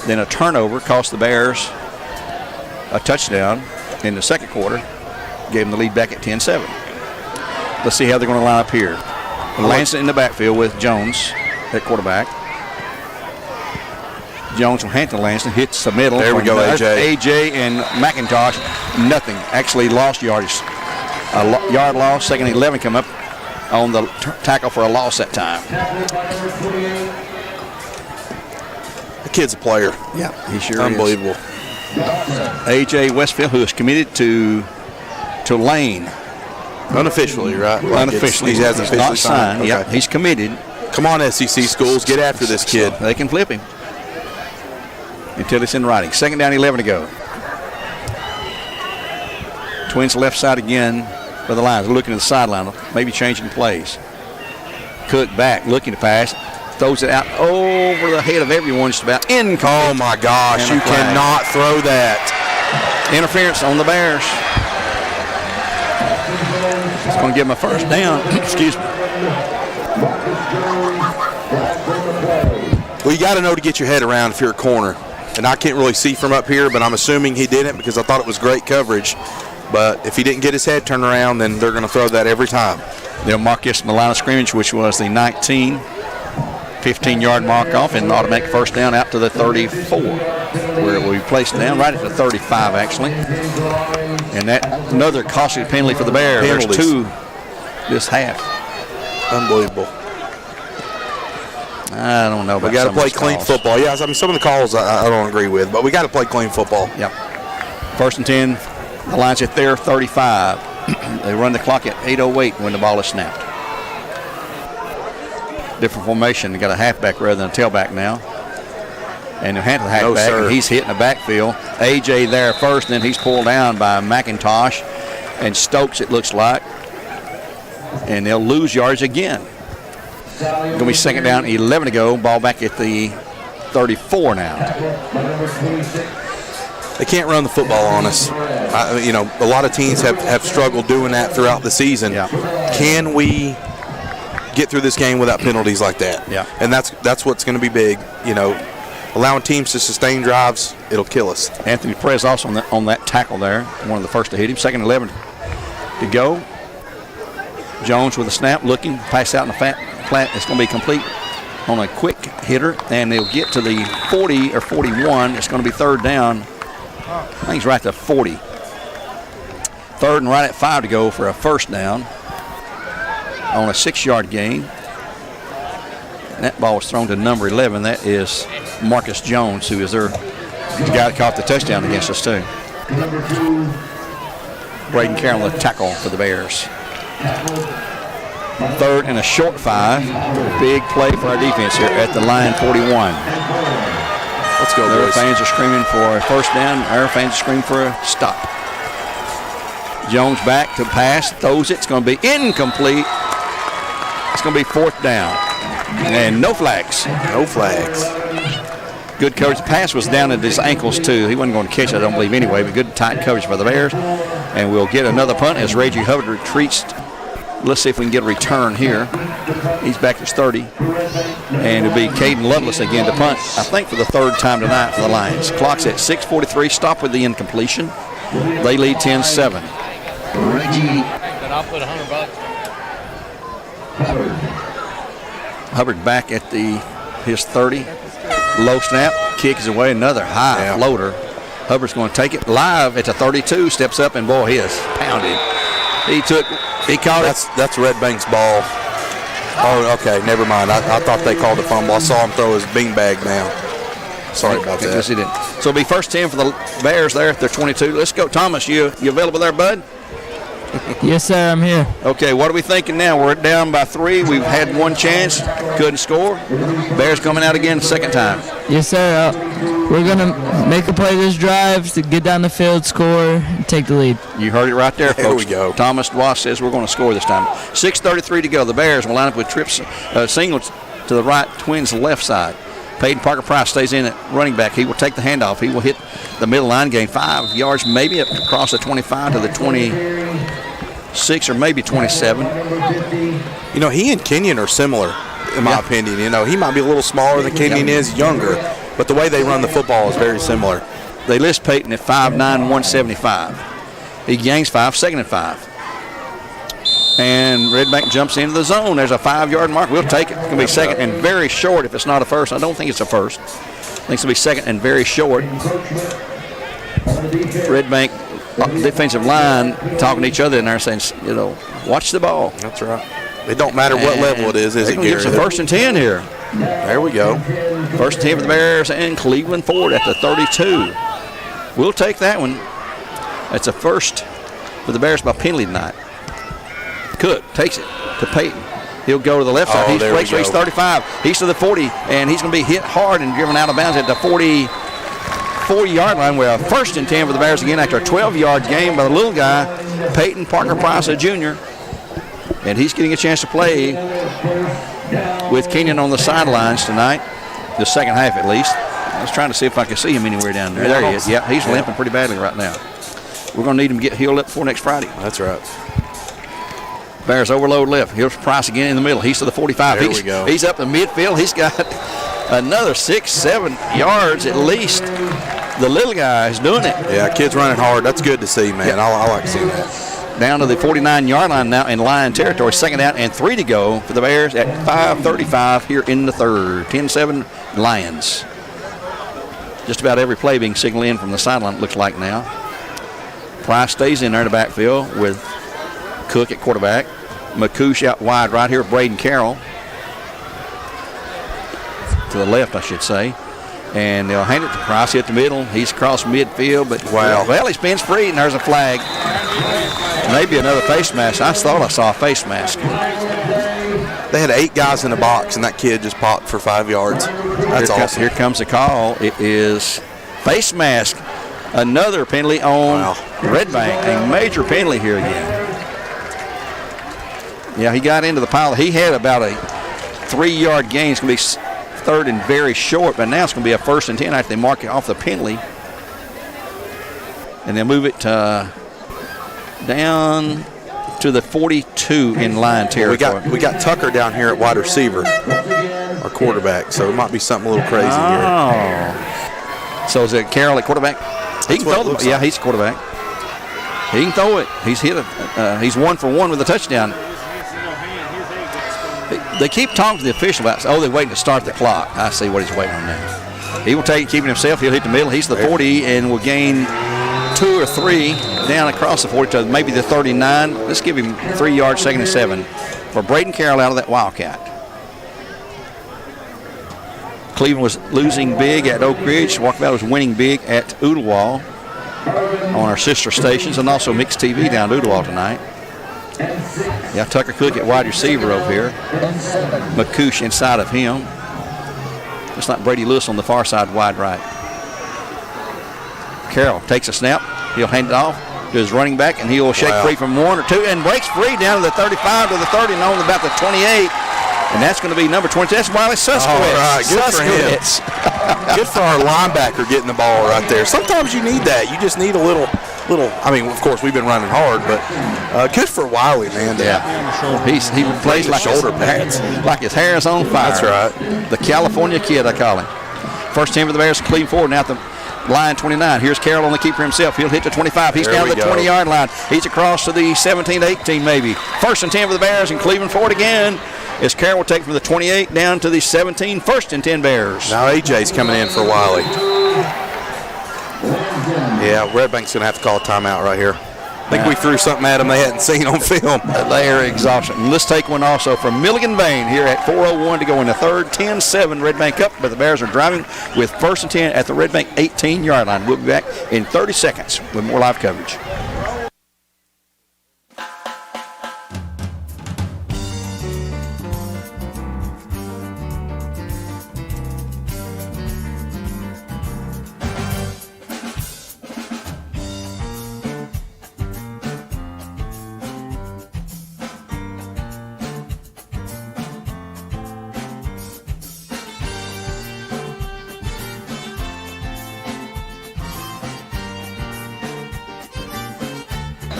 Then a turnover cost the Bears a touchdown in the second quarter. Gave them the lead back at 10-7. Let's see how they're going to line up here. Lansing in the backfield with Jones at quarterback. Jones will hand to Lansing, hits the middle. There we go, AJ. AJ and McIntosh, nothing. Actually lost yardage. A yard loss, 2nd and 11 come up on the tackle for a loss that time. The kid's a player. Yeah, he sure Unbelievable. is. AJ Westfield, who is committed to Lane. Unofficially, right? Unofficially. He hasn't officially not signed. Okay. Yeah, he's committed. Come on, SEC schools, get after this kid. They can flip him until it's in writing. 2nd down, 11 to go. Twins left side again for the Lions. Looking at the sideline, maybe changing plays. Cook back, looking to pass. Throws it out over the head of everyone, just about incomplete. Oh, my gosh, you cannot throw that. Interference on the Bears. It's going to give them a first down. Excuse me. Well, you got to know to get your head around if you're a corner. And I can't really see from up here, but I'm assuming he didn't because I thought it was great coverage. But if he didn't get his head turned around, then they're going to throw that every time. They'll mark this from the line of scrimmage, which was the 15-yard mark off, and automatic first down out to the 34, where it will be placed down right at the 35, actually. And that another costly penalty for the Bears. Penalties. There's 2 this half. Unbelievable. I don't know about we got to play clean football. Yeah, I mean, some of the calls I don't agree with, but we got to play clean football. Yep. 1st and 10, the Lions at their 35. They run the clock at 8:08 when the ball is snapped. Different formation. They got a halfback rather than a tailback now. And they'll hand to the halfback, and he's hitting the backfield. AJ there first, and then he's pulled down by McIntosh and Stokes, it looks like. And they'll lose yards again. Going to be 2nd down, 11 to go. Ball back at the 34 now. They can't run the football on us. A lot of teams have struggled doing that throughout the season. Yeah. Can we get through this game without penalties like that? Yeah. And that's what's going to be big. Allowing teams to sustain drives, it'll kill us. Anthony Perez also on that tackle there, one of the first to hit him. 2nd and 11 to go. Jones with a snap, looking, pass out in the flat. It's going to be complete on a quick hitter, and they'll get to the 40 or 41. It's going to be third down. I think he's right to 40. Third and right at 5 to go for a first down on a 6-yard gain. And that ball was thrown to number 11. That is Marcus Jones, who is the guy that caught the touchdown against us, too. Braden Carroll, the tackle for the Bears. Third and a short 5. Big play for our defense here at the line 41. Let's go, Their boys. fans are screaming for a first down. Our fans are screaming for a stop. Jones back to pass, throws it. It's going to be incomplete. It's going to be fourth down. And no flags. No flags. Good coverage. The pass was down at his ankles, too. He wasn't going to catch it, I don't believe, anyway, but good tight coverage for the Bears. And we'll get another punt as Reggie Hubbard retreats. Let's see if we can get a return here. He's back to 30. And it'll be Caden Lovelace again to punt, I think, for the third time tonight for the Lions. Clock's at 6:43. Stop with the incompletion. They lead 10-7. Reggie. And I'll put $100. Hubbard back at his 30. Low snap. Kick is away. Another high floater. Hubbard's going to take it live at the 32. Steps up, and boy, he is pounded. He caught it. That's Red Bank's ball. Oh, okay, never mind. I thought they called a fumble. I saw him throw his beanbag down. Sorry about that. Yes, he did. So it'll be first 10 for the Bears there at their 22. Let's go. Thomas, you available there, bud? Yes, sir, I'm here. Okay, what are we thinking now? We're down by 3. We've had one chance. Couldn't score. Bears coming out again second time. Yes, sir. We're going to make a play this drive to get down the field, score, and take the lead. You heard it right there, folks. There we go. Thomas Dwas says we're going to score this time. 6:33 to go. The Bears will line up with trips, singles to the right, Twins left side. Peyton Parker Price stays in at running back. He will take the handoff. He will hit the middle line, gain 5 yards, maybe across the 25 to the 26 or maybe 27. You know, he and Kenyon are similar, in my opinion. You know, he might be a little smaller than Kenyon is, younger, but the way they run the football is very similar. They list Peyton at 5'9", 175. He gains 5, second and 5. And Red Bank jumps into the zone. There's a 5-yard mark. We'll take it. It's going to be second and very short if it's not a first. I don't think it's a first. I think it's going to be second and very short. Red Bank defensive line talking to each other in there saying, you know, watch the ball. That's right. It don't matter what level it is it, Gary? It's a first and 10 here. There we go. First and 10 for the Bears and Cleveland Ford at the 32. We'll take that one. That's a first for the Bears by penalty tonight. Cook takes it to Peyton. He'll go to the left side. He's 35. He's to the 40, and he's going to be hit hard and driven out of bounds at the 40-yard line. We're a first and 10 for the Bears again after a 12-yard game by the little guy, Peyton Parker Price, a junior. And he's getting a chance to play with Kenyon on the sidelines tonight, the second half at least. I was trying to see if I could see him anywhere down there. There he is. Yeah, he's limping pretty badly right now. We're going to need him to get healed up before next Friday. That's right. Bears overload left. Here's Price again in the middle. He's to the 45. There we go. He's up the midfield. He's got another 6-7 yards at least. The little guy is doing it. Yeah, kid's running hard. That's good to see, man. Yeah. I like seeing that. Down to the 49-yard line now in Lion territory. Second down and 3 to go for the Bears at 5:35 here in the third. 10-7 Lions. Just about every play being signaled in from the sideline, it looks like now. Price stays in there in the backfield with Cook at quarterback. McCoosh out wide right here with Braden Carroll. To the left, I should say. And they'll hand it to Price at the middle. He's across midfield, but well, he spins free, and there's a flag. Maybe another face mask. I thought I saw a face mask. They had 8 guys in the box, and that kid just popped for 5 yards. That's awesome. Here comes the call. It is face mask. Another penalty on Red Bank. A major penalty here again. Yeah, he got into the pile. He had about a 3-yard gain. It's going to be third and very short, but now it's going to be a first and 10 after they mark it off the penalty. And they'll move it down to the 42 in line territory. We got Tucker down here at wide receiver, our quarterback, so it might be something a little crazy here. So is it Carroll at quarterback? He can throw the, yeah, he's a quarterback. He can throw it. He's hit he's 1 for 1 with a touchdown. They keep talking to the official about, they're waiting to start the clock. I see what he's waiting on now. He will take, keeping himself. He'll hit the middle. He's the 40 and will gain 2 or 3 down across the 40 to maybe the 39. Let's give him 3 yards, 2nd and 7 for Braden Carroll out of that Wildcat. Cleveland was losing big at Oak Ridge. Walkabout was winning big at Ooltewah on our sister stations, and also Mixed TV down at Ooltewah tonight. Yeah, Tucker Cook at wide receiver over here. McCoosh inside of him. It's like Brady Lewis on the far side, wide right. Carroll takes a snap. He'll hand it off to his running back, and he will shake free from 1 or 2 and breaks free down to the 35 to the 30 and on about the 28. And that's going to be number 20. That's Wiley Suskowitz. All right, good for him. Good for our linebacker getting the ball right there. Sometimes you need that. You just need a little. I mean, of course, we've been running hard, but good for Wiley, man. Yeah, he plays like shoulder pads, like his hair is on fire. That's right. The California kid, I call him. First team for the Bears, Cleveland forward. Now at the line 29. Here's Carroll on the keeper himself. He'll hit the 25. He's down the 20-yard line. He's across to the 17, 18 maybe. 1st and 10 for the Bears, and Cleveland forward again. As Carroll will take from the 28 down to the 17, 1st and 10 Bears. Now AJ's coming in for Wiley. Yeah, Red Bank's going to have to call a timeout right here. I think we threw something at them they hadn't seen on film. They are exhausted. And let's take one also from Milligan Bain here at 4:01 to go in the third. 10-7 Red Bank up, but the Bears are driving with 1st and 10 at the Red Bank 18-yard line. We'll be back in 30 seconds with more live coverage.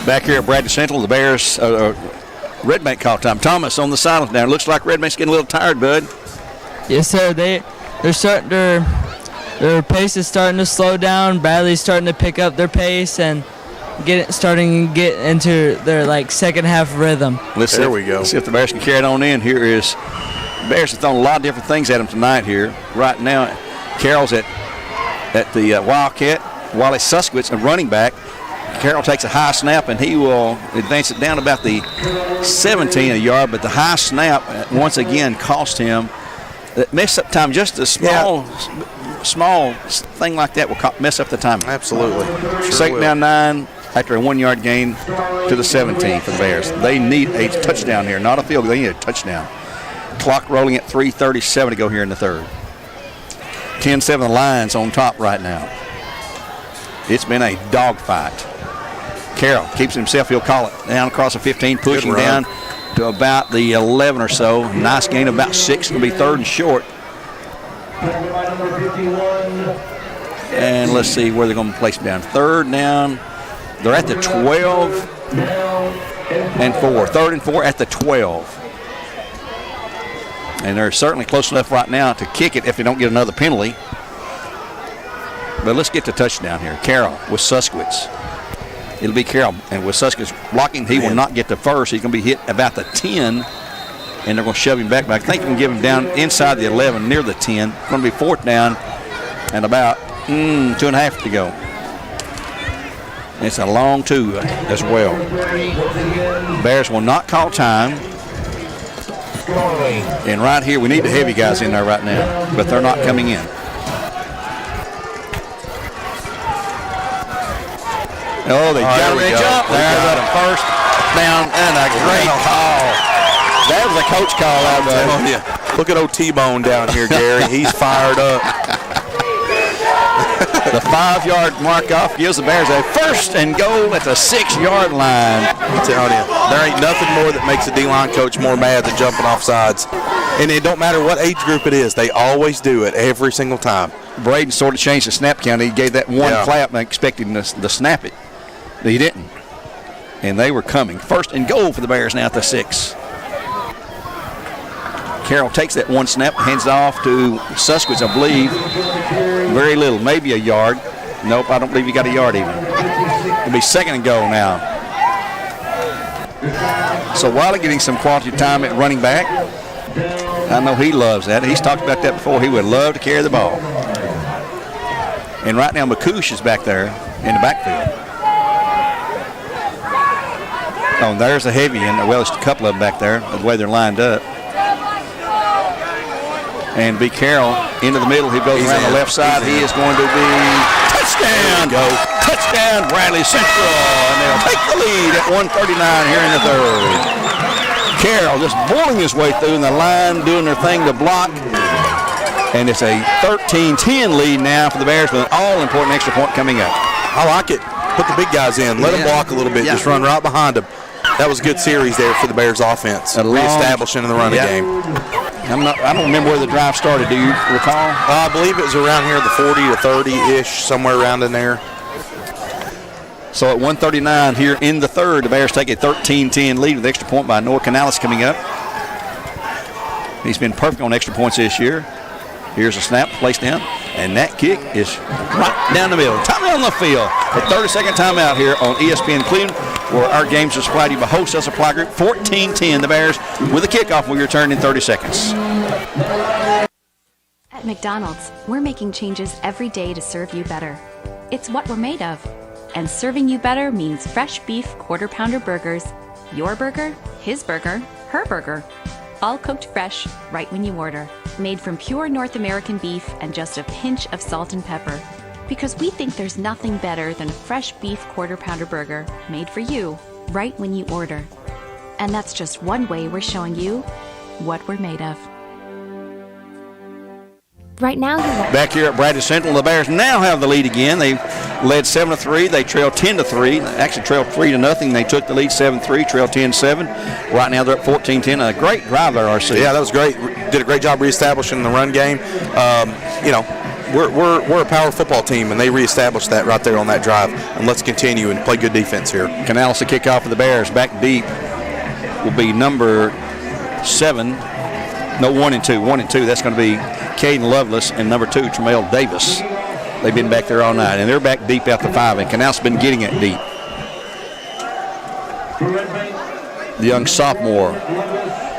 Back here at Bradley Central, the Bears, Red Bank call time. Thomas on the sideline now. Looks like Red Bank's getting a little tired, bud. Yes, sir. They're starting their pace is starting to slow down. Bradley's starting to pick up their pace and starting to get into their second half rhythm. There we go. Let's see if the Bears can carry it on in. Here is the Bears have thrown a lot of different things at them tonight here. Right now, Carroll's at the Wildcat. Wally Suskowitz, a running back. Carroll takes a high snap, and he will advance it down about the 17 a yard, but the high snap once again cost him. Mess up time, just a small thing like that will mess up the time. Absolutely. Second down 9 after a 1-yard gain to the 17 for the Bears. They need a touchdown here, not a field goal. They need a touchdown. Clock rolling at 3:37 to go here in the third. 10-7 the Lions on top right now. It's been a dogfight. Carroll keeps himself. He'll call it down across the 15, pushing down to about the 11 or so. Nice gain of about 6. It'll be 3rd and short. And let's see where they're going to place down. 3rd down. They're at the 12 and 4. 3rd and 4 at the 12. And they're certainly close enough right now to kick it if they don't get another penalty. But let's get the touchdown here. Carroll with Suskowitz. It'll be Carroll. And with Suskowitz blocking, he will not get the first. He's going to be hit about the 10. And they're going to shove him back. But I think we can give him down inside the 11, near the 10. It's going to be 4th down and about 2.5 to go. And it's a long 2 as well. Bears will not call time. And right here, we need the heavy guys in there right now. But they're not coming in. Oh, they got a jump. There's a 1st down and a great call. That was a coach call out there. I'm telling you. Look at old T-Bone down here, Gary. He's fired up. The 5-yard mark off gives the Bears a 1st and goal at the 6-yard line. I'm telling you, there ain't nothing more that makes a D-line coach more mad than jumping off sides. And it don't matter what age group it is. They always do it every single time. Braden sort of changed the snap count. He gave that one clap and expected him to snap it. But he didn't. And they were coming. 1st and goal for the Bears now at the 6. Carroll takes that one snap, hands it off to Suskowitz, I believe. Very little, maybe a yard. Nope, I don't believe he got a yard even. It'll be 2nd and goal now. So Wiley getting some quality time at running back. I know he loves that. He's talked about that before. He would love to carry the ball. And right now, McCoosh is back there in the backfield. Oh, and there's a heavy, and well, there's a couple of them back there, the way they're lined up. And B. Carroll into the middle. He goes around the left side. He is going to be touchdown. Go touchdown, Bradley Central, and they'll take the lead at 1:39 here in the third. Carroll just bulling his way through, and the line doing their thing to block. And it's a 13-10 lead now for the Bears with an all-important extra point coming up. I like it. Put the big guys in. Let them block a little bit. Just run right behind them. That was a good series there for the Bears offense. Reestablishing in the running game. I don't remember where the drive started. Do you recall? I believe it was around here, the 40 to 30-ish, somewhere around in there. So at 1:39 here in the third, the Bears take a 13-10 lead with extra point by Noah Canales coming up. He's been perfect on extra points this year. Here's a snap, placed down, and that kick is right down the middle. Timeout on the field. A 30-second timeout here on ESPN Cleveland, where our games are supplied to you by Wholesale Supply Group. 14-10, the Bears with a kickoff. We return in 30 seconds. At McDonald's, we're making changes every day to serve you better. It's what we're made of. And serving you better means fresh beef quarter-pounder burgers. Your burger, his burger, her burger. All cooked fresh, right when you order. Made from pure North American beef and just a pinch of salt and pepper. Because we think there's nothing better than a fresh beef quarter-pounder burger made for you, right when you order. And that's just one way we're showing you what we're made of. Right now, back here at Bradley Central, the Bears now have the lead again. They led 7-3. They trailed 10-3. Actually trailed 3-0. They took the lead 7-3, trailed 10-7. Right now they're at 14-10. A great drive there, RC. Yeah, that was great. Did a great job reestablishing the run game. We're a power football team, and they reestablished that right there on that drive. And let's continue and play good defense here. Canales to kick off for the Bears. Back deep will be number 7. No, 1 and 2. 1 and 2. That's going to be Caden Lovelace, and number 2, Tremel Davis. They've been back there all night, and they're back deep after 5, and Canales been getting it deep. The young sophomore,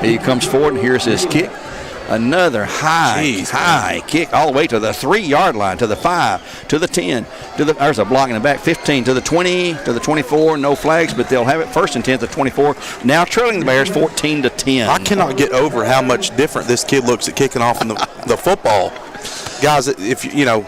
he comes forward, and here's his kick. Another high kick all the way to the 3-yard line, to the 5, to the 10, there's a block in the back, 15, to the 20, to the 24, no flags, but they'll have it 1st and 10 to 24. Now trailing the Bears 14-10. I cannot get over how much different this kid looks at kicking off in the football. Guys, if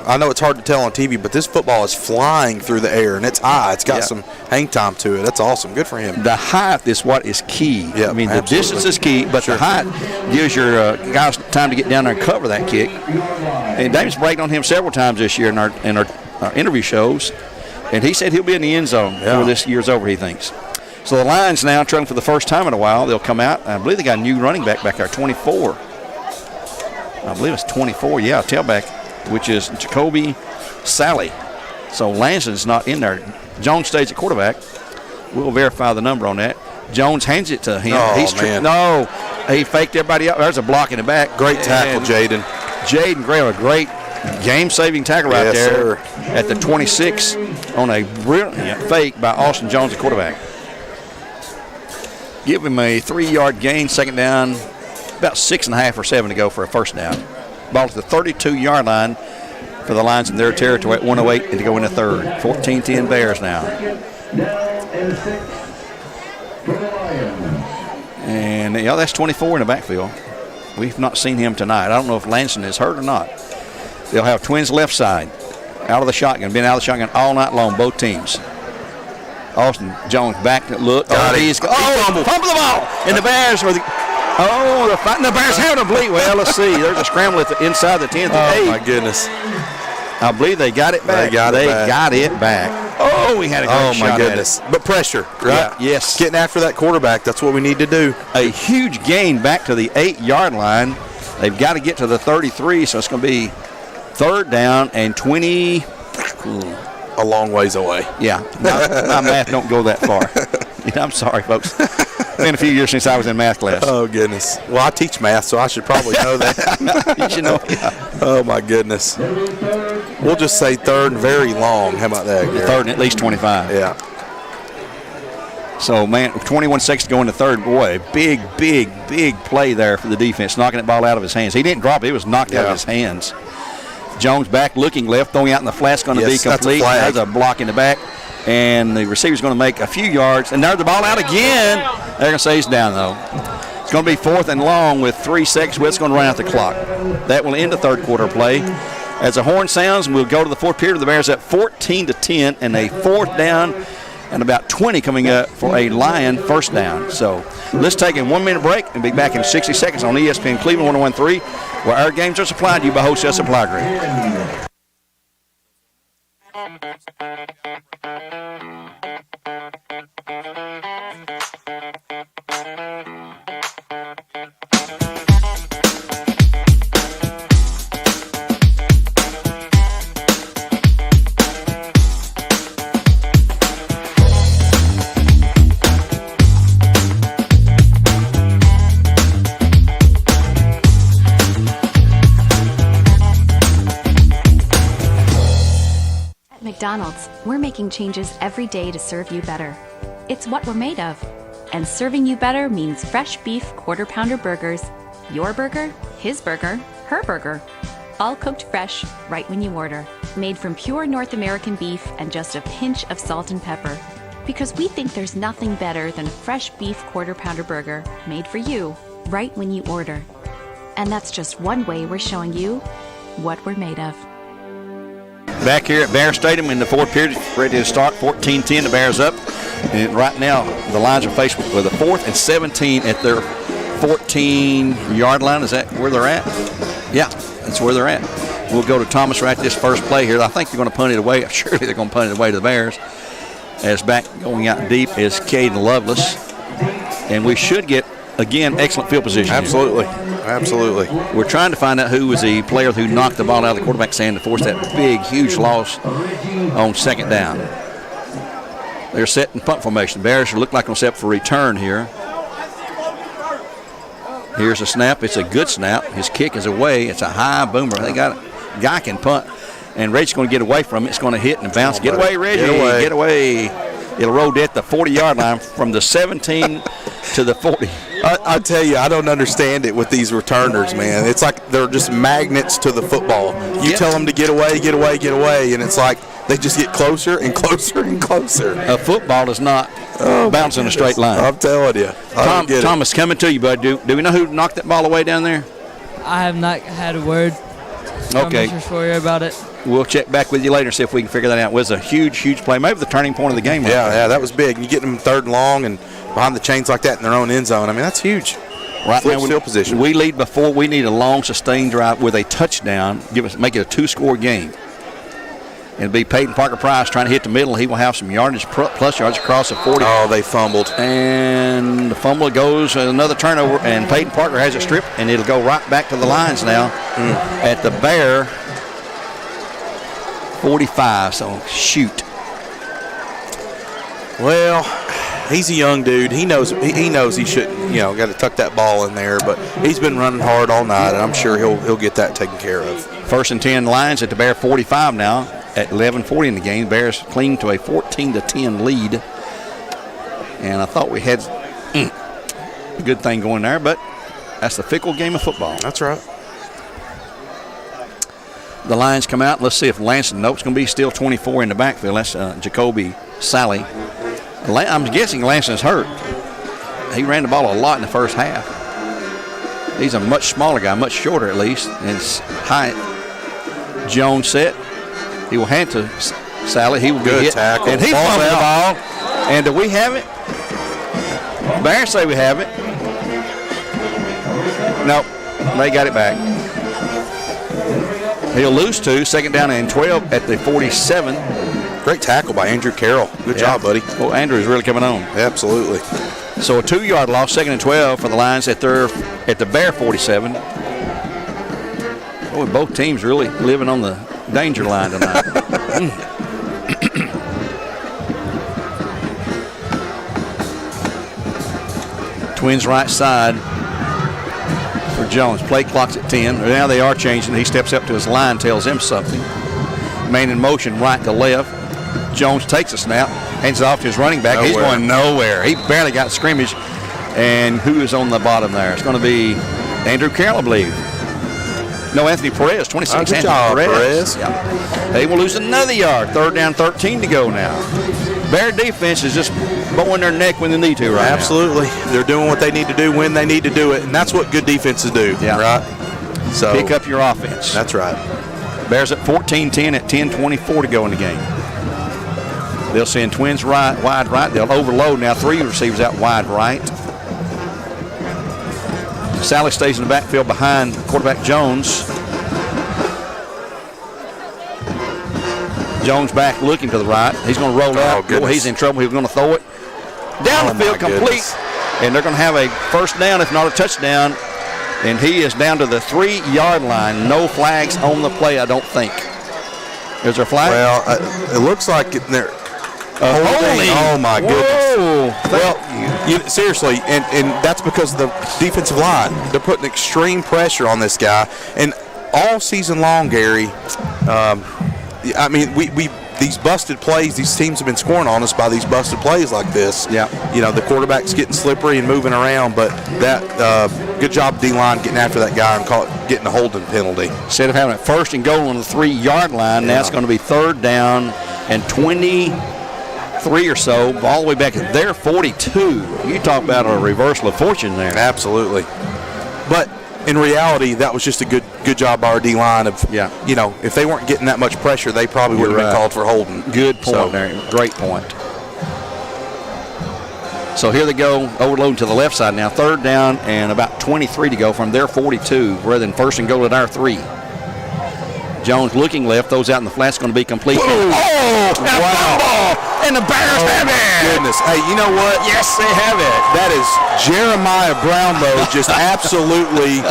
I know it's hard to tell on TV, but this football is flying through the air, and it's high. It's got some hang time to it. That's awesome. Good for him. The height is what is key. Yeah, I mean, the distance is key, but the height gives your guys time to get down there and cover that kick. And Davis bragged on him several times this year in our interview shows, and he said he'll be in the end zone before this year's over, he thinks. So the Lions now trailing for the first time in a while. They'll come out. I believe they got a new running back there, 24. I believe it's 24, tailback, which is Jacoby Sally. So Lanson's not in there. Jones stays at quarterback. We'll verify the number on that. Jones hands it to him. He faked everybody up. There's a block in the back. Great tackle, Jaden. Jaden Gray, a great game-saving tackle right there at the 26 on a brilliant fake by Austin Jones, the quarterback. Give him a 3-yard gain, second down. About 6.5 or 7 to go for a first down. Ball to the 32-yard line for the Lions in their territory at 1:08 and to go in the third. 14-10 Bears now. And that's 24 in the backfield. We've not seen him tonight. I don't know if Lanson is hurt or not. They'll have twins left side. Out of the shotgun. Been out of the shotgun all night long, both teams. Austin Jones back to look. Fumble the ball. And the Bears are they're fighting. The Bears have to bleed. Well, let's see. There's a scramble at the inside the 10th and 8. Oh, my goodness. I believe they got it back. They got it back. Oh, we had a great shot. Oh, my goodness. But pressure, right? Yeah, yes. Getting after that quarterback, that's what we need to do. A huge gain back to the 8-yard line. They've got to get to the 33, so it's going to be third down and 20. A long ways away. Yeah, my math don't go that far. I'm sorry, folks. It's been a few years since I was in math class. Oh, goodness. Well, I teach math, so I should probably know that. You should know. Oh, my goodness. We'll just say third and very long. How about that, Gary? Third and at least 25. Yeah. So, man, 21 seconds to go in the third. Boy, big play there for the defense, knocking that ball out of his hands. He didn't drop it. It was knocked out of his hands. Jones back, looking left, throwing out in the flat's going to be complete. There's a block in the back, and the receiver's going to make a few yards. And there's the ball out again. They're going to say he's down, though. It's going to be 4th and long with 3 seconds. It's going to run out the clock. That will end the third quarter play. As the horn sounds, we'll go to the fourth period. The Bears up 14-10, and a 4th down and about 20 coming up for a Lion first down. So let's take a 1-minute break and be back in 60 seconds on ESPN Cleveland 101.3, where our games are supplied to you by Wholesale Supply Group. McDonald's, we're making changes every day to serve you better. It's what we're made of. And serving you better means fresh beef quarter-pounder burgers. Your burger, his burger, her burger. All cooked fresh, right when you order. Made from pure North American beef and just a pinch of salt and pepper. Because we think there's nothing better than a fresh beef quarter-pounder burger made for you, right when you order. And that's just one way we're showing you what we're made of. Back here at Bear Stadium in the fourth period, ready to start. 14-10, the Bears up. And right now, the Lions are faced with a 4th and 17 at their 14-yard line. Is that where they're at? Yeah, that's where they're at. We'll go to Thomas right this first play here. I think they're going to punt it away. Surely they're going to punt it away to the Bears. As back going out deep is Caden Lovelace. And we should get, again, excellent field position. Absolutely. Absolutely. We're trying to find out who was the player who knocked the ball out of the quarterback's hand to force that big, huge loss on second down. They're set in punt formation. Bears look like they're set up for return here. Here's a snap. It's a good snap. His kick is away. It's a high boomer. They got it. Guy can punt, and Reggie's going to get away from it. It's going to hit and bounce. Get away, Reggie. Get away. It'll roll at the 40-yard line from the 17 to the 40. I tell you, I don't understand it with these returners, man. It's like they're just magnets to the football. You tell them to get away, and it's like they just get closer and closer and closer. A football is not bouncing in a straight line. I'm telling you. Thomas, coming to you, bud. Do we know who knocked that ball away down there? I have not had a word from Mr. Sawyer about it. We'll check back with you later and see if we can figure that out. It was a huge play. Maybe the turning point of the game. Yeah, that was big. You get them 3rd and long and behind the chains like that in their own end zone. I mean, that's huge. Right now, field position. We lead before. We need a long, sustained drive with a touchdown. Make it a 2-score game. And it'll be Peyton Parker-Price trying to hit the middle. He will have some yardage, plus yards across the 40. Oh, they fumbled. And the fumble goes, another turnover, and Peyton Parker has it stripped, and it'll go right back to the Lions now at the Bear 45. So, shoot. Well, he's a young dude. He knows he shouldn't, got to tuck that ball in there, but he's been running hard all night, and I'm sure he'll get that taken care of. 1st and 10 Lions at the Bear 45 now at 11:40 in the game. Bears cling to a 14-10 lead. And I thought we had a good thing going there, but that's the fickle game of football. That's right. The Lions come out. Let's see if Lansing Nope's going to be still 24 in the backfield. That's Jacoby Sally. I'm guessing Lansing's hurt. He ran the ball a lot in the first half. He's a much smaller guy, much shorter at least, and his height. Jones set. He will hand to Sally. He will good hit. Tackle. And he fumbled the ball. And do we have it? Bears say we have it. Nope. They got it back. He'll lose 2. 2nd down and 12 at the 47. Great tackle by Andrew Carroll. Good job, buddy. Well, Andrew is really coming on. Absolutely. So a 2-yard loss, 2nd and 12 for the Lions at the Bear 47. Boy, both teams really living on the danger line tonight. Twins right side for Jones. Play clock's at 10. Now they are changing. He steps up to his line, tells him something. Man in motion right to left. Jones takes a snap, hands it off to his running back. He's going nowhere. He barely got scrimmage. And who is on the bottom there? It's going to be Andrew Carroll, I believe. No, Anthony Perez, 26. Good job, Perez. Yeah. They will lose another yard. 3rd down, 13 to go now. Bear defense is just bowing their neck when they need to right Absolutely. Now. They're doing what they need to do when they need to do it, and that's what good defenses do, right? So pick up your offense. That's right. Bears at 14-10 at 10:24 to go in the game. They'll send twins wide right. They'll overload now. 3 receivers out wide right. Sally stays in the backfield behind quarterback Jones. Jones back looking to the right. He's going to roll out. He's in trouble. He's going to throw it down the field complete. And they're going to have a first down, if not a touchdown. And he is down to the 3-yard line. No flags on the play, I don't think. Is there a flag? Well, it looks like they're holding. Oh, my goodness. Whoa. Well, seriously, and that's because of the defensive line. They're putting extreme pressure on this guy. And all season long, Gary, I mean, we these busted plays, these teams have been scoring on us by these busted plays like this. Yeah. You know, the quarterback's getting slippery and moving around, but that good job D-line getting after that guy and getting a holding penalty. Instead of having a 1st and goal on the 3-yard line, now it's going to be 3rd down and 23 or so, all the way back at their 42. You talk about a reversal of fortune there. Absolutely. But in reality, that was just a good job by our D-line of, you know, if they weren't getting that much pressure, they probably would have been called for holding. Good point there. Great point. So here they go, overloading to the left side now. 3rd down and about 23 to go from their 42, rather than 1st and goal at our 3. Jones looking left, those out in the flat, going to be complete. Oh, wow. And the Bears have it. Goodness. Hey, you know what? Yes, they have it. That is Jeremiah Brownlow just absolutely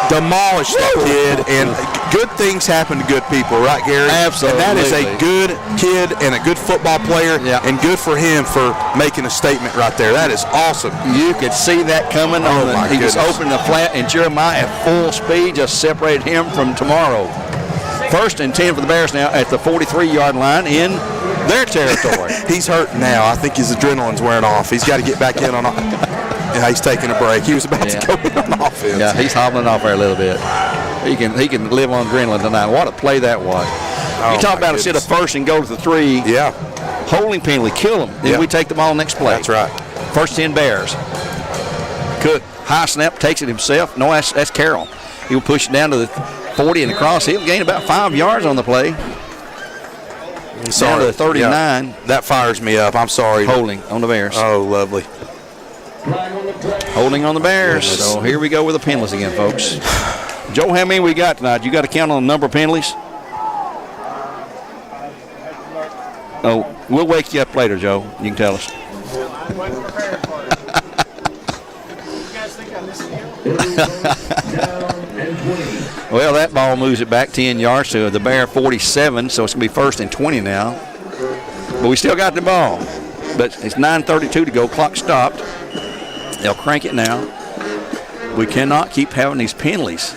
demolished that kid. And good things happen to good people, right, Gary? Absolutely. And that is a good kid and a good football player, and good for him for making a statement right there. That is awesome. You could see that coming. He was opening the flat, and Jeremiah at full speed just separated him from tomorrow. 1st and 10 for the Bears now at the 43-yard line in their territory. He's hurt now. I think his adrenaline's wearing off. He's got to get back in on. Yeah, he's taking a break. He was about to go in on offense. Yeah, he's hobbling off there a little bit. He can live on adrenaline tonight. What a play that was. You talk about instead of 1st and go to the 3. Yeah. Holding penalty, kill him. Then we take the ball next play. That's right. 1st 10 Bears. Cook, high snap, takes it himself. No, that's Carroll. He'll push it down to the 40 and across. He'll gain about 5 yards on the play. Down to the 39. Yeah, that fires me up. I'm sorry. Holding on the Bears. Oh, lovely. Holding on the Bears. So here we go with the penalties again, folks. Joe, how many we got tonight? You got to count on the number of penalties? Oh, we'll wake you up later, Joe. You can tell us. Well, that ball moves it back 10 yards to the Bear 47, so it's going to be 1st and 20 now. But we still got the ball. But it's 9:32 to go. Clock stopped. They'll crank it now. We cannot keep having these penalties.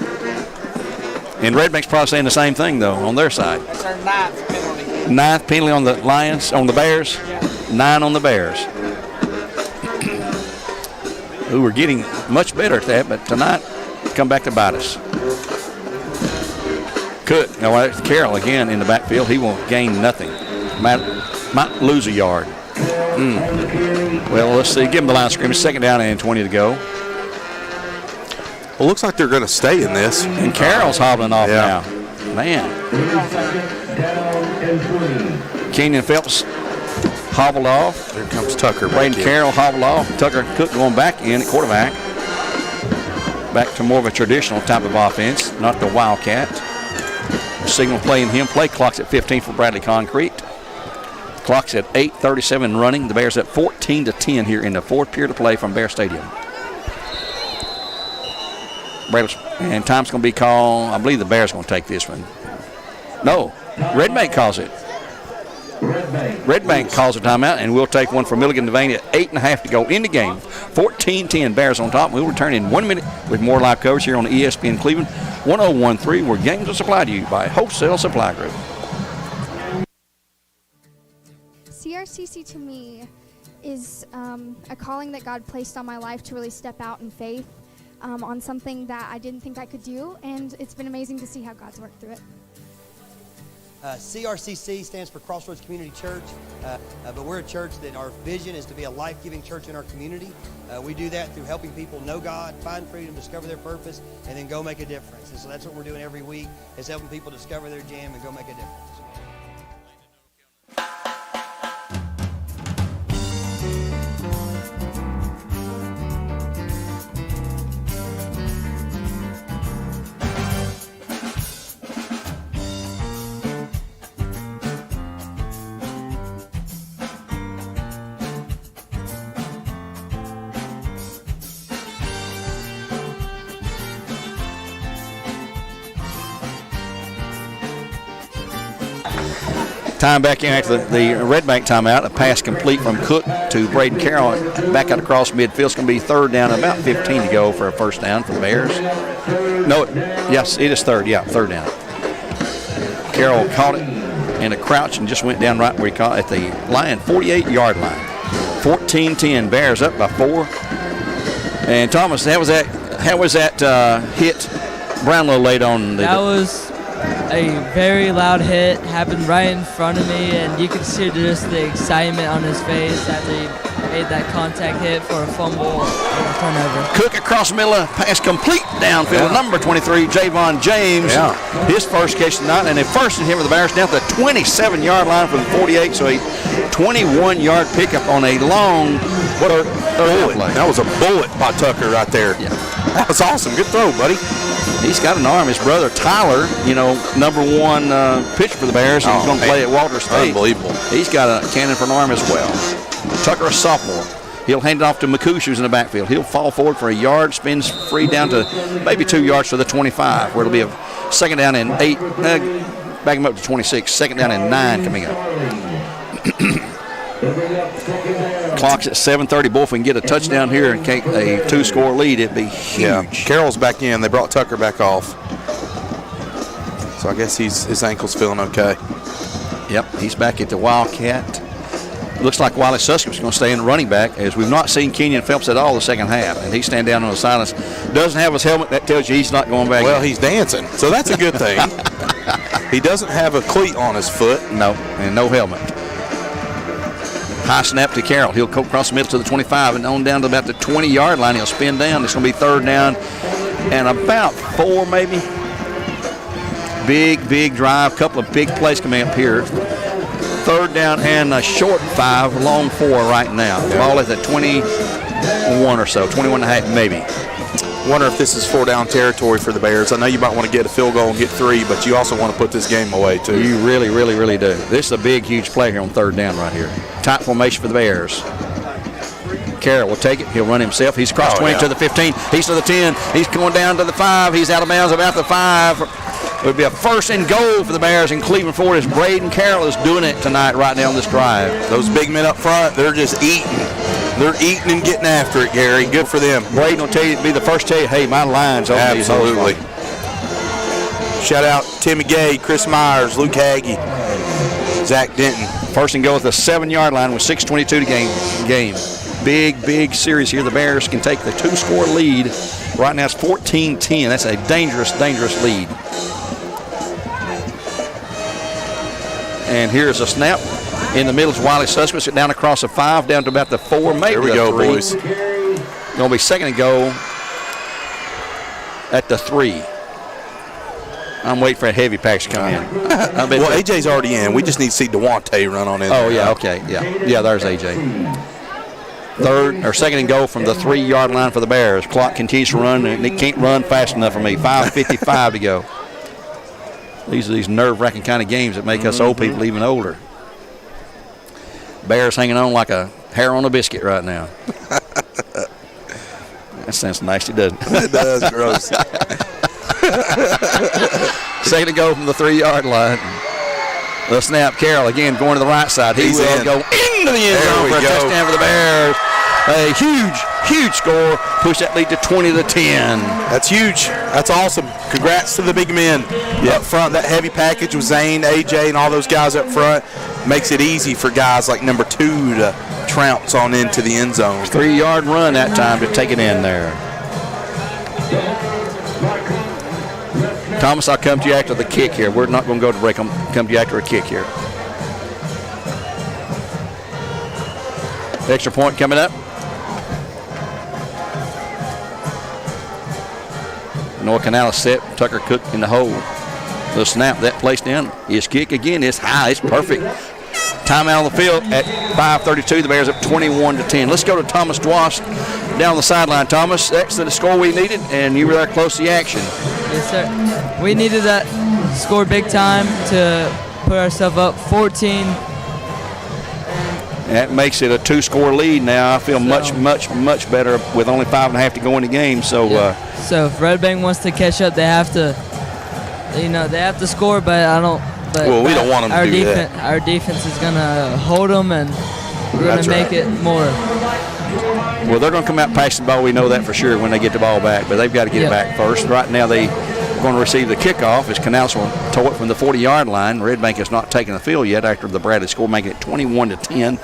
And Red Bank's probably saying the same thing, though, on their side. That's our 9th penalty. 9th penalty on the Lions, on the Bears. Yeah. 9 on the Bears. Who were getting much better at that, but tonight, come back to bite us. Cook, Carroll again in the backfield. He won't gain nothing. Might lose a yard. Well, let's see. Give him the line of scrimmage. 2nd down and 20 to go. Well, looks like they're going to stay in this. And Carroll's hobbling off now. Man. Kenyon Phelps hobbled off. There comes Tucker. Braden Carroll hobbled off. Tucker Cook going back in at quarterback. Back to more of a traditional type of offense, not the Wildcat. Signal playing him. Play clock's at 15 for Bradley Concrete. Clock's at 8:37 running. The Bears at 14-10 here in the 4th period of play from Bear Stadium. And time's going to be called. I believe the Bears going to take this one. No, Red Bank calls it. Red Bank calls a timeout, and we'll take one for Milligan Devaney at 8.5 to go in the game. 14-10, Bears on top. We'll return in 1 minute with more live coverage here on ESPN Cleveland 101.3, where games are supplied to you by Wholesale Supply Group. CRCC to me is a calling that God placed on my life to really step out in faith on something that I didn't think I could do, and it's been amazing to see how God's worked through it. CRCC stands for Crossroads Community Church, but we're a church that our vision is to be a life-giving church in our community. We do that through helping people know God, find freedom, discover their purpose, and then go make a difference. And so that's what we're doing every week, is helping people discover their jam and go make a difference. Time back in after the Red Bank timeout. A pass complete from Cook to Braden Carroll. Back out across midfield. It's going to be third down, about 15 to go for a first down for the Bears. No, yes, it is third. Yeah, third down. Carroll caught it in a crouch and just went down right where he caught it at the line, 48-yard line. 14-10. Bears up by 4. And Thomas, how was that hit Brownlow laid on? That was a very loud hit, happened right in front of me, and you could see just the excitement on his face after he made that contact hit for a fumble and a turnover. Cook across the middle, pass complete downfield. Number 23, Javon James. His first catch tonight, and a first and 10 for the Bears down to the 27-yard line from the 48, so a 21-yard pickup on a long bullet. That was a bullet by Tucker right there. Yeah. That was awesome. Good throw, buddy. He's got an arm. His brother Tyler, number 1 pitcher for the Bears. He's going to play at Walter State. Unbelievable. He's got a cannon for an arm as well. Tucker, a sophomore. He'll hand it off to McCouche, who's in the backfield. He'll fall forward for a yard, spins free down to maybe 2 yards to the 25, where it'll be a second down and 8. Back him up to 26. Second down and 9 coming up. Clock's at 7:30. Boy, if we can get a touchdown here and take a 2-score lead, it'd be huge. Yeah. Carroll's back in. They brought Tucker back off. So I guess his ankle's feeling okay. Yep, he's back at the Wildcat. Looks like Wiley Suskip's going to stay in running back, as we've not seen Kenyon Phelps at all the second half. And he's standing down on the silence. Doesn't have his helmet. That tells you he's not going back. Well, he's dancing, so that's a good thing. He doesn't have a cleat on his foot. No, and no helmet. High snap to Carroll. He'll go across the middle to the 25 and on down to about the 20-yard line. He'll spin down. It's going to be third down and about 4 maybe. Big drive. Couple of big plays coming up here. Third down and a short 5, long 4 right now. The ball is at 21 or so, 21 and a half maybe. Wonder if this is 4-down territory for the Bears. I know you might want to get a field goal and get 3, but you also want to put this game away too. You really do. This is a big, huge play here on third down right here. Tight formation for the Bears. Carroll will take it. He'll run himself. He's across 20 to the 15. He's to the 10. He's going down to the 5. He's out of bounds about the 5. It would be a first and goal for the Bears in Cleveland Ford, as Braden Carroll is doing it tonight right now on this drive. Those big men up front, they're just eating. They're eating and getting after it, Gary. Good for them. Braden will tell you, be the first to tell you, hey, my line's over. Absolutely. Shout out Timmy Gay, Chris Myers, Luke Hagee, Zach Denton. First and goal at the 7-yard line with 6:22 to game. Big series here. The Bears can take the 2-score lead. Right now it's 14-10. That's a dangerous lead. And here's a snap. In the middle is Wiley Suskis, down across the 5, down to about the 4, maybe there we the go, 3. boys. Going to be second and goal at the 3. I'm waiting for a heavy pack to come in. Well, AJ's already in. We just need to see Devontae run on in. Oh, yeah, okay. Yeah, there's AJ. Second and goal from the 3-yard line for the Bears. Clock continues to run, and it can't run fast enough for me. 5:55 to go. These are these nerve-wracking kind of games that make us old people even older. Bears hanging on like a hair on a biscuit right now. That sounds nasty, doesn't it? It does, gross. Second to go from the 3-yard line. The snap, Carroll again going to the right side. He will go into the end zone for a touchdown for the Bears. A huge score. Push that lead to 20-10. That's huge. That's awesome. congrats to the big men up front. That heavy package with Zane, AJ, and all those guys up front makes it easy for guys like number 2 to trounce on into the end zone. 3-yard run that time to take it in there. Thomas, I'll come to you after the kick here. We're not going to go to break. I'll come to you after a kick here. Extra point coming up. Noah Canales set. Tucker Cook in the hole. The snap that placed in. His kick again is high. It's perfect. Timeout on the field at 5:32. The Bears up 21-10. Let's go to Thomas Dwash down the sideline. Thomas, that's the score we needed, and you were there close to the action. Yes, sir. We needed that score big time to put ourselves up 14. That makes it a 2-score lead now. I feel much better with only 5.5 to go in the game. So, so if Red Bank wants to catch up, they have to, they have to score. But I don't. But well, we don't want them to do that. Our defense is gonna hold them, and we're gonna make it more. Well, they're gonna come out passing the ball. We know that for sure when they get the ball back. But they've got to get it back first. Right now, they going to receive the kickoff as Canals will tow it from the 40-yard line. Red Bank has not taken the field yet after the Bradley score, making it 21-10.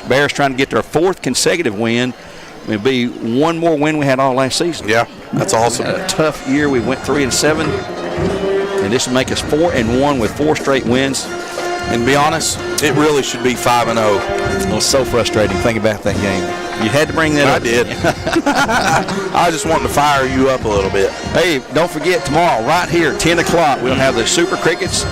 Bears trying to get their 4th consecutive win. It'll be one more win we had all last season. Yeah, that's awesome. A tough year. We went 3-7, and this will make us 4-1 with 4 straight wins. And to be honest, it really should be 5-0. It was so frustrating thinking about that game. You had to bring that up. I did. I just wanted to fire you up a little bit. Hey, don't forget tomorrow, right here, 10 o'clock, we'll have the Super Crickets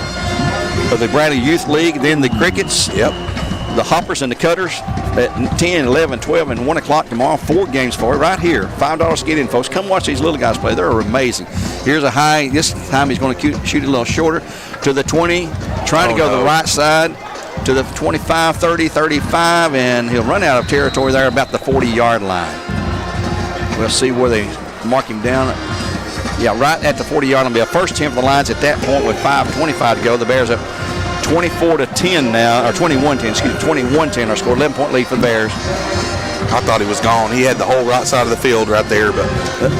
of the Bradley Youth League, then the Crickets, the Hoppers and the Cutters at 10, 11, 12, and 1 o'clock tomorrow. 4 games for it right here. $5 to get in, folks. Come watch these little guys play. They're amazing. Here's a high. This time he's going to shoot it a little shorter to the 20, trying to go to the right side to the 25, 30, 35, and he'll run out of territory there about the 40-yard line. We'll see where they mark him down. Yeah, right at the 40-yard line. Be a first 10 for the Lions at that point with 5:25 to go. The Bears up 24-10 now, or 21-10, excuse me, 21-10 our score. 11-point lead for the Bears. I thought he was gone. He had the whole right side of the field right there. But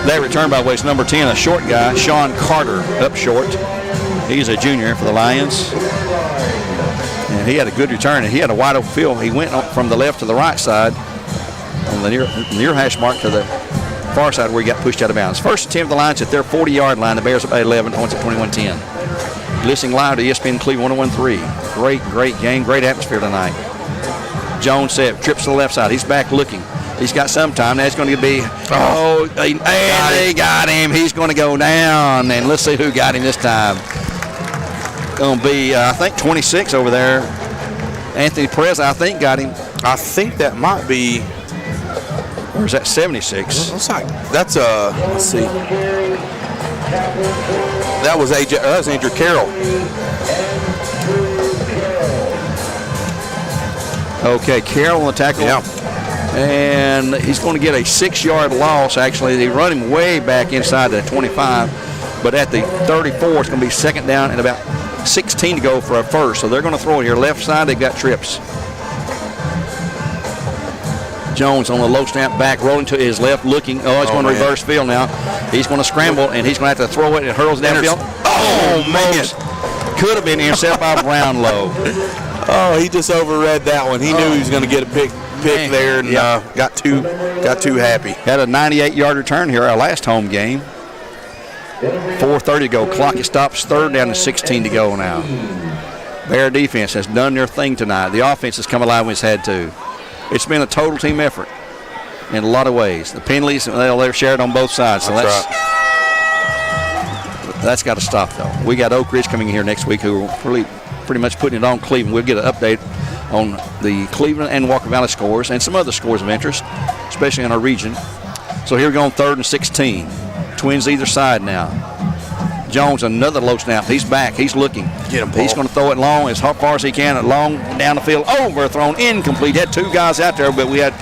they return by the way, it's number 10, a short guy, Sean Carter, up short. He's a junior for the Lions. And he had a good return, and he had a wide open field. He went from the left to the right side on the near hash mark to the far side where he got pushed out of bounds. First and 10 for the Lions at their 40-yard line. The Bears up 11 points at 21-10. Listening live to ESPN Cleveland 101.3. Great game, great atmosphere tonight. Jones set, trips to the left side. He's back looking. He's got some time. Now it's going to be, they got him. He's going to go down, and let's see who got him this time. Going to be, I think, 26 over there. Anthony Perez, I think, got him. I think that might be. Or is that 76? Looks like that's let's see. That was AJ. That was Andrew Carroll. Okay, Carroll on the tackle. Yeah. And he's going to get a 6-yard loss. Actually, they run him way back inside the 25, but at the 34, it's going to be second down and about 16 to go for a first. So they're going to throw it here. Left side, they've got trips. Jones on the low snap back, rolling to his left, looking. He's going to reverse field now. He's going to scramble, and he's going to have to throw it. It hurls downfield. Oh, man. Could have been intercepted by Brownlow. Oh, he just overread that one. He knew he was going to get a pick there, and got too happy. Had a 98-yard return here, our last home game. 4:30 to go. Clock stops. Third down to 16 to go now. Bear defense has done their thing tonight. The offense has come alive when it's had to. It's been a total team effort in a lot of ways. The penalties, they're shared on both sides. So that's got to stop, though. We got Oak Ridge coming in here next week who are really pretty much putting it on Cleveland. We'll get an update on the Cleveland and Walker Valley scores and some other scores of interest, especially in our region. So here we go on 3rd and 16. Twins either side now. Jones, another low snap. He's back. He's looking. Get him, Paul. He's going to throw it long as far as he can, long down the field. Overthrown, incomplete. Had 2 guys out there, but we had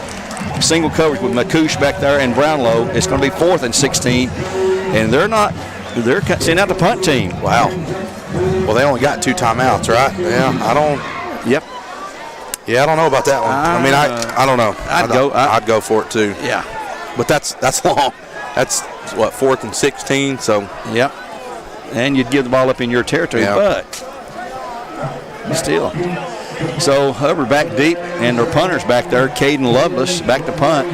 single coverage with McCouche back there and Brownlow. It's going to be 4th and 16, and they're sending out the punt team. Wow. Well, they only got 2 timeouts, right? Yeah, Yep. Yeah, I don't know about that one. I don't know. I'd go for it too. Yeah. But that's long. That's what, 4th and 16. So yep. and you'd give the ball up in your territory. But still. So Hubbard back deep, and their punter's back there, Caden Lovelace, back to punt.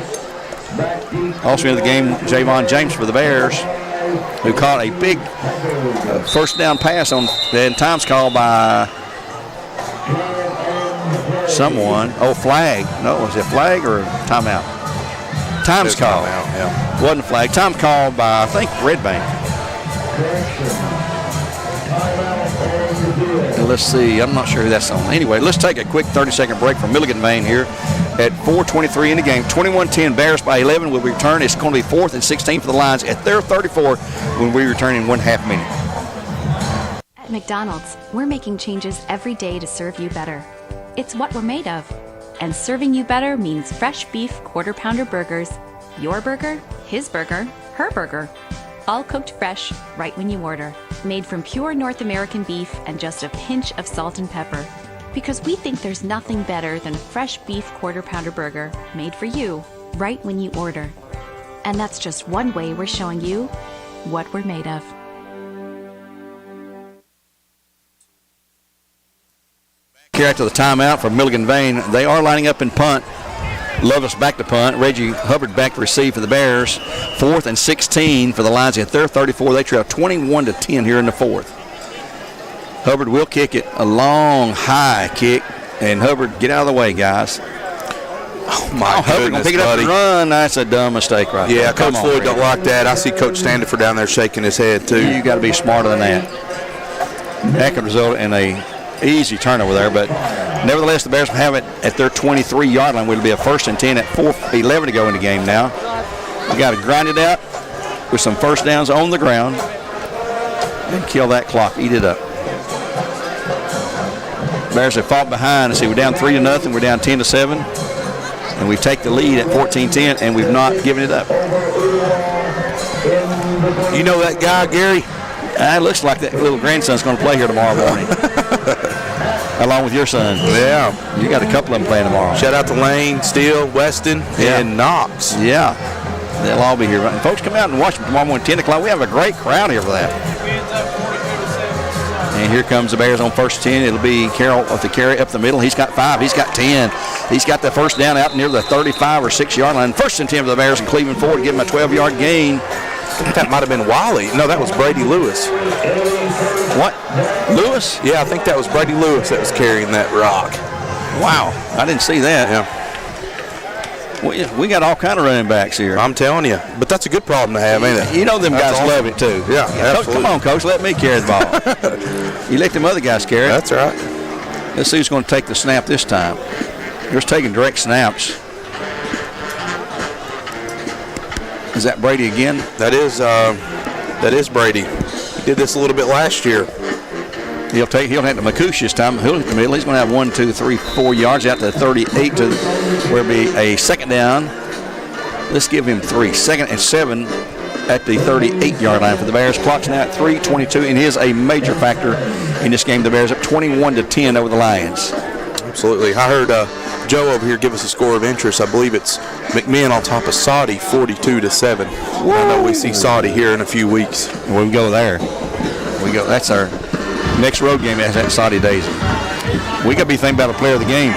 Also in the game, Javon James for the Bears, who caught a big first down pass on, and time's called by someone. Oh, flag. No, was it flag or timeout? Time's called. Timeout, Wasn't a flag. Time's called by, I think, Red Bank. Let's see. I'm not sure who that's on. Anyway, let's take a quick 30-second break from Milligan Vane here at 4:23 in the game. 21-10, Bears by 11 will return. It's going to be 4th and 16 for the Lions at their 34 when we return in 1/2 minute. At McDonald's, we're making changes every day to serve you better. It's what we're made of. And serving you better means fresh beef quarter-pounder burgers. Your burger, his burger, her burger. All cooked fresh, right when you order. Made from pure North American beef and just a pinch of salt and pepper. Because we think there's nothing better than a fresh beef quarter-pounder burger made for you, right when you order. And that's just one way we're showing you what we're made of. Here after the timeout from Milligan Vane, they are lining up in punt. Loveless back to punt. Reggie Hubbard back to receive for the Bears. 4th and 16 for the Lions at their 34. They trail 21-10 here in the 4th. Hubbard will kick it, a long, high kick, and Hubbard, get out of the way, guys. Oh, my Hubbard gonna pick it up and run. That's a dumb mistake right there. Yeah, Coach Floyd don't like that. I see Coach Standifer down there shaking his head, too. You got to be smarter than that. That could result in a easy turnover there, but nevertheless, the Bears will have it at their 23-yard line. It'll be a 1st and 10 at 4:11 to go in the game now. You got to grind it out with some first downs on the ground and kill that clock, eat it up. Bears have fought behind. Let's see, we're down 3-0. We're down 10-7, and we take the lead at 14-10, and we've not given it up. You know that guy, Gary? It looks like that little grandson's going to play here tomorrow morning. Along with your son. Yeah. You got a couple of them playing tomorrow. Shout out to Lane, Steele, Weston, and Knox. Yeah. They'll all be here. And folks, come out and watch them tomorrow morning, 10 o'clock. We have a great crowd here for that. And here comes the Bears on 1st 10. It'll be Carroll with the carry up the middle. He's got 5. He's got 10. He's got the first down out near the 35 or 6-yard line. 1st and 10 for the Bears and Cleveland Ford. Give him a 12-yard gain. That might have been Wiley. No, that was Brady Lewis. What? Lewis? Yeah, I think that was Brady Lewis that was carrying that rock. Wow. I didn't see that. Yeah. We got all kind of running backs here. I'm telling you. But that's a good problem to have, ain't it? You know them guys love it, too. Yeah, absolutely. Come on, Coach. Let me carry the ball. You let them other guys carry it. That's right. Let's see who's going to take the snap this time. They're just taking direct snaps. Is that Brady again? That is Brady. He did this a little bit last year. He'll have the McCouche this time. He'll hit the middle. He's going to have 1, 2, 3, 4 yards out to the 38 to where it'll be a 2nd down. Let's give him 3. 2nd and 7 at the 38-yard line for the Bears. Clock's now at 3:22, and he is a major factor in this game. The Bears up 21-10 over the Lions. Absolutely. I heard Joe over here give us a score of interest. I believe it's McMinn on top of Saudi, 42-7. I know we see Saudi here in a few weeks. We go there. That's our next road game at Saudi Daisy. We got to be thinking about a player of the game.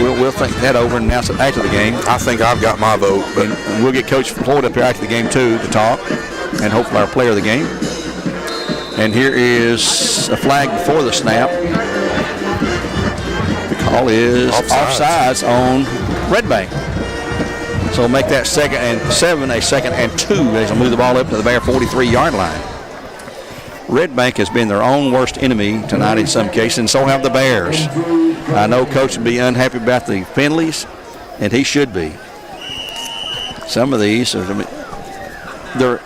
We'll think that over and announce it after the game. I think I've got my vote. But we'll get Coach Floyd up here after the game, too, to talk, and hopefully our player of the game. And here is a flag before the snap. The call is offsides on Red Bank. So we'll make that 2nd and 7, a 2nd and 2 as they move the ball up to the Bear 43-yard line. Red Bank has been their own worst enemy tonight in some cases, and so have the Bears. I know Coach would be unhappy about the penalties, and he should be. Some of these, they're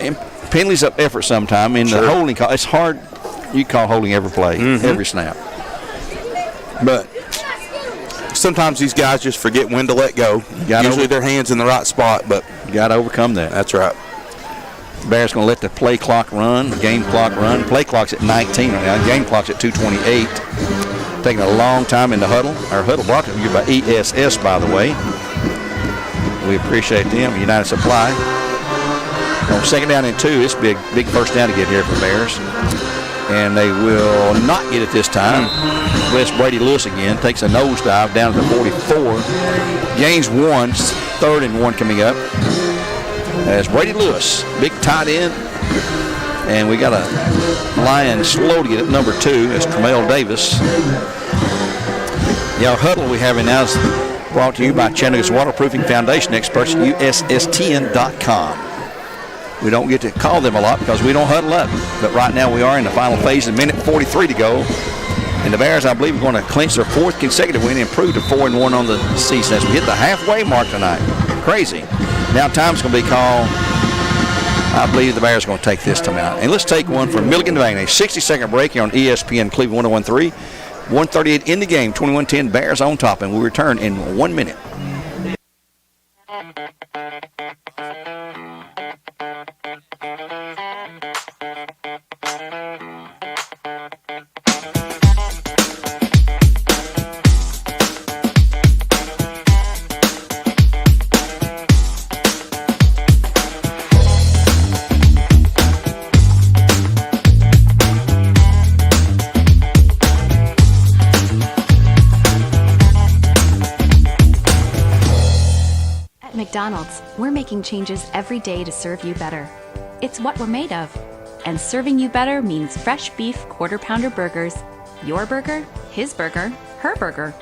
penalties of effort sometime. In the holding call, it's hard. You call holding every play, every snap. But sometimes these guys just forget when to let go. Usually their hand's in the right spot, but you got to overcome that. That's right. Bears going to let the play clock run, the game clock run. Play clock's at 19 right now. Game clock's at 2:28. Taking a long time in the huddle. Our huddle brought to you by ESS, by the way. We appreciate them, United Supply. On second down and 2, it's big first down to get here for Bears. And they will not get it this time. Wes Brady Lewis again takes a nosedive down to the 44. Gains 1, 3rd and 1 coming up. As Brady Lewis, big tight end. And we got a Lion slow to get it, number 2, is Tremel Davis. Our huddle we have now is brought to you by Chattanooga's Waterproofing Foundation experts at USSTN.com. We don't get to call them a lot because we don't huddle up. But right now we are in the final phase, a minute 43 to go. And the Bears, I believe, are going to clinch their 4th consecutive win and improve to 4-1 on the season as we hit the halfway mark tonight. Crazy. Now time's going to be called. I believe the Bears are going to take this time out. And let's take one from Milligan Devane, a 60-second break here on ESPN Cleveland 101.3. 138 in the game, 21-10 Bears on top, and we'll return in 1 minute. McDonald's, we're making changes every day to serve you better. It's what we're made of. And serving you better means fresh beef quarter-pounder burgers. Your burger, his burger, her burger.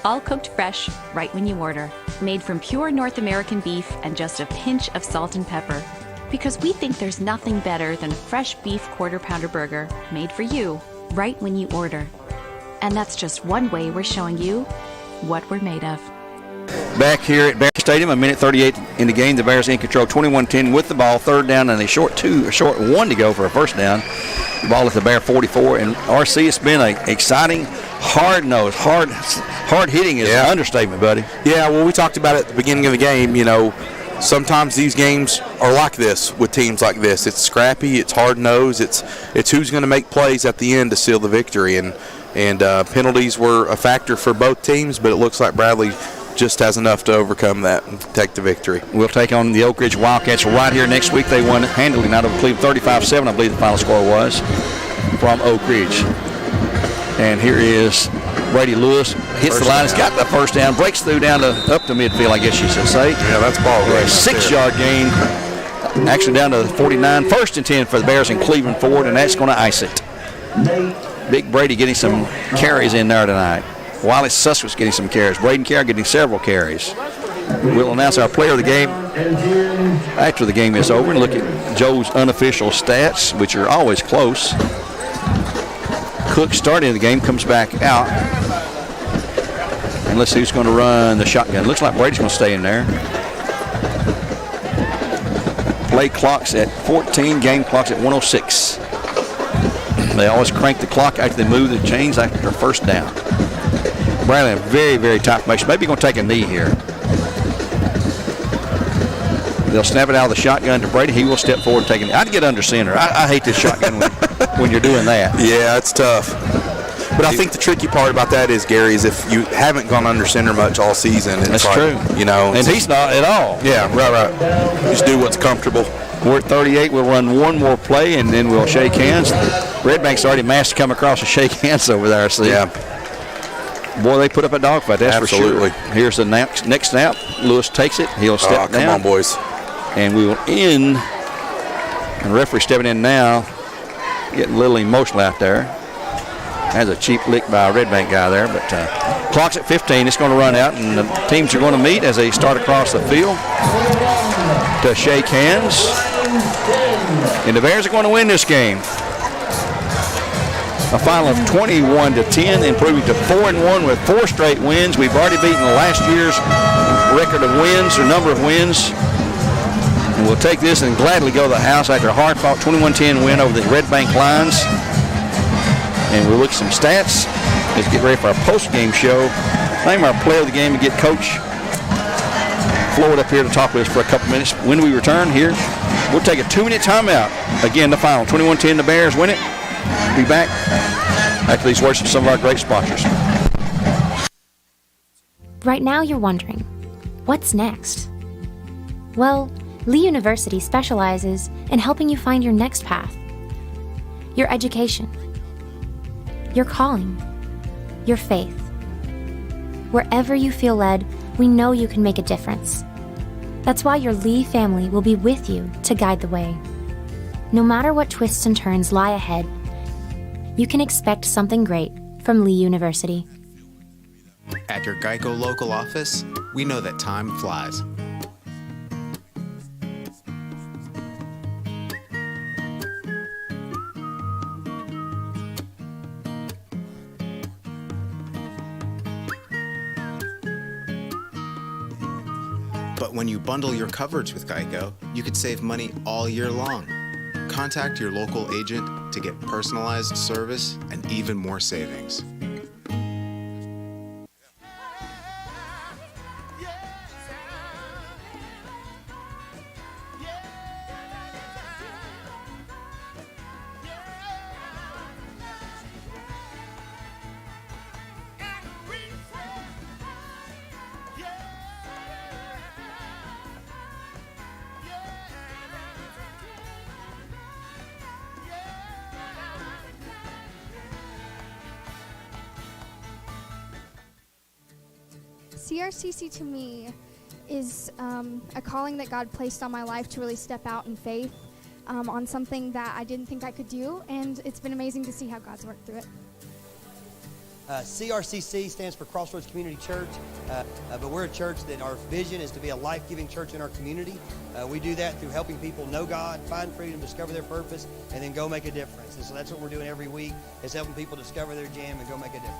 All cooked fresh, right when you order. Made from pure North American beef and just a pinch of salt and pepper. Because we think there's nothing better than a fresh beef quarter-pounder burger made for you, right when you order. And that's just one way we're showing you what we're made of. Back here at Bear Stadium, a minute 38 in the game. The Bears in control, 21-10 with the ball, 3rd down and a short 1 to go for a first down. The ball at the Bear 44. And RC, it's been an exciting, hard-nosed, hard hitting is an understatement, buddy. Yeah, well, we talked about it at the beginning of the game. You know, sometimes these games are like this with teams like this. It's scrappy, it's hard-nosed, it's who's going to make plays at the end to seal the victory. And penalties were a factor for both teams, but it looks like Bradley just has enough to overcome that and take the victory. We'll take on the Oak Ridge Wildcats right here next week. They won handily out of Cleveland 35-7, I believe the final score was, from Oak Ridge. And here is Brady Lewis, hits the line, he's got the first down, breaks through down to up to midfield, I guess you should say. Yeah, that's ball great. 6-yard gain, actually down to 49, 1st and 10 for the Bears in Cleveland Ford, and that's going to ice it. Big Brady getting some carries in there tonight. Wiley Sussex getting some carries. Braden Carr getting several carries. We'll announce our player of the game after the game is over and look at Joe's unofficial stats, which are always close. Cook starting the game, comes back out. And let's see who's going to run the shotgun. Looks like Brady's going to stay in there. Play clock's at 14, game clock's at 106. They always crank the clock after they move the chains after their first down. Bradley in very, very tight formation. Maybe going to take a knee here. They'll snap it out of the shotgun to Brady. He will step forward and take a knee. I'd get under center. I hate this shotgun when you're doing that. Yeah, it's tough. But I think the tricky part about that is, Gary, is if you haven't gone under center much all season. It's That's like, true. You know, and he's not at all. Yeah, right. Just do what's comfortable. We're at 38. We'll run one more play, and then we'll shake hands. Red Bank's already masked to come across and shake hands over there. See? Yeah. Boy, they put up a dogfight. That's Absolutely. for sure. Here's the next snap. Lewis takes it. He'll step down. Come on, boys. And we will end. And the referee stepping in now, getting a little emotional out there. Has a cheap lick by a Red Bank guy there. But clock's at 15. It's going to run out, and the teams are going to meet as they start across the field to shake hands. And the Bears are going to win this game. A final of 21-10, improving to 4-1 with 4 straight wins. We've already beaten last year's record of wins, or number of wins. And we'll take this and gladly go to the house after a hard-fought 21-10 win over the Red Bank Lions. And we'll look at some stats. Let's get ready for our post-game show. Name our player of the game and get Coach Floyd up here to talk with us for a couple minutes. When we return here, we'll take a 2-minute timeout. Again, the final, 21-10, the Bears win it. Be back after these words from some of our great sponsors. Right now you're wondering, what's next? Well, Lee University specializes in helping you find your next path, your education, your calling, your faith. Wherever you feel led, we know you can make a difference. That's why your Lee family will be with you to guide the way. No matter what twists and turns lie ahead, you can expect something great from Lee University. At your Geico local office, we know that time flies. But when you bundle your coverage with Geico, you could save money all year long. Contact your local agent to get personalized service and even more savings. CRCC to me is a calling that God placed on my life to really step out in faith on something that I didn't think I could do, and it's been amazing to see how God's worked through it. CRCC stands for Crossroads Community Church, but we're a church that our vision is to be a life-giving church in our community. We do that through helping people know God, find freedom, discover their purpose, and then go make a difference. And so that's what we're doing every week, is helping people discover their jam and go make a difference.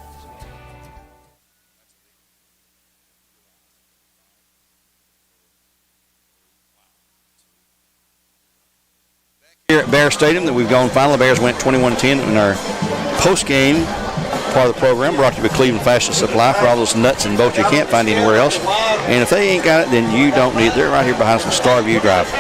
Here at Bear Stadium that we've gone final. The Bears went 21-10 in our post-game part of the program, brought to you by Cleveland Fashion Supply for all those nuts and bolts you can't find anywhere else. And if they ain't got it, then you don't need it. They're right here behind us on Starview Drive.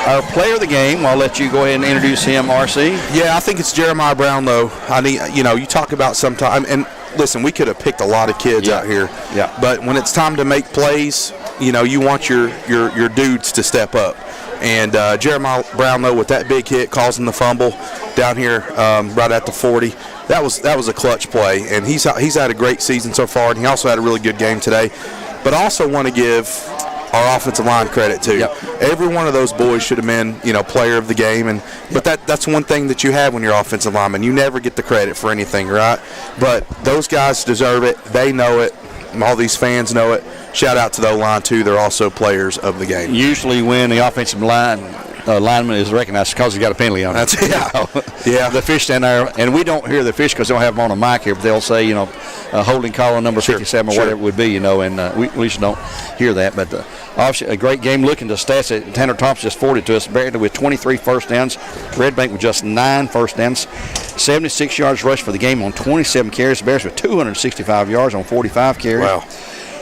Our player of the game, I'll let you go ahead and introduce him, RC. Yeah, I think it's Jeremiah Brownlow. I need, you talk about sometime, and listen, we could have picked a lot of kids out here. Yeah. But when it's time to make plays, you want your dudes to step up. And Jeremiah Brownlow with that big hit, causing the fumble down here right at the 40. That was a clutch play, and he's had a great season so far, and he also had a really good game today. But I also want to give our offensive line credit too. Yep. Every one of those boys should have been, player of the game, but that's one thing that you have when you're offensive lineman. You never get the credit for anything, right? But those guys deserve it. They know it. All these fans know it. Shout out to the O-line too. They're also players of the game. Usually when the offensive lineman is recognized because he got a penalty on it. Yeah. The fish stand there, and we don't hear the fish because they don't have them on a mic here, but they'll say, holding call on number 57 or whatever it would be, and we at least don't hear that. But obviously a great game. Looking to stats that Tanner Thompson just forwarded to us, Barrett with 23 first downs, Red Bank with just 9 first downs, 76 yards rushed for the game on 27 carries. The Bears with 265 yards on 45 carries. Wow.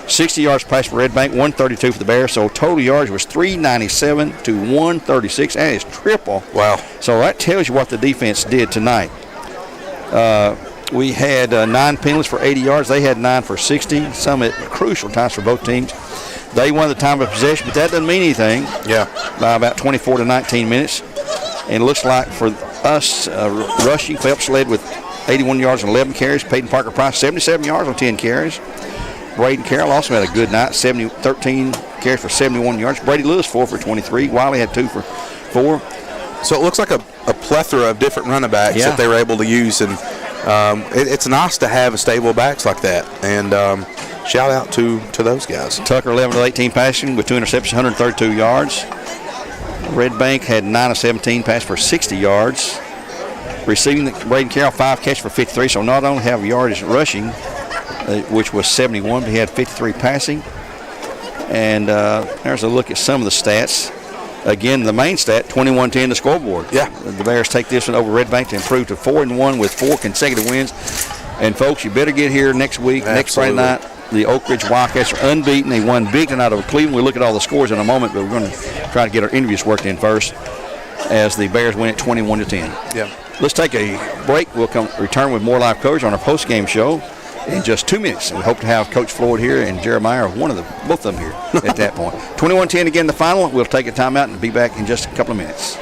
60 yards passed for Red Bank, 132 for the Bears. So total yards was 397 to 136. That is triple. Wow. So that tells you what the defense did tonight. We had 9 penalties for 80 yards. They had 9 for 60. Some at crucial times for both teams. They won the time of possession, but that doesn't mean anything. Yeah. By about 24 to 19 minutes. And it looks like for us, rushing, Phelps led with 81 yards and 11 carries. Peyton Parker Price, 77 yards on 10 carries. Braden Carroll also had a good night, 13 carries for 71 yards. Brady Lewis, 4 for 23. Wiley had 2 for 4. So it looks like a plethora of different running backs that they were able to use, and it's nice to have a stable backs like that. And shout out to those guys. Tucker 11 of 18 passing with 2 interceptions, 132 yards. Red Bank had 9 of 17 pass for 60 yards. Receiving, Braden Carroll 5 catches for 53. So not only have yardage rushing, which was 71, but he had 53 passing. And there's a look at some of the stats. Again, the main stat, 21-10 the scoreboard. Yeah. The Bears take this one over Red Bank to improve to 4-1 with 4 consecutive wins. And folks, you better get here next week, next Friday night. The Oak Ridge Wildcats are unbeaten. They won big tonight over Cleveland. We'll look at all the scores in a moment, but we're going to try to get our interviews worked in first as the Bears win it 21-10. Yeah. Let's take a break. We'll return with more live coverage on our post-game show. in just 2 minutes. And we hope to have Coach Floyd here and Jeremiah, or both of them here at that point. 21-10 again, the final. We'll take a timeout and be back in just a couple of minutes.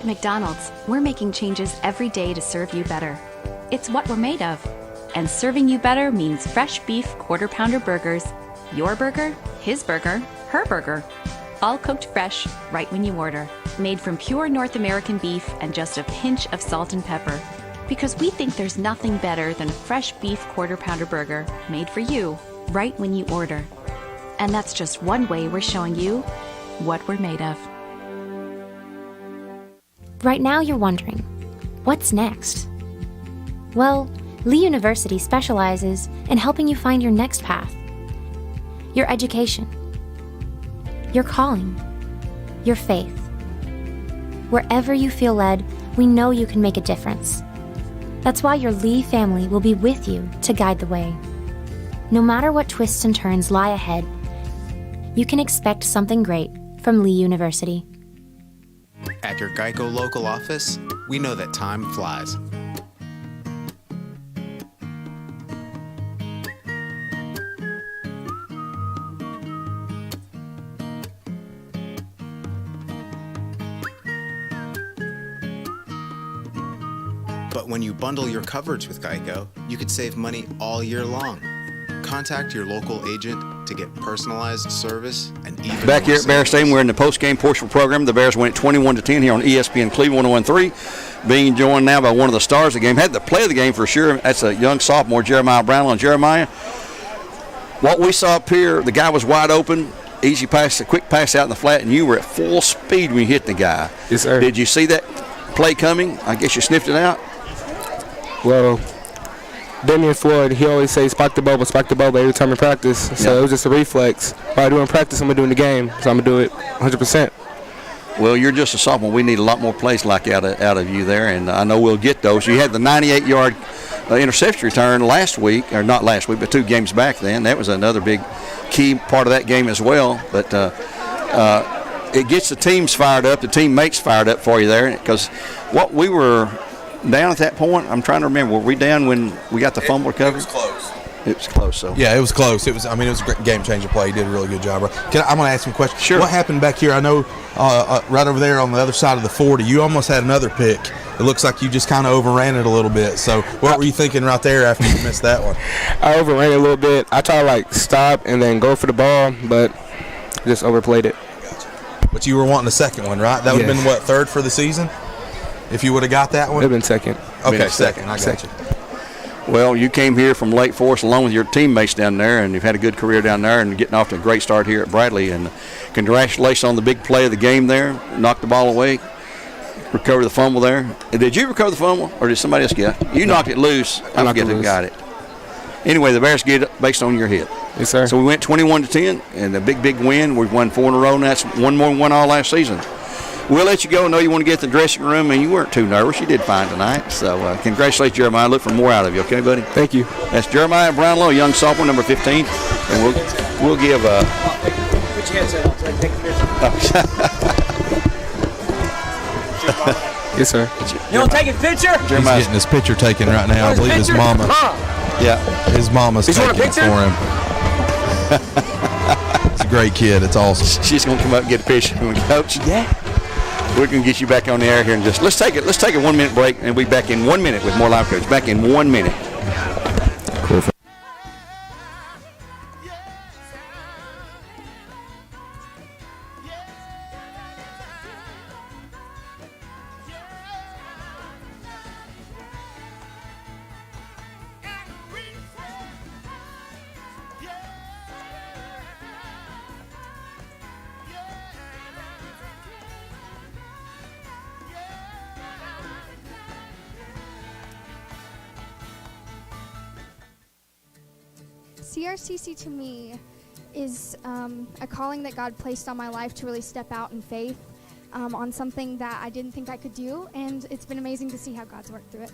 McDonald's, we're making changes every day to serve you better. It's what we're made of. And serving you better means fresh beef quarter pounder burgers. Your burger, his burger, her burger. All cooked fresh, right when you order. Made from pure North American beef and just a pinch of salt and pepper. Because we think there's nothing better than a fresh beef quarter pounder burger made for you, right when you order. And that's just one way we're showing you what we're made of. Right now you're wondering, what's next? Well, Lee University specializes in helping you find your next path. Your education. Your calling. Your faith. Wherever you feel led, we know you can make a difference. That's why your Lee family will be with you to guide the way. No matter what twists and turns lie ahead, you can expect something great from Lee University. At your Geico local office, we know that time flies. But when you bundle your coverage with Geico, you could save money all year long. Contact your local agent to get personalized service and even back here at Bear Stadium, we're in the post-game portion of the program. The Bears win 21-10 here on ESPN Cleveland 101.3. Being joined now by one of the stars of the game, had the play of the game for sure. That's a young sophomore, Jeremiah Brownlow. And Jeremiah, what we saw up here, the guy was wide open, easy pass, a quick pass out in the flat, and you were at full speed when you hit the guy. Yes, sir. Did you see that play coming? I guess you sniffed it out. Well, Damian Floyd, he always says spike the bubble every time in practice. So it was just a reflex. What I do in practice, I'm going to do in the game. So I'm going to do it 100%. Well, you're just a sophomore. We need a lot more plays like out of you there, and I know we'll get those. You had the 98-yard interception return last week, or not last week, but 2 games back then. That was another big key part of that game as well. But it gets the teams fired up, the teammates fired up for you there, because what we were down at that point, I'm trying to remember, were we down when we got the fumble recovery? It was close. It was close. So yeah, it was close. It was a great game-changing play. He did a really good job. I'm going to ask him a question. Sure. What happened back here? I know right over there on the other side of the 40, you almost had another pick. It looks like you just kind of overran it a little bit. So what were you thinking right there after you missed that one? I overran it a little bit. I tried to stop and then go for the ball, but just overplayed it. Gotcha. But you were wanting the second one, right? That would have been, what, third for the season? If you would have got that one? It would have been second. Okay, second. I got you. Well, you came here from Lake Forest along with your teammates down there, and you've had a good career down there and getting off to a great start here at Bradley. And congratulations on the big play of the game there. Knocked the ball away, recovered the fumble there. Did you recover the fumble, or did somebody else get it? You knocked it loose. I forget who got it. Anyway, the Bears get it based on your hit. Yes, sir. So we went 21-10, and a big win. We've won 4 in a row, and that's one more than one all last season. We'll let you go. I know you want to get to the dressing room, and you weren't too nervous. You did fine tonight. So congratulations, Jeremiah. Look for more out of you. Okay, buddy? Thank you. That's Jeremiah Brownlow, young sophomore, number 15. And we'll give Put your headset on so I can take a picture. Yes, sir. You want to take a picture? He's getting his picture taken right now. I believe his mama. Yeah. His mama's taking it for him. He's a great kid. It's awesome. She's going to come up and get a picture with Coach. Yeah. We're going to get you back on the air here and just let's take a 1 minute break, and we'll be back in 1 minute with more live coverage. Back in 1 minute. Cool. CRCC to me is a calling that God placed on my life to really step out in faith on something that I didn't think I could do, and it's been amazing to see how God's worked through it.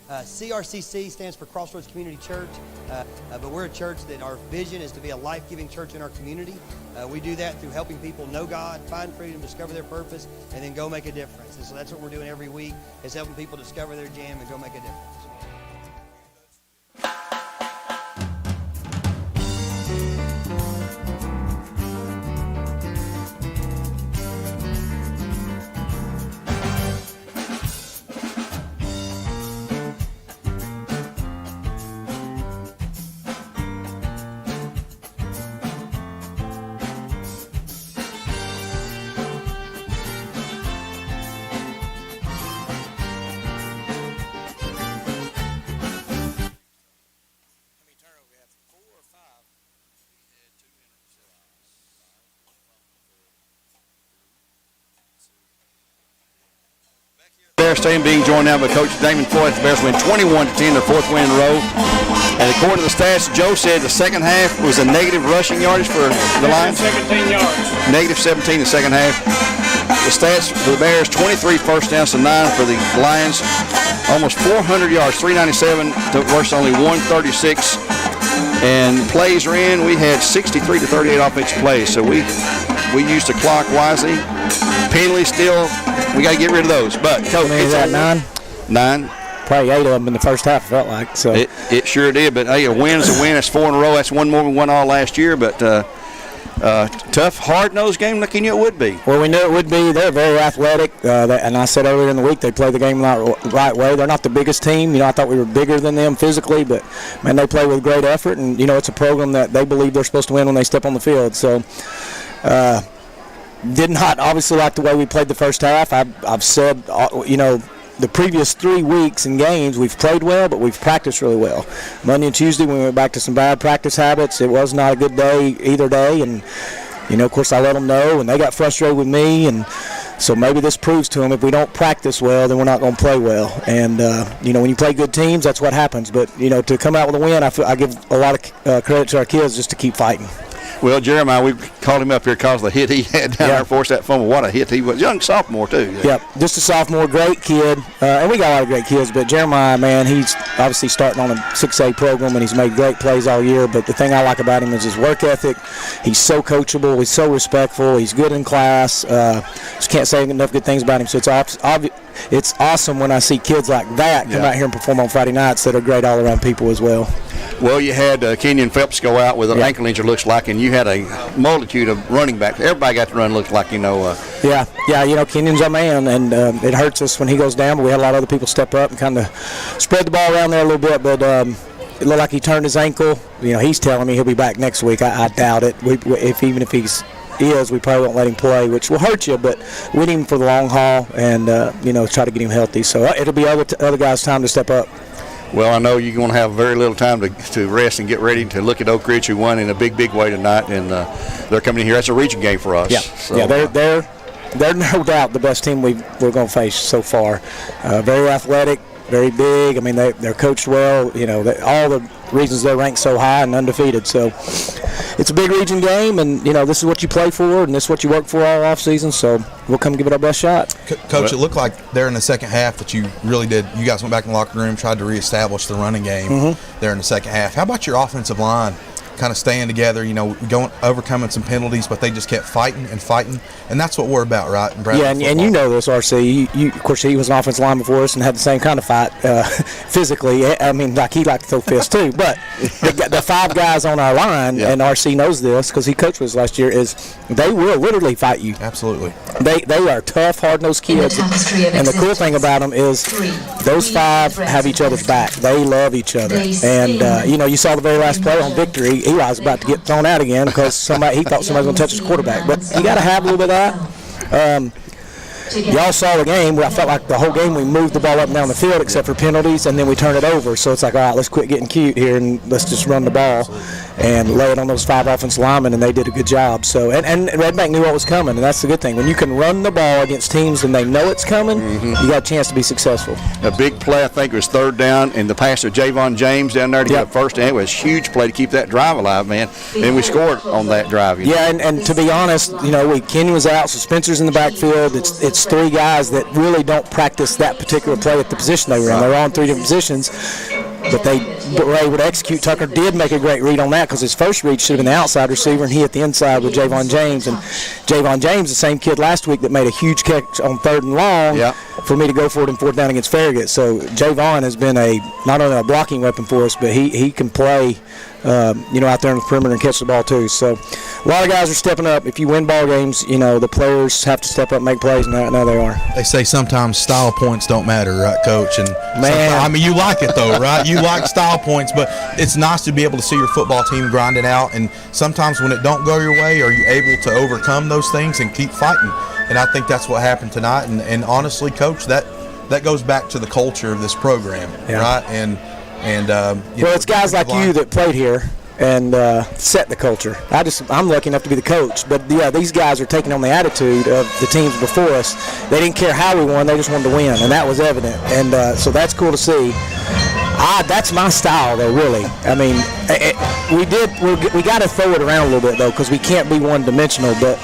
CRCC stands for Crossroads Community Church, but we're a church that our vision is to be a life-giving church in our community. We do that through helping people know God, find freedom, discover their purpose, and then go make a difference. And so that's what we're doing every week, is helping people discover their jam and go make a difference. Bears team being joined now by Coach Damon Floyd. The Bears win 21-10, their fourth win in a row. And according to the stats, Joe said the second half was a negative rushing yardage for the Lions. 17 yards. Negative 17 in the second half. The stats for the Bears, 23 first downs to 9 for the Lions. Almost 400 yards, 397 versus only 136. And plays are in. We had 63 to 38 offensive plays. So we used the clock wisely. Penalties still, we got to get rid of those. But Coach, is that 9? 9. Probably 8 of them in the first half, felt like. So it sure did. But hey, a win's a win. That's 4 in a row. That's one more we won all last year. But tough, hard-nosed game like you knew it would be. Well, we knew it would be. They're very athletic, and I said earlier in the week they play the game the right way. They're not the biggest team. I thought we were bigger than them physically, but, man, they play with great effort, and, it's a program that they believe they're supposed to win when they step on the field. So, did not obviously like the way we played the first half. I've said, the previous 3 weeks and games we've played well, but we've practiced really well. Monday and Tuesday we went back to some bad practice habits. It was not a good day either day, and of course I let them know, and they got frustrated with me, and so maybe this proves to them if we don't practice well, then we're not going to play well. And when you play good teams, that's what happens. But to come out with a win, I give a lot of credit to our kids just to keep fighting. Well, Jeremiah, we called him up here because of the hit he had down there, forced that fumble. What a hit he was. Young sophomore, too. Yep, just a sophomore, great kid. And we got a lot of great kids, but Jeremiah, man, he's obviously starting on a 6A program, and he's made great plays all year. But the thing I like about him is his work ethic. He's so coachable. He's so respectful. He's good in class. Just can't say enough good things about him. So it's awesome when I see kids like that come out here and perform on Friday nights that are great all-around people as well. Well, you had Kenyon Phelps go out with an ankle injury, looks like, and you had a multitude of running backs. Everybody got to run, looks like, Yeah, Kenyon's our man, and it hurts us when he goes down, but we had a lot of other people step up and kind of spread the ball around there a little bit, but it looked like he turned his ankle. He's telling me he'll be back next week. I doubt it. Even if he's we probably won't let him play, which will hurt you, but we need him for the long haul and, try to get him healthy. So it'll be other guys' time to step up. Well, I know you're going to have very little time to rest and get ready to look at Oak Ridge, who won in a big, big way tonight, and they're coming in here. That's a region game for us. Yeah, so, they're no doubt the best team we're going to face so far. Very athletic, very big. I mean, they're coached well. All the reasons they're ranked so high and undefeated. So it's a big region game, and this is what you play for, and this is what you work for all off season. So we'll come give it our best shot. Coach, it looked like there in the second half that you really did. You guys went back in the locker room, tried to reestablish the running game there in the second half. How about your offensive line? Kind of staying together, overcoming some penalties, but they just kept fighting, and that's what we're about, right? And you know this, RC. Of course, he was an offensive line before us and had the same kind of fight physically. I mean, like he liked to throw fists too. But the 5 guys on our line, and RC knows this because he coached with us last year, is they will literally fight you. Absolutely. They are tough, hard-nosed kids, and the cool thing about them is those 5 have each other's back. They love each other, and you saw the very last play on Victory. Eli was about to get thrown out again because he thought somebody was going to touch his quarterback. But you got to have a little bit of that. Y'all saw the game. I felt like the whole game we moved the ball up and down the field except for penalties, and then we turned it over. So it's like, all right, let's quit getting cute here and let's just run the ball. and lay it on those 5 offensive linemen, and they did a good job. So, and Red Bank knew what was coming, and that's the good thing. When you can run the ball against teams and they know it's coming, you got a chance to be successful. A big play, I think it was 3rd down, and the pass of Javon James down there to get a first down. It was a huge play to keep that drive alive, man. And we scored on that drive. And to be honest, Kenny was out, so Spencer's in the backfield. It's 3 guys that really don't practice that particular play at the position they were in. They were on 3 different positions, but they were able to execute. Tucker did make a great read on that because his first read should have been the outside receiver, and he hit the inside with Javon James. And Javon James, the same kid last week that made a huge catch on 3rd and long for me to go for it in 4th down against Farragut. So Javon has been not only a blocking weapon for us, but he can play out there in the perimeter and catch the ball too. So a lot of guys are stepping up. If you win ball games, the players have to step up and make plays, and now they are. They say sometimes style points don't matter, right, Coach? And I mean, you like it though, right? You like style points, but it's nice to be able to see your football team grinding out. And sometimes when it don't go your way, are you able to overcome those things and keep fighting? And I think that's what happened tonight. And honestly, Coach, that goes back to the culture of this program, right? And it's guys like you that played here and set the culture. I'm lucky enough to be the coach, but these guys are taking on the attitude of the teams before us. They didn't care how we won; they just wanted to win, and that was evident. And so that's cool to see. That's my style, though. Really, I mean, we got to throw it around a little bit though, because we can't be one-dimensional, but.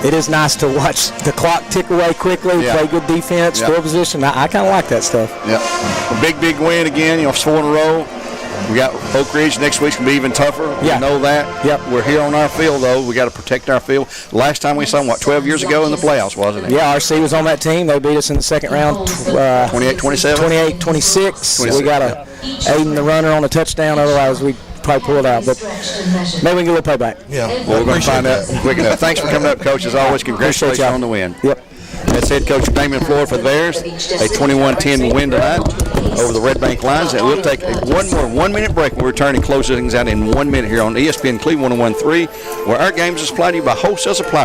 It is nice to watch the clock tick away quickly, play good defense, score position. I kind of like that stuff. Yeah. A big win again, 4 in a row. We got Oak Ridge next week's going to be even tougher. We know that. Yep. We're here on our field, though. We got to protect our field. Last time we saw them, 12 years ago in the playoffs, wasn't it? Yeah, RC was on that team. They beat us in the second round 28-27. 28-26. We got Aiden the runner on a touchdown. Otherwise, we probably pull it out, but maybe we can get a little payback. Yeah, well, we're going to find out quick enough. Thanks for coming up, Coach. As always, congratulations on the win. Yep. That's head coach Damon Floyd for the Bears. A 21-10 win tonight over the Red Bank Lions. And we'll take one more 1-minute break. We'll return and close things out in 1 minute here on ESPN Cleveland 101.3, where our games are supplied to you by Wholesale Supply Group.